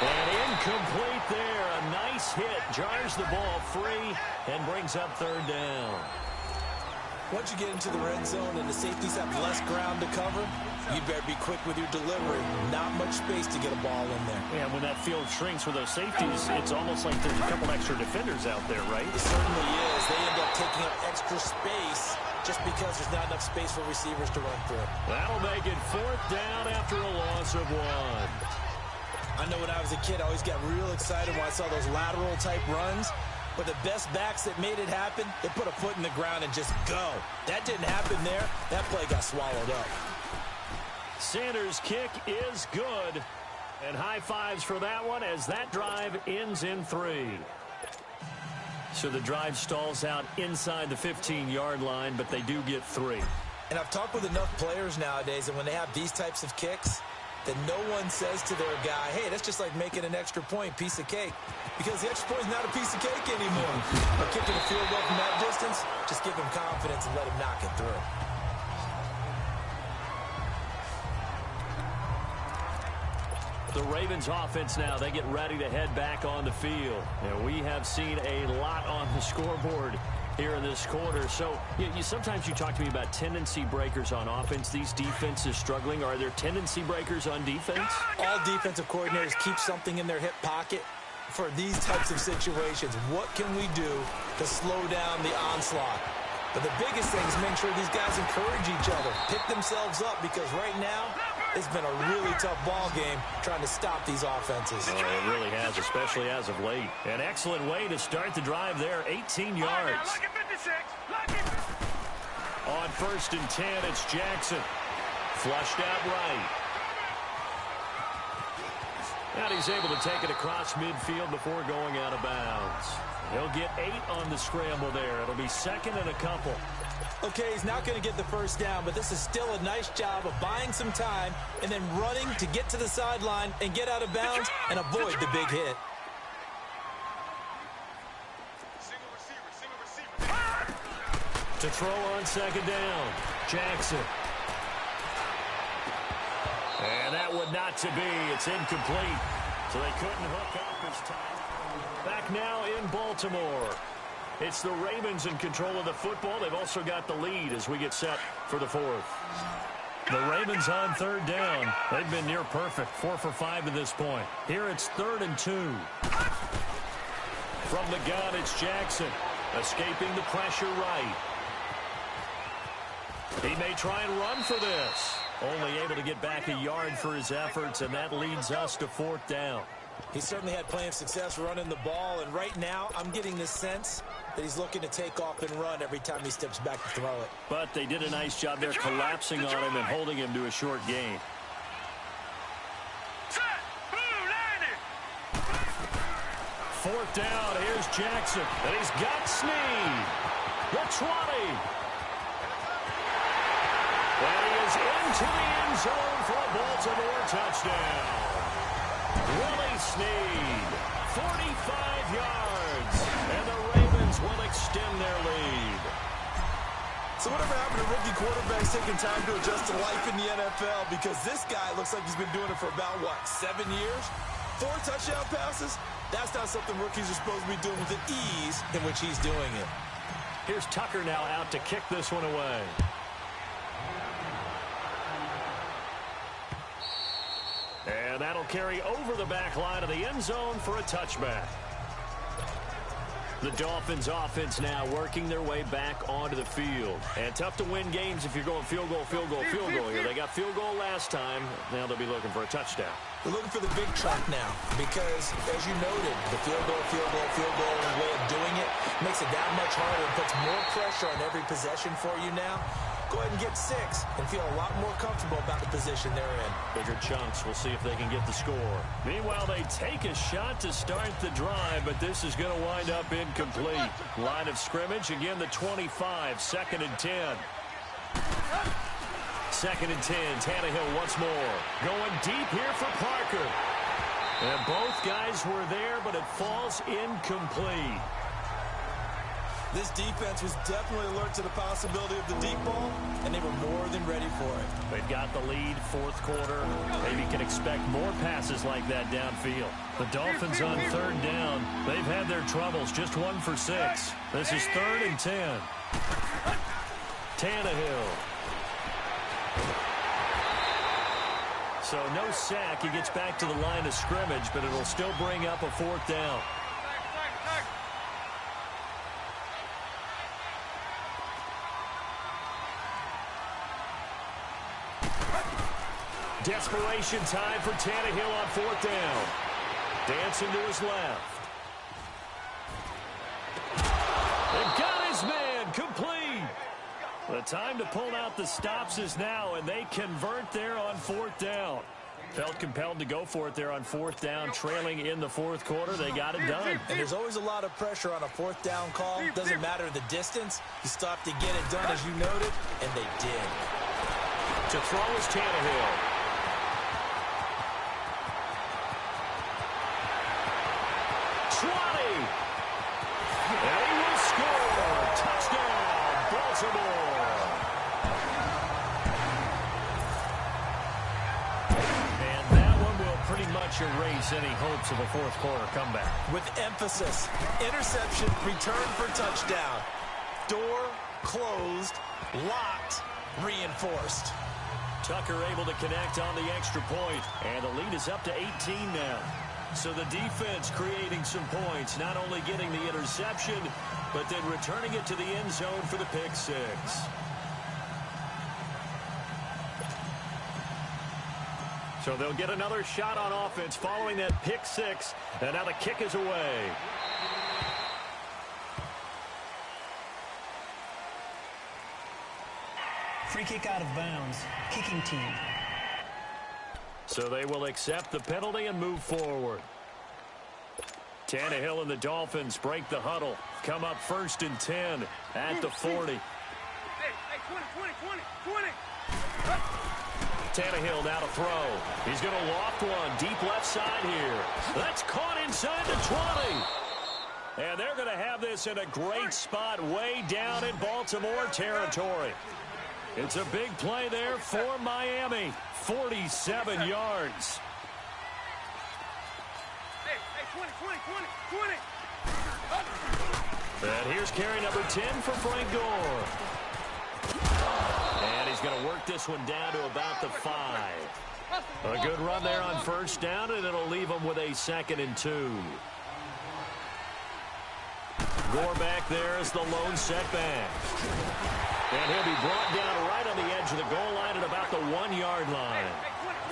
And incomplete there. A nice hit. Jars the ball free and brings up 3rd down. Once you get into the red zone and the safeties have less ground to cover, you better be quick with your delivery. Not much space to get a ball in there. Yeah, when that field shrinks with those safeties, it's almost like there's a couple extra defenders out there, right? It certainly is. They end up taking up extra space just because there's not enough space for receivers to run through. That'll make it 4th down after a loss of 1. I know when I was a kid, I always got real excited when I saw those lateral-type runs. But the best backs that made it happen, they put a foot in the ground and just go. That didn't happen there. That play got swallowed up. Sanders' kick is good. And high fives for that one as that drive ends in 3. So the drive stalls out inside the 15-yard line, but they do get 3. And I've talked with enough players nowadays, and when they have these types of kicks, that no one says to their guy, hey, that's just like making an extra point, piece of cake. Because the extra point is not a piece of cake anymore. Or kicking a field goal from that distance, just give him confidence and let him knock it through. The Ravens offense now, they get ready to head back on the field. And we have seen a lot on the scoreboard here in this quarter. So sometimes you talk to me about tendency breakers on offense. These defenses struggling. Are there tendency breakers on defense? All defensive coordinators keep something in their hip pocket for these types of situations. What can we do to slow down the onslaught? But the biggest thing is make sure these guys encourage each other, pick themselves up, because right now it's been a really tough ball game trying to stop these offenses. Oh, it really has, especially as of late. An excellent way to start the drive there, 18 yards. On 1st and 10, it's Jackson. Flushed out right. And he's able to take it across midfield before going out of bounds. He'll get 8 on the scramble there. It'll be 2nd and a couple. Okay, he's not going to get the first down, but this is still a nice job of buying some time and then running to get to the sideline and get out of bounds and avoid the big hit. To throw on 2nd down, Jackson. And that would not to be. It's incomplete. So they couldn't hook up this time. Back now in Baltimore. It's the Ravens in control of the football. They've also got the lead as we get set for the 4th. The Ravens on 3rd down. They've been near perfect. 4 for 5 to this point. Here it's 3rd and 2. From the gun, it's Jackson. Escaping the pressure right. He may try and run for this. Only able to get back a yard for his efforts, and that leads us to 4th down. He certainly had plenty of success running the ball, and right now I'm getting this sense that he's looking to take off and run every time he steps back to throw it. But they did a nice job there collapsing on him and holding him to a short gain. 4th down, here's Jackson, and he's got Snead. The 20. And he is into the end zone for a Baltimore touchdown. Willie Snead, 45 yards, and the Ravens will extend their lead. So whatever happened to rookie quarterbacks taking time to adjust to life in the NFL? Because this guy looks like he's been doing it for about, 7 years? 4 touchdown passes? That's not something rookies are supposed to be doing with the ease in which he's doing it. Here's Tucker now out to kick this one away. And that'll carry over the back line of the end zone for a touchback. The Dolphins offense now working their way back onto the field. And tough to win games if you're going field goal, field goal, field goal here. They got field goal last time. Now they'll be looking for a touchdown. They're looking for the big truck now because, as you noted, the field goal way of doing it makes it that much harder and puts more pressure on every possession for you now. Go ahead and get 6 and feel a lot more comfortable about the position they're in. Bigger chunks. We'll see if they can get the score. Meanwhile, they take a shot to start the drive, but this is going to wind up incomplete. Line of scrimmage, again, the 25, 2nd and 10. 2nd and 10, Tannehill once more. Going deep here for Parker. And both guys were there, but it falls incomplete. This defense was definitely alert to the possibility of the deep ball, and they were more than ready for it. They've got the lead, 4th quarter. Maybe can expect more passes like that downfield. The Dolphins on 3rd down. They've had their troubles, just 1 for 6. This is 3rd and 10. Tannehill. So no sack. He gets back to the line of scrimmage, but it'll still bring up a 4th down. Desperation time for Tannehill on 4th down. Dancing to his left. time to pull out the stops is now, and they convert there on 4th down. Felt compelled to go for it there on 4th down, trailing in the 4th quarter. They got it done. And there's always a lot of pressure on a 4th down call. Doesn't matter the distance. You still have to get it done, as you noted, and they did. To throw is Tannehill. And he will score. Touchdown, Baltimore. And that one will pretty much erase any hopes of a 4th quarter comeback. With emphasis, interception, return for touchdown. Door closed, locked, reinforced. Tucker able to connect on the extra point, and the lead is up to 18 now. So the defense creating some points, not only getting the interception, but then returning it to the end zone for the pick 6. So they'll get another shot on offense following that pick 6, and now the kick is away. Free kick out of bounds. Kicking team. So they will accept the penalty and move forward. Tannehill and the Dolphins break the huddle. Come up 1st and 10 at the 40. Hey, 20. Tannehill now to throw. He's going to loft one deep left side here. That's caught inside the 20. And they're going to have this in a great spot way down in Baltimore territory. It's a big play there for Miami. 47 yards. Hey, 20. And here's carry number 10 for Frank Gore. And he's going to work this one down to about the 5. A good run there on 1st down, and it'll leave him with a 2nd and 2. Gore back there is the lone setback. And he'll be brought down right on the edge of the goal line at about the 1-yard line.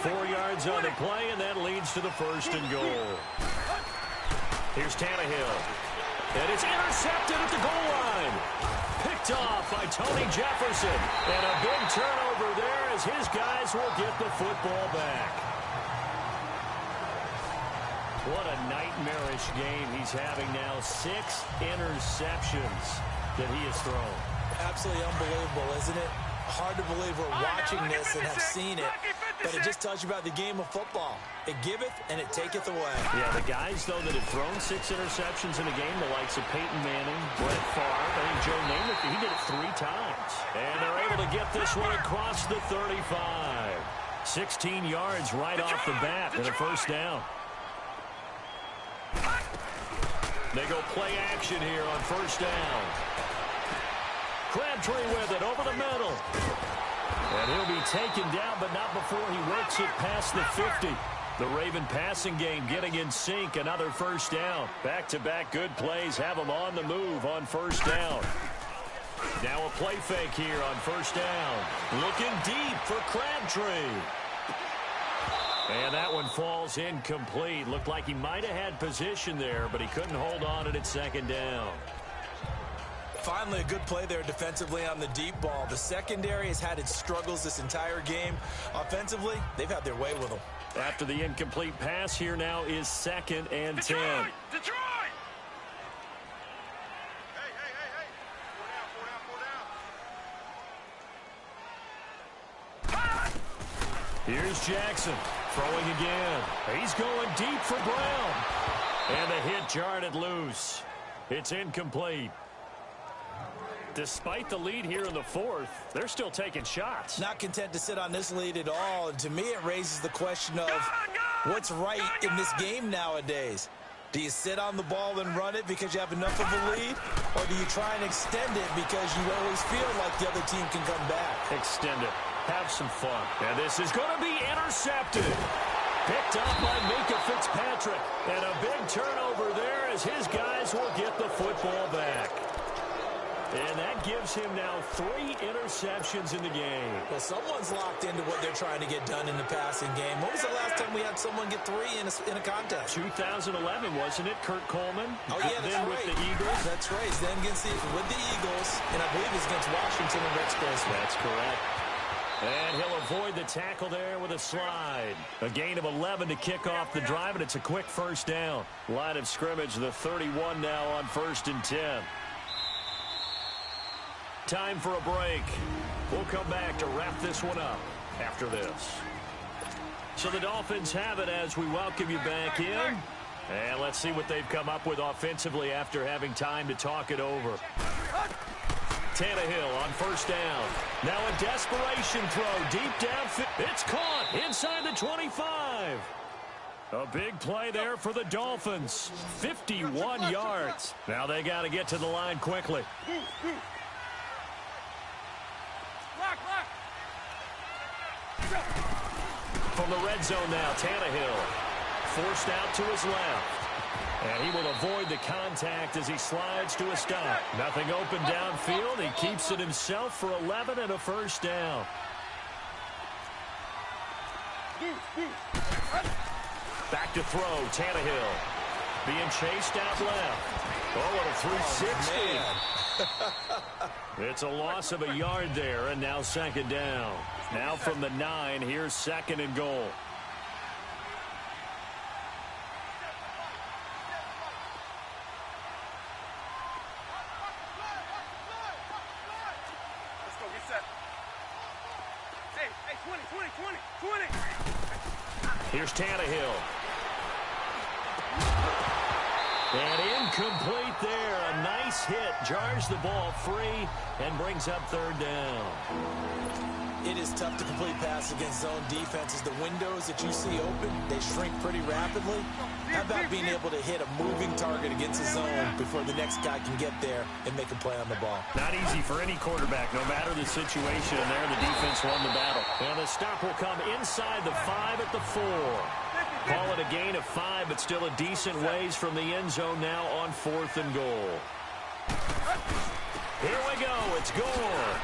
4 yards on the play, and that leads to the 1st and goal. Here's Tannehill. And it's intercepted at the goal line. Picked off by Tony Jefferson. And a big turnover there as his guys will get the football back. What a nightmarish game he's having now. 6 interceptions that he has thrown. Absolutely unbelievable, isn't it? Hard to believe we're watching this and have seen it, but it just tells you about the game of football. It giveth and it taketh away. Yeah, the guys, though, that have thrown 6 interceptions in a game, the likes of Peyton Manning, Brett Favre, I think Joe Namath, he did it 3 times. And they're able to get this one across the 35. 16 yards right off the bat and a 1st down. They go play action here on 1st down. Crabtree with it over the middle. And he'll be taken down, but not before he works it past the 50. The Raven passing game getting in sync. Another 1st down. Back-to-back good plays have them on the move on 1st down. Now a play fake here on 1st down. Looking deep for Crabtree. And that one falls incomplete. Looked like he might have had position there, but he couldn't hold on it at 2nd down. Finally, a good play there defensively on the deep ball. The secondary has had its struggles this entire game. Offensively, they've had their way with them. After the incomplete pass, here now is 2nd and 10. Detroit! Here's Jackson throwing again. He's going deep for Brown. And the hit jarred it loose. It's incomplete. Despite the lead here in the 4th, they're still taking shots. Not content to sit on this lead at all. And to me, it raises the question of what's right in this game nowadays. Do you sit on the ball and run it because you have enough of a lead? Or do you try and extend it because you always feel like the other team can come back? Extend it. Have some fun. And this is going to be intercepted. Picked up by Minka Fitzpatrick. And a big turnover there as his guys will get the football back. And that gives him now 3 interceptions in the game. Well, someone's locked into what they're trying to get done in the passing game. When was the last time we had someone get 3 in a contest? 2011, wasn't it, Kurt Coleman? Oh, yeah, that's then right. with the Eagles. That's right. Then with the Eagles, and I believe it's against Washington and Rex Grossman. That's correct. And he'll avoid the tackle there with a slide. A gain of 11 to kick off the drive, and it's a quick first down. Line of scrimmage, the 31 now on 1st and 10. Time for a break. We'll come back to wrap this one up after this. So the Dolphins have it as we welcome you back in. And let's see what they've come up with offensively after having time to talk it over. Tannehill on 1st down. Now a desperation throw deep downfield. It's caught inside the 25. A big play there for the Dolphins. 51 yards. Now they got to get to the line quickly. From the red zone now, Tannehill forced out to his left. And he will avoid the contact as he slides to a stop. Nothing open downfield. He keeps it himself for 11 and a first down. Back to throw, Tannehill. Being chased out left. Oh, what a 360. It's a loss of a yard there, and now 2nd down. Now from the 9, here's 2nd and goal. Here's Tannehill. And incomplete there. A nice hit. Jars the ball free and brings up 3rd down. It is tough to complete pass against zone defenses. The windows that you see open, they shrink pretty rapidly. How about being able to hit a moving target against a zone before the next guy can get there and make a play on the ball? Not easy for any quarterback, no matter the situation. And there, the defense won the battle. And the stop will come inside the 5 at the 4. Call it a gain of 5, but still a decent ways from the end zone now on 4th and goal. Here we go. It's Gore.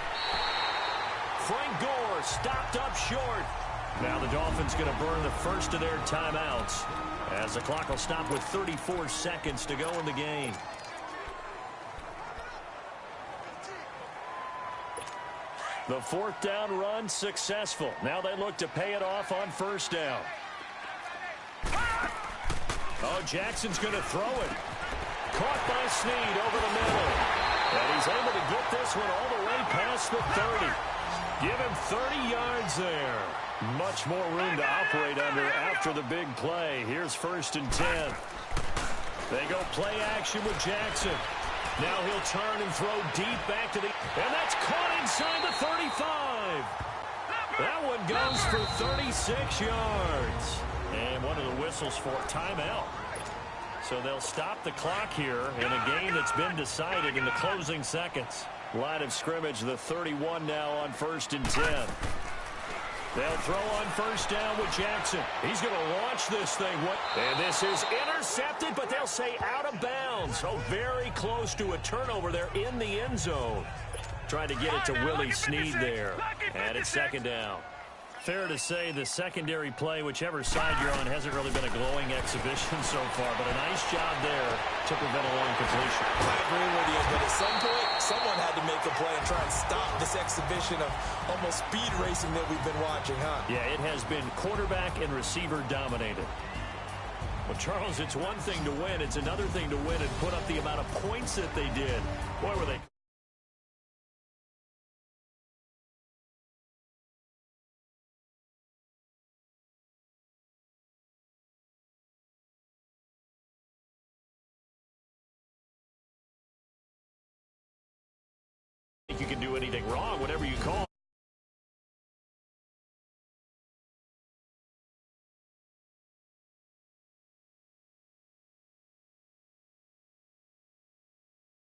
Frank Gore stopped up short. Now the Dolphins going to burn the first of their timeouts as the clock will stop with 34 seconds to go in the game. The 4th down run successful. Now they look to pay it off on 1st down. Oh, Jackson's going to throw it. Caught by Snead over the middle. And he's able to get this one all the way past the 30. Give him 30 yards there. Much more room to operate under after the big play. Here's 1st and 10. They go play action with Jackson. Now he'll turn and throw deep back to the... And that's caught inside the 35. That one goes for 36 yards. And one of the whistles for timeout. So they'll stop the clock here in a game that's been decided in the closing seconds. Line of scrimmage, the 31 now on 1st and 10. They'll throw on 1st down with Jackson. He's going to launch this thing. And this is intercepted, but they'll say out of bounds. So very close to a turnover there in the end zone. Trying to get it to Willie Snead there. And it's 2nd down. Fair to say the secondary play, whichever side you're on, hasn't really been a glowing exhibition so far, but a nice job there to prevent a long completion. I agree with you, but at some point, someone had to make a play and try and stop this exhibition of almost speed racing that we've been watching, huh? Yeah, it has been quarterback and receiver dominated. Well, Charles, it's one thing to win. It's another thing to win and put up the amount of points that they did. Boy, were they... You can do anything wrong, whatever you call.